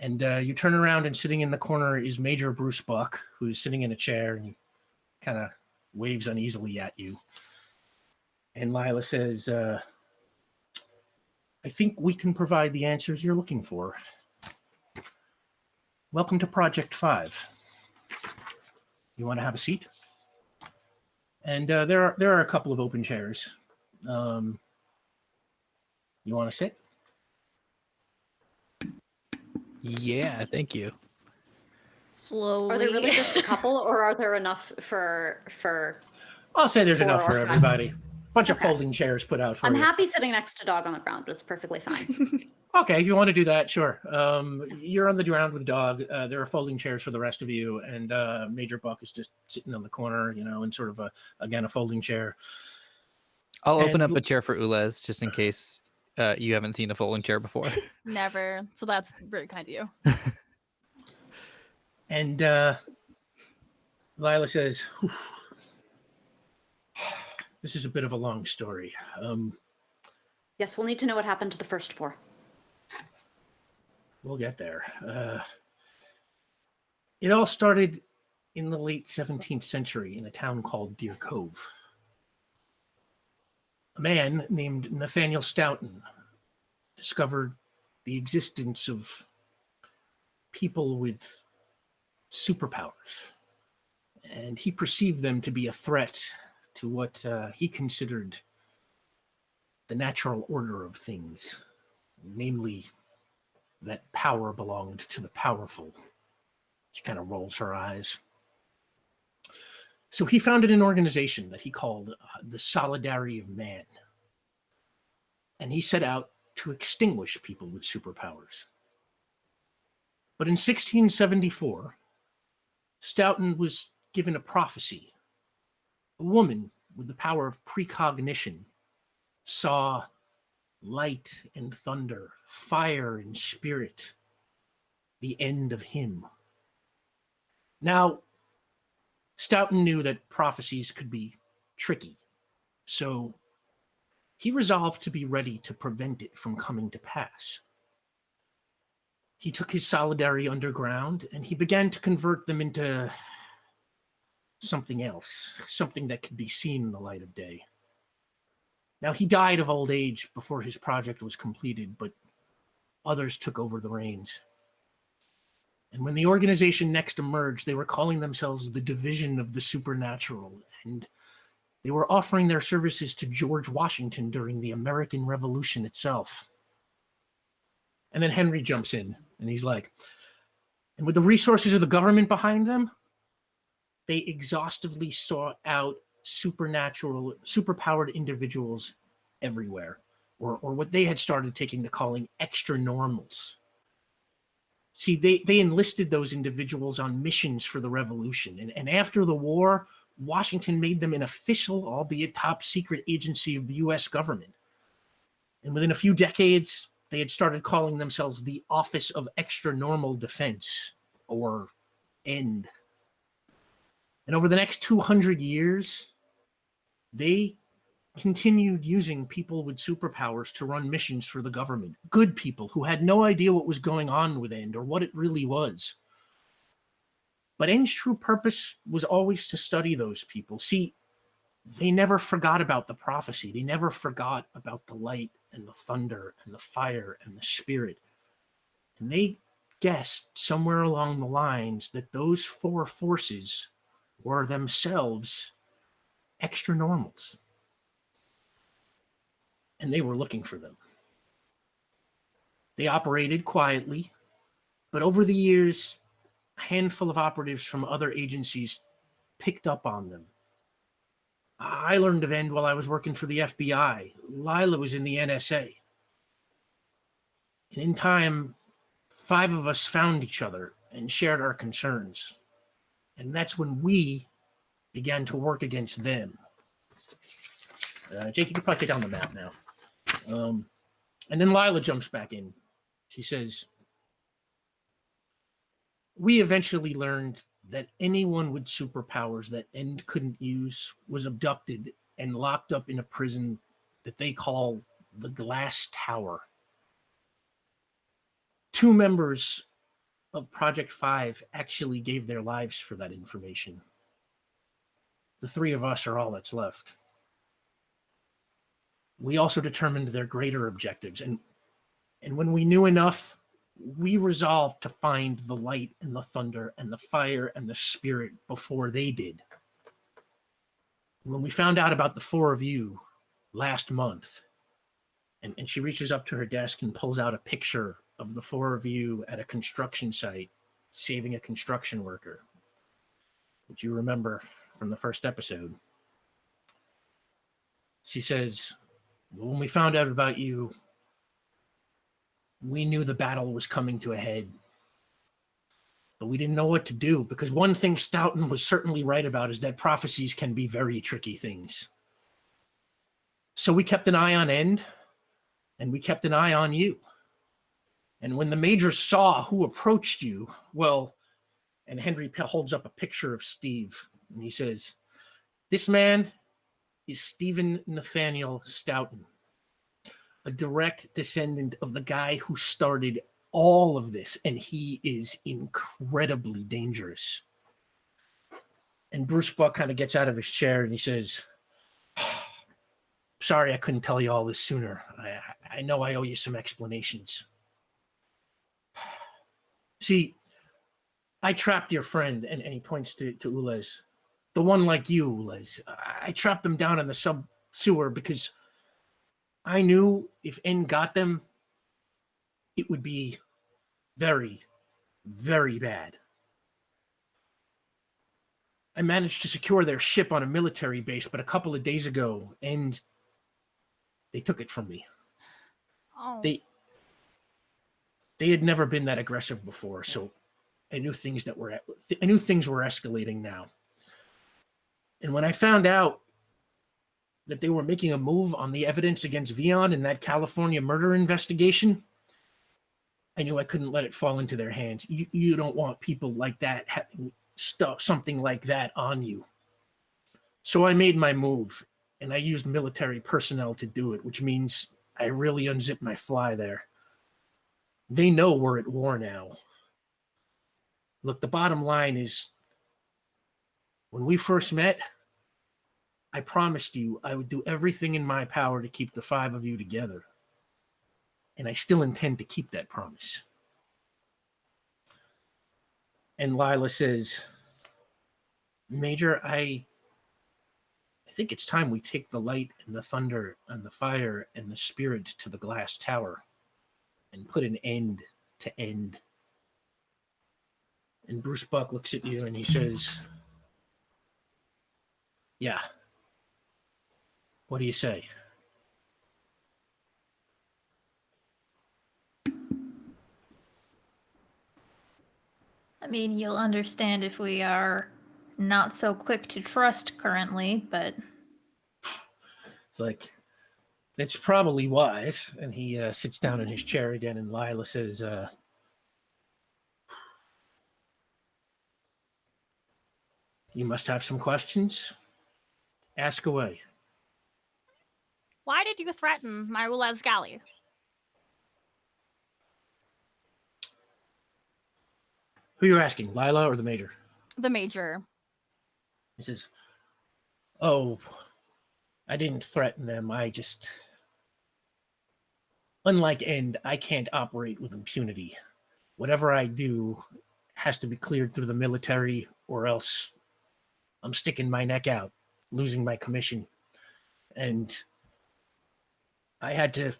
And you turn around, and sitting in the corner is Major Bruce Buck, who's sitting in a chair, and he kind of waves uneasily at you. And Lila says, I think we can provide the answers you're looking for. Welcome to Project 5. You want to have a seat? And there are a couple of open chairs. You want to sit? Yeah, thank you. Slowly. Are there really just a couple, or are there enough for? I'll say there's 4 enough for or 5. everybody. Bunch of Okay. folding chairs put out for I'm you. happy sitting next to dog on the ground. It's perfectly fine. Okay, if you want to do that, sure. You're on the ground with dog. There are folding chairs for the rest of you, and Major Buck is just sitting on the corner, in sort of a folding chair. I'll open And- up a chair for Ulez just in case you haven't seen a folding chair before. Never. So that's very kind of you. And Lila says, "Whew. This is a bit of a long story. Yes, we'll need to know what happened to the first 4. We'll get there. It all started in the late 17th century in a town called Deer Cove. A man named Nathaniel Stoughton discovered the existence of people with superpowers, and he perceived them to be a threat to what he considered the natural order of things, namely that power belonged to the powerful. She kind of rolls her eyes. So he founded an organization that he called the Solidarity of Man. And he set out to extinguish people with superpowers. But in 1674, Stoughton was given a prophecy. A woman with the power of precognition saw light and thunder, fire and spirit, the end of him. Now, Stoughton knew that prophecies could be tricky, so he resolved to be ready to prevent it from coming to pass. He took his Solidarity underground, and he began to convert them into something else, something that could be seen in the light of day. Now, he died of old age before his project was completed, but others took over the reins. And when the organization next emerged, they were calling themselves the Division of the Supernatural, and they were offering their services to George Washington during the American Revolution itself. And then Henry jumps in, and he's like, and with the resources of the government behind them, they exhaustively sought out superpowered individuals everywhere, or what they had started taking to calling extra normals. See, they enlisted those individuals on missions for the revolution. And after the war, Washington made them an official, albeit top secret agency of the US government. And within a few decades, they had started calling themselves the Office of Extra Normal Defense, or END. And over the next 200 years, they continued using people with superpowers to run missions for the government. Good people who had no idea what was going on with END or what it really was. But END's true purpose was always to study those people. See, they never forgot about the prophecy. They never forgot about the light and the thunder and the fire and the spirit. And they guessed somewhere along the lines that those 4 forces were themselves extra normals. And they were looking for them. They operated quietly, but over the years, a handful of operatives from other agencies picked up on them. I learned of END while I was working for the FBI. Lila was in the NSA. And in time, 5 of us found each other and shared our concerns. And that's when we began to work against them. Jake, you can probably get down the map now. And then Lila jumps back in. She says, we eventually learned that anyone with superpowers that END couldn't use was abducted and locked up in a prison that they call the Glass Tower. 2 members of Project 5 actually gave their lives for that information. The 3 of us are all that's left. We also determined their greater objectives, and when we knew enough, we resolved to find the light and the thunder and the fire and the spirit before they did. When we found out about the 4 of you last month, and she reaches up to her desk and pulls out a picture of the 4 of you at a construction site saving a construction worker, which you remember from the first episode. She says, when we found out about you, we knew the battle was coming to a head. But we didn't know what to do, because one thing Stoughton was certainly right about is that prophecies can be very tricky things. So we kept an eye on End, and we kept an eye on you. And when the Major saw who approached you, well, and Henry holds up a picture of Steve, and he says, this man is Stephen Nathaniel Stoughton, a direct descendant of the guy who started all of this, and he is incredibly dangerous. And Bruce Buck kind of gets out of his chair and he says, sorry I couldn't tell you all this sooner. I know I owe you some explanations. See, I trapped your friend, and he points to Ulez. The one like you, Ulez. I trapped them down in the sub-sewer because I knew if N got them, it would be very, very bad. I managed to secure their ship on a military base, but a couple of days ago, and they took it from me. Oh. They had never been that aggressive before, so I knew things were escalating now. And when I found out that they were making a move on the evidence against Vion in that California murder investigation, I knew I couldn't let it fall into their hands. You don't want people like that having something like that on you. So I made my move, and I used military personnel to do it, which means I really unzipped my fly there. They know we're at war now. Look, the bottom line is, when we first met, I promised you I would do everything in my power to keep the 5 of you together. And I still intend to keep that promise. And Lila says, Major, I think it's time we take the light and the thunder and the fire and the spirit to the glass tower and put an end to End. And Bruce Buck looks at you and he says, yeah. What do you say? I mean, you'll understand if we are not so quick to trust currently, but It's like, that's probably wise. And he sits down in his chair again, and Lila says, you must have some questions. Ask away. Why did you threaten my Ulez galley? Who are you asking, Lila or the Major? The Major. He says, oh, I didn't threaten them. I just... Unlike End, I can't operate with impunity. Whatever I do has to be cleared through the military, or else I'm sticking my neck out, losing my commission. And I had to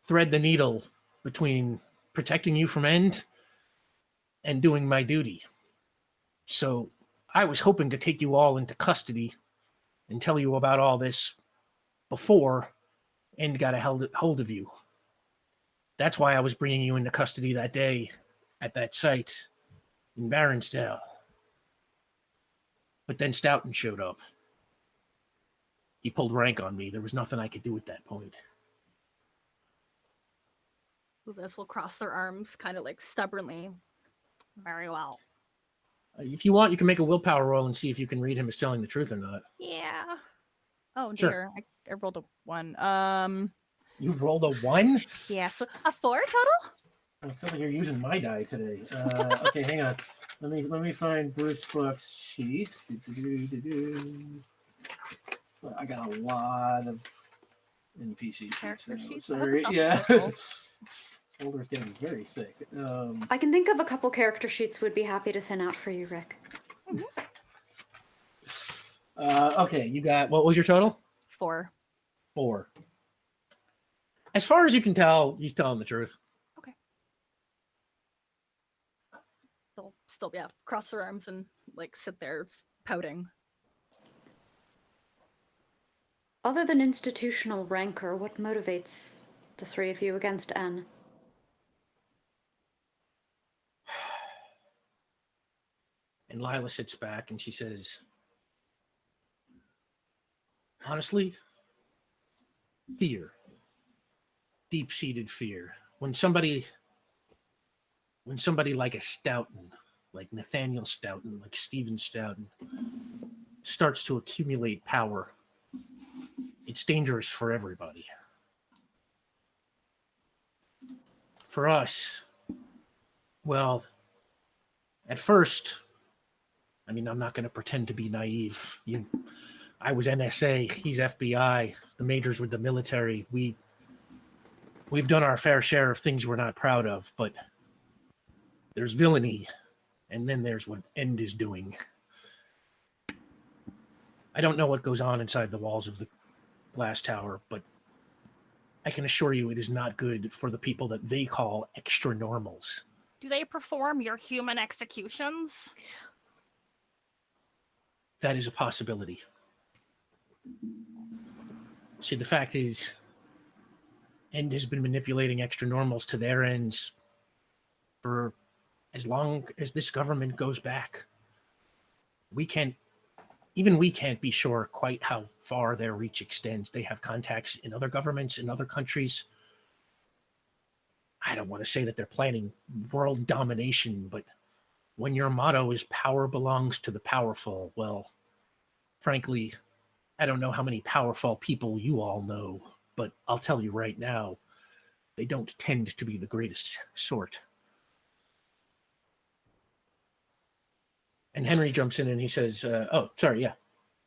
thread the needle between protecting you from End and doing my duty. So I was hoping to take you all into custody and tell you about all this before End got a hold of you. That's why I was bringing you into custody that day at that site in Baronsdale. But then Stoughton showed up. He pulled rank on me. There was nothing I could do at that point. Ulez will cross their arms kind of like stubbornly. Very well. If you want, you can make a willpower roll and see if you can read him as telling the truth or not. Yeah. Oh Sure. dear. I rolled a 1. You rolled a 1? Yeah, so a 4 total? Well, it sounds like you're using my die today. Okay, hang on. Let me find Bruce Buck's sheet. I got a lot of NPC sheets. Character Now. sheets? Sorry, Oh, yeah. cool. Folder's getting very thick. I can think of a couple character sheets would be happy to thin out for you, Rick. Okay, you got, what was your total? 4. 4. As far as you can tell, he's telling the truth. Okay. They'll still, yeah, cross their arms and like sit there pouting. Other than institutional rancor, what motivates the three of you against N? And Lila sits back and she says, honestly, fear. Deep-seated fear. When somebody like a Stoughton, like Nathaniel Stoughton, like Stephen Stoughton, starts to accumulate power, it's dangerous for everybody. For us, well, at first, I mean, I'm not going to pretend to be naive. I was NSA, he's FBI, the majors with the military. We've done our fair share of things we're not proud of, but there's villainy, and then there's what End is doing. I don't know what goes on inside the walls of the glass tower, but I can assure you it is not good for the people that they call extra normals. Do they perform your human executions? That is a possibility. See, the fact is, End has been manipulating extra normals to their ends for as long as this government goes back. We can't be sure quite how far their reach extends. They have contacts in other governments, in other countries. I don't want to say that they're planning world domination, but when your motto is power belongs to the powerful, well, frankly, I don't know how many powerful people you all know, but I'll tell you right now, they don't tend to be the greatest sort. And Henry jumps in and he says, oh, sorry, yeah.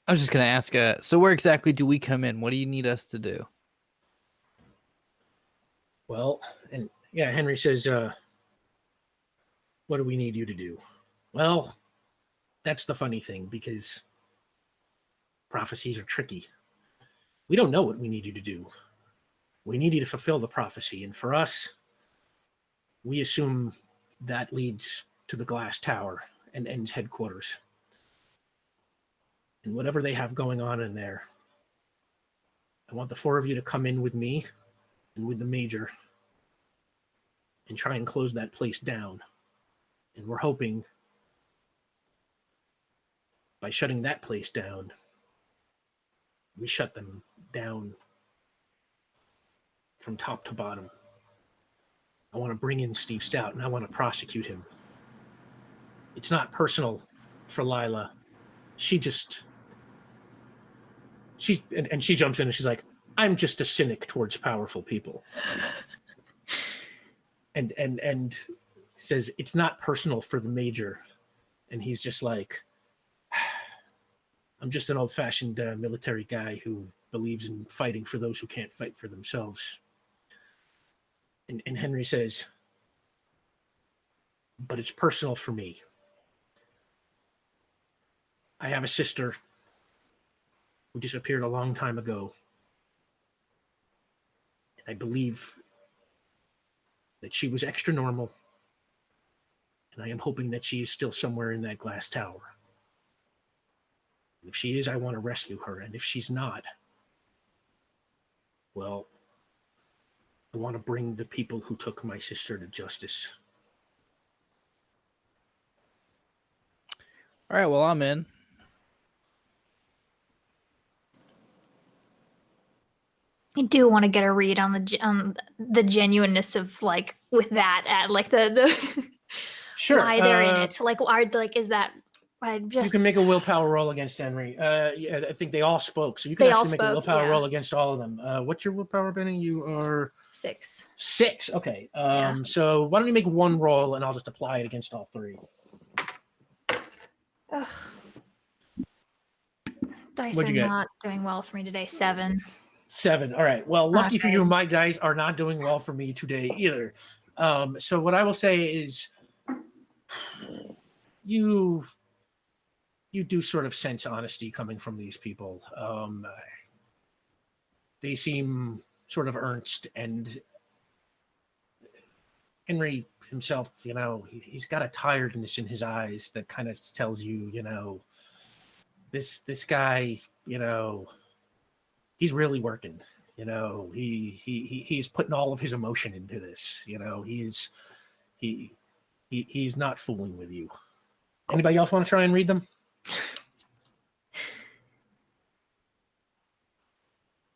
I was just going to ask, so where exactly do we come in? What do you need us to do? Well, and yeah, Henry says, what do we need you to do? Well, that's the funny thing, because prophecies are tricky. We don't know what we need you to do. We need you to fulfill the prophecy. And for us, we assume that leads to the glass tower and End's headquarters. And whatever they have going on in there, I want the 4 of you to come in with me and with the major and try and close that place down. And we're hoping by shutting that place down, we shut them down from top to bottom. I want to bring in Steve Stout and I want to prosecute him. It's not personal for Lila. She jumps in and she's like, I'm just a cynic towards powerful people. and says it's not personal for the major. And he's just like, I'm just an old-fashioned military guy who believes in fighting for those who can't fight for themselves. And Henry says, but it's personal for me. I have a sister who disappeared a long time ago. And I believe that she was extra normal. And I am hoping that she is still somewhere in that glass tower. And if she is, I want to rescue her. And if she's not, well, I want to bring the people who took my sister to justice. All right, well, I'm in. I do want to get a read on the genuineness of like with that like the Sure. why they're in it. Like, is that You can make a willpower roll against Henry. Yeah, I think they all spoke, so you can They all actually make a spoke, willpower yeah. roll against all of them. What's your willpower, Benny? You are 6. 6. Okay. Yeah. So why don't you make one roll, and I'll just apply it against all 3. Ugh. Dice What'd are you get? not doing well for me today. 7. 7. All right. Well, lucky for Okay. you, my dice are not doing well for me today either. So what I will say is, you do sort of sense honesty coming from these people. They seem sort of earnest, and Henry himself, he's got a tiredness in his eyes that kind of tells you, this guy, he's really working. He's putting all of his emotion into this. He's not fooling with you. Anybody else want to try and read them?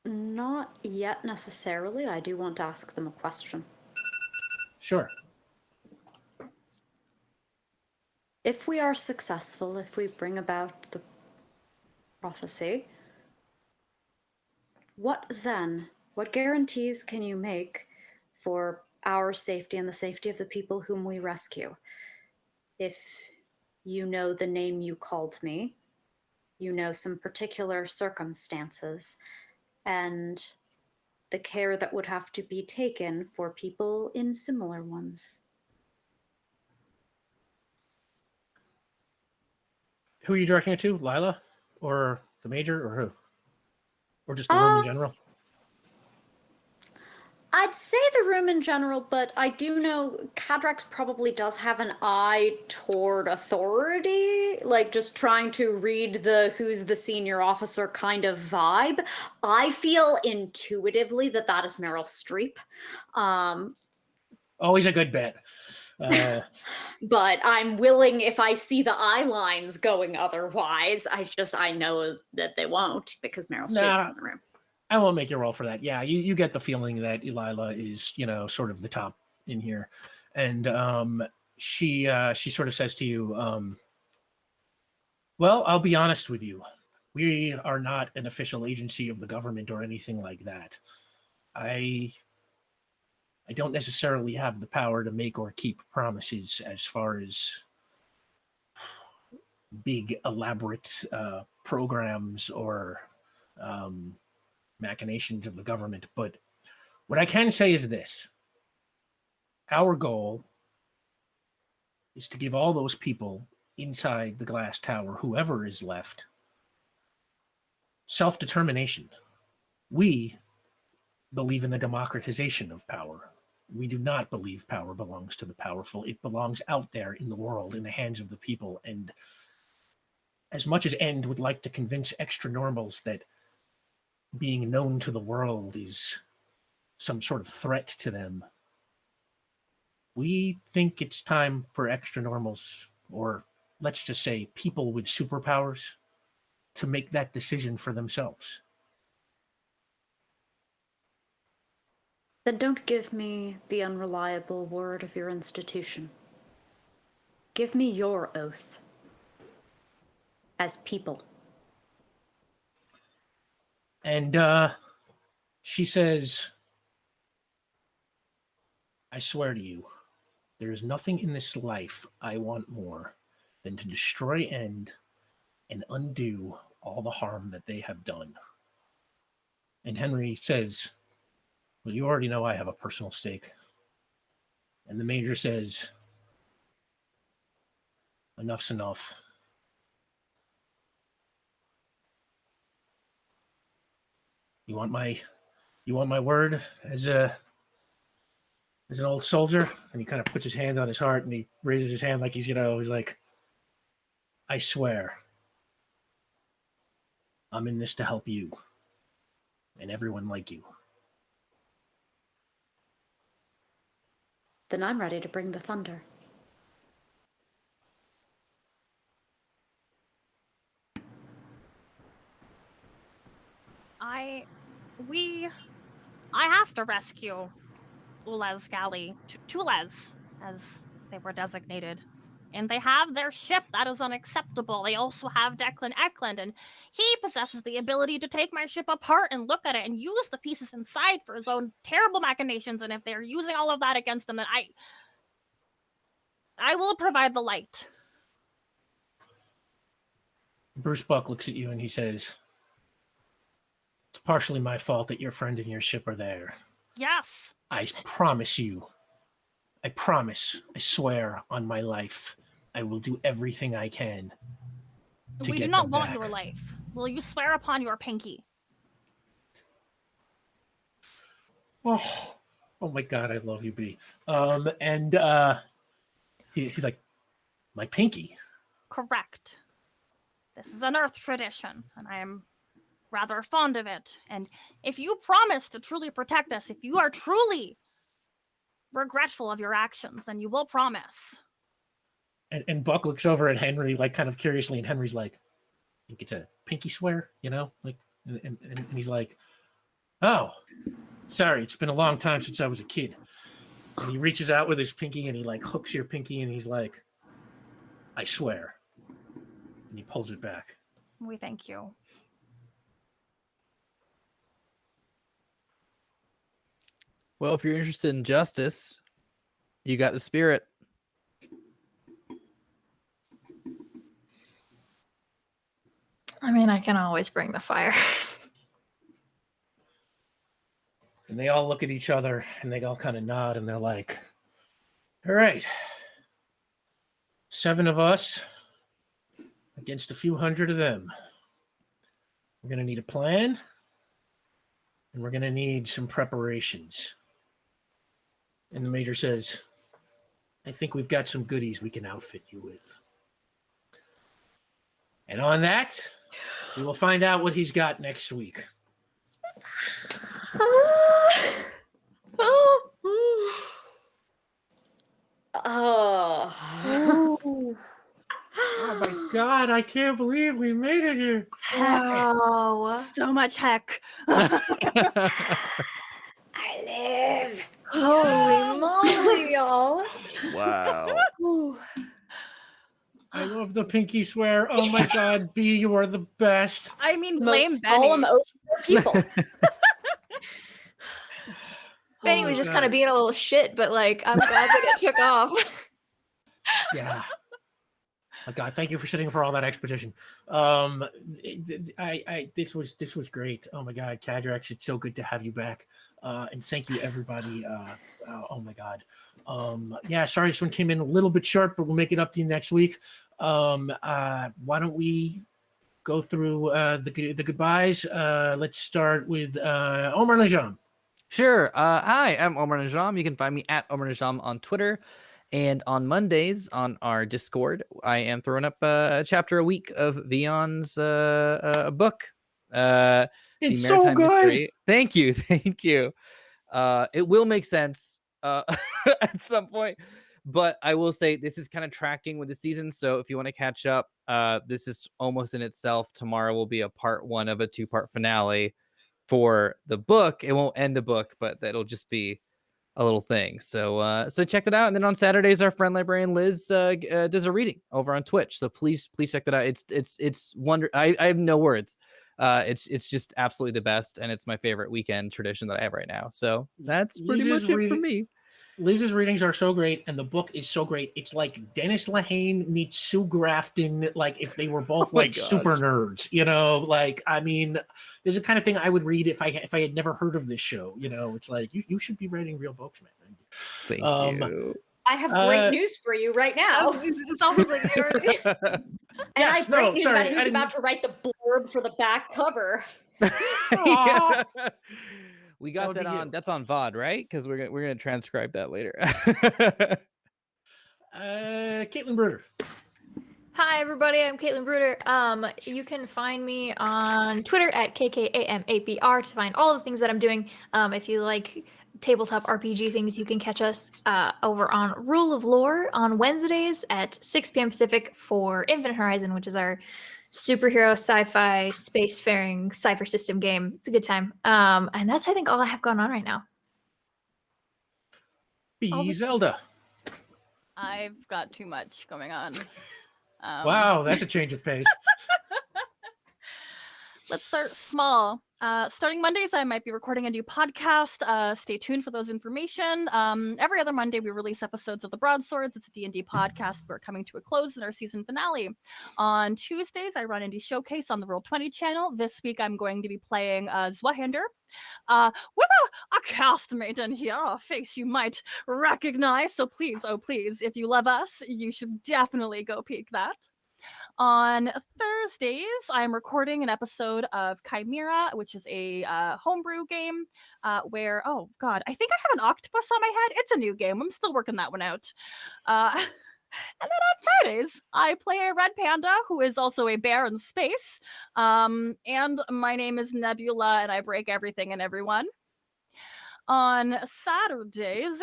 Not yet necessarily. I do want to ask them a question. Sure. If we are successful, if we bring about the prophecy, what then? What guarantees can you make for our safety and the safety of the people whom we rescue? If you know the name you called me, you know some particular circumstances, and the care that would have to be taken for people in similar ones. Who are you directing it to? Lila? Or the Major? Or who? Or just the room in general? I'd say the room in general, but I do know Cadrax probably does have an eye toward authority, like just trying to read the who's the senior officer kind of vibe. I feel intuitively that is Meryl Streep. Always a good bet. But I'm willing, if I see the eye lines going otherwise, I know that they won't because Meryl Streep's in the room. I won't make you roll for that. Yeah, you get the feeling that Lila is, sort of the top in here. And she sort of says to you, well, I'll be honest with you. We are not an official agency of the government or anything like that. I don't necessarily have the power to make or keep promises as far as big, elaborate programs or machinations of the government. But what I can say is this. Our goal is to give all those people inside the glass tower, whoever is left, self-determination. We believe in the democratization of power. We do not believe power belongs to the powerful. It belongs out there in the world, in the hands of the people. And as much as End would like to convince extra normals that being known to the world is some sort of threat to them, we think it's time for extra normals, or let's just say people with superpowers, to make that decision for themselves. Then don't give me the unreliable word of your institution. Give me your oath. As people. And she says, I swear to you, there is nothing in this life I want more than to destroy End and undo all the harm that they have done. And Henry says, well, you already know I have a personal stake. And the Major says, enough's enough. You want my word as an old soldier? And he kind of puts his hand on his heart and he raises his hand like he's like, I swear, I'm in this to help you and everyone like you. Then I'm ready to bring the thunder. I have to rescue Ulez Galley, Tulez, as they were designated. and they have their ship. That is unacceptable. They also have Declan Eklund, and he possesses the ability to take my ship apart and look at it and use the pieces inside for his own terrible machinations. And if they're using all of that against them, then I will provide the light. Bruce Buck looks at you and he says, "It's partially my fault that your friend and your ship are there. Yes. I promise you. I promise. I swear on my life. I will do everything I can to We get do not them want back." your life. Will you swear upon your pinky? Oh my God, I love you, B. He's like, "My pinky." Correct. This is an Earth tradition, and I am rather fond of it. And if you promise to truly protect us, if you are truly regretful of your actions, then you will promise. And Buck looks over at Henry, like kind of curiously, and Henry's like, "I think it's a pinky swear, you know?" Like, and he's like, "Oh, sorry, it's been a long time since I was a kid." And he reaches out with his pinky and he like hooks your pinky and he's like, "I swear." And he pulls it back. We thank you. Well, if you're interested in justice, you got the spirit. I mean, I can always bring the fire. And they all look at each other and they all kind of nod and they're like, "All right, 7 of us against a few hundred of them. We're going to need a plan and we're going to need some preparations." And the major says, "I think we've got some goodies we can outfit you with." And on that, we will find out what he's got next week. Oh. Oh my God, I can't believe we made it here. Wow. So much heck. I live. Holy moly, y'all. Wow. Ooh. I love the pinky swear. Oh my God, B, you are the best. I mean, The blame most Benny. solemn oath for people. Benny Oh was my just God. kind of being a little shit, but like, I'm glad that it took off. Yeah. Oh God, thank you for sitting for all that exposition. This was great. Oh my God, Kadrax, it's so good to have you back. And thank you everybody. Oh my God. Yeah, sorry this one came in a little bit short, but we'll make it up to you next week. Why don't we go through the goodbyes? Let's start with Omar Najam. Sure. Hi, I'm Omar Najam. You can find me at Omar Najam on Twitter. And on Mondays on our Discord, I am throwing up a chapter a week of Vion's book. It's so good. Mystery. Thank you. Thank you. It will make sense at some point. But I will say this is kind of tracking with the season. So if you want to catch up, this is almost in itself. Tomorrow will be a part 1 of a 2-part finale for the book. It won't end the book, but that'll just be a little thing. So check that out. And then on Saturdays, our friend librarian Liz does a reading over on Twitch. So please check that out. It's wonder. I have no words. It's just absolutely the best, and it's my favorite weekend tradition that I have right now. So that's pretty much it for me. Liz's readings are so great, and the book is so great. It's like Dennis Lehane meets Sue Grafton, like if they were both like super nerds, you know. Like, I mean, there's the kind of thing I would read if I had never heard of this show. You know, it's like you should be writing real books, man. Thank you. I have great news for you right now. It's almost like they already is. And I have great news about who's about to write the blurb for the back cover. Yeah. We got That that on. you. That's on VOD, right? Because we're gonna transcribe that later. Caitlin Bruder. Hi, everybody. I'm Caitlin Bruder. You can find me on Twitter at KKAMAPR to find all the things that I'm doing. If you like tabletop RPG things, you can catch us over on Rule of Lore on Wednesdays at 6 p.m. Pacific for Infinite Horizon, which is our superhero sci-fi spacefaring cipher system game. It's a good time. And that's, I think, all I have going on right now. B. Zelda. I've got too much going on. Wow, that's a change of pace. Let's start small. Starting Mondays, I might be recording a new podcast. Stay tuned for those information. Every other Monday, we release episodes of The Broadswords. It's a D&D podcast. We're coming to a close in our season finale. On Tuesdays, I run Indie Showcase on the Roll20 channel. This week, I'm going to be playing Zwahander with a castmate in here, a face you might recognize. So please, oh please, if you love us, you should definitely go peek that. On Thursdays, I'm recording an episode of Chimera, which is a homebrew game where, oh god, I think I have an octopus on my head. It's a new game. I'm still working that one out. And then on Fridays, I play a red panda who is also a bear in space. And my name is Nebula, and I break everything and everyone. On Saturdays,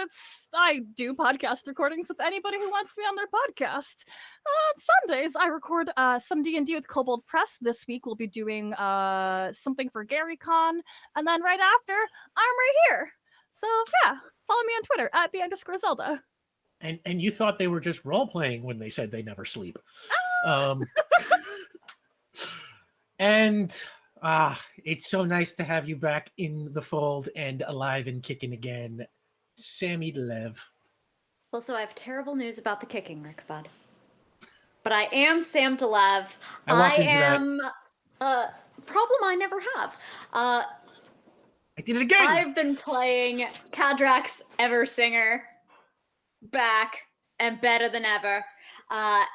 I do podcast recordings with anybody who wants me on their podcast. On Sundays, I record some D&D with Kobold Press. This week, we'll be doing something for GaryCon. And then right after, I'm right here. So yeah, follow me on Twitter at @B_Zelda. And you thought they were just role-playing when they said they never sleep. And it's so nice to have you back in the fold and alive and kicking again. Sammy Lev. Well, so I have terrible news about the kicking, Rickbud. But I am Sam DeLev. I am problem I never have. I did it again. I've been playing Kadrax Eversinger back and better than ever.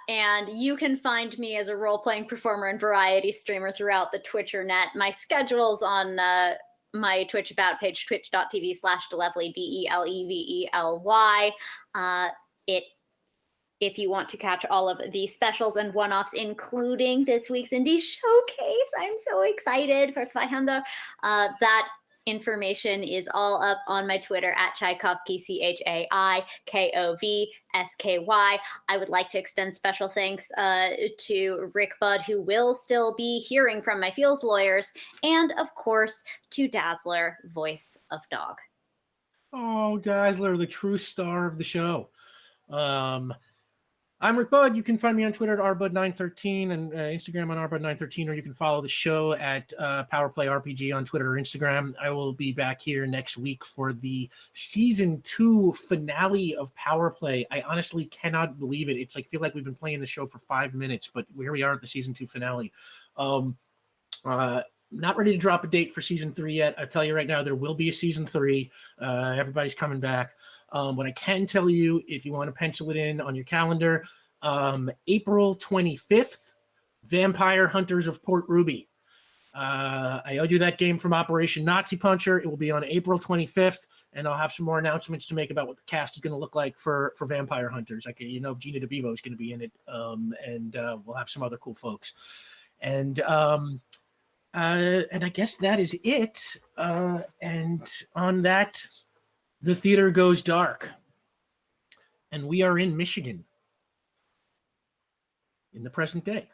And you can find me as a role-playing performer and variety streamer throughout the Twitcher net. My schedule's on my Twitch about page, twitch.tv/Delevely, DELEVELY. If you want to catch all of the specials and one-offs, including this week's Indie Showcase, I'm so excited for Zwahander. That information is all up on my Twitter at Tchaikovsky, ChaiKovsky. I would like to extend special thanks to Rick Budd, who will still be hearing from my Feels lawyers, and of course to Dazzler, voice of dog. Oh, Dazzler, the true star of the show. I'm Rick Budd. You can find me on Twitter at rbud913 and Instagram on rbud913, or you can follow the show at PowerPlay RPG on Twitter or Instagram. I will be back here next week for the season 2 finale of PowerPlay. I honestly cannot believe it. It's like, feel like we've been playing the show for 5 minutes, but here we are at the season 2 finale. Not ready to drop a date for season 3 yet. I'll tell you right now, there will be a season 3. Everybody's coming back. What I can tell you, if you want to pencil it in on your calendar, April 25th, Vampire Hunters of Port Ruby. I owe you that game from Operation Nazi Puncher. It will be on April 25th, and I'll have some more announcements to make about what the cast is going to look like for Vampire Hunters. Gina DeVivo is going to be in it, and we'll have some other cool folks. And I guess that is it. And on that, the theater goes dark, and we are in Michigan in the present day,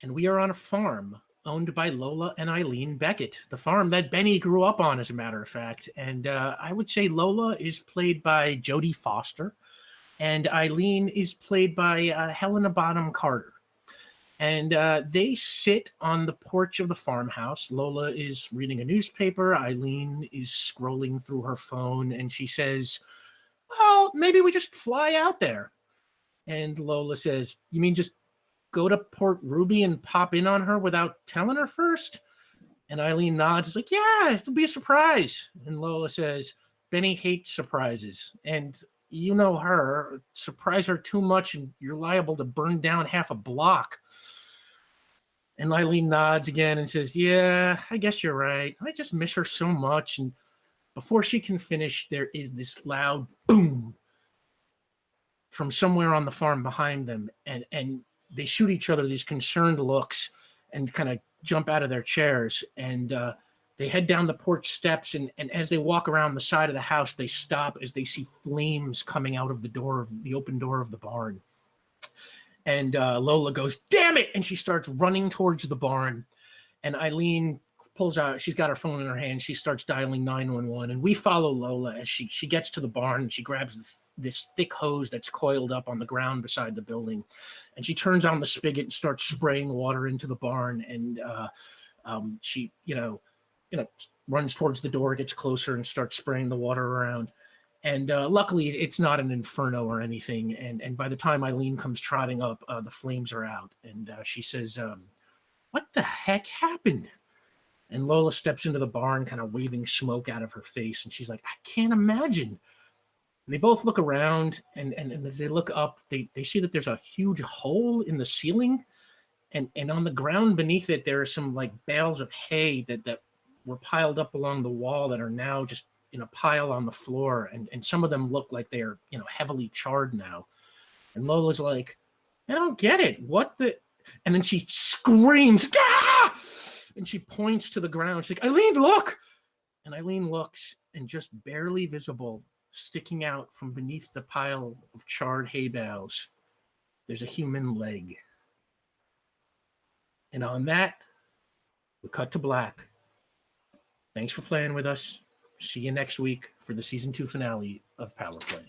and we are on a farm owned by Lola and Eileen Beckett, the farm that Benny grew up on, as a matter of fact. And I would say Lola is played by Jodie Foster, and Eileen is played by Helena Bonham Carter. And they sit on the porch of the farmhouse. Lola is reading a newspaper. Eileen is scrolling through her phone, and she says, well, maybe we just fly out there. And Lola says, you mean just go to Port Ruby and pop in on her without telling her first? And Eileen nods. It's like, yeah, it'll be a surprise. And Lola says, Benny hates surprises. And you know her. Surprise her too much, and you're liable to burn down half a block. And Eileen nods again and says, yeah, I guess you're right. I just miss her so much. And before she can finish, there is this loud boom from somewhere on the farm behind them. And they shoot each other these concerned looks and kind of jump out of their chairs. And they head down the porch steps. And as they walk around the side of the house, they stop as they see flames coming out of the open door of the barn. And Lola goes, damn it! And she starts running towards the barn. And Eileen pulls out, she's got her phone in her hand. She starts dialing 911, and we follow Lola as she gets to the barn. And she grabs this thick hose that's coiled up on the ground beside the building, and she turns on the spigot and starts spraying water into the barn. And she, runs towards the door, gets closer, and starts spraying the water around. And luckily, it's not an inferno or anything. And by the time Eileen comes trotting up, the flames are out. And she says, "What the heck happened?" And Lola steps into the barn, kind of waving smoke out of her face. And she's like, "I can't imagine." And they both look around, and as they look up, they see that there's a huge hole in the ceiling. And on the ground beneath it, there are some like bales of hay that were piled up along the wall that are now just in a pile on the floor. And some of them look like they are, heavily charred now. And Lola's like, "I don't get it. What the?" And then she screams, "Ah!" And she points to the ground. She's like, "Eileen, look!" And Eileen looks, and just barely visible, sticking out from beneath the pile of charred hay bales, there's a human leg. And on that, we cut to black. Thanks for playing with us. See you next week for the season 2 finale of Power Play.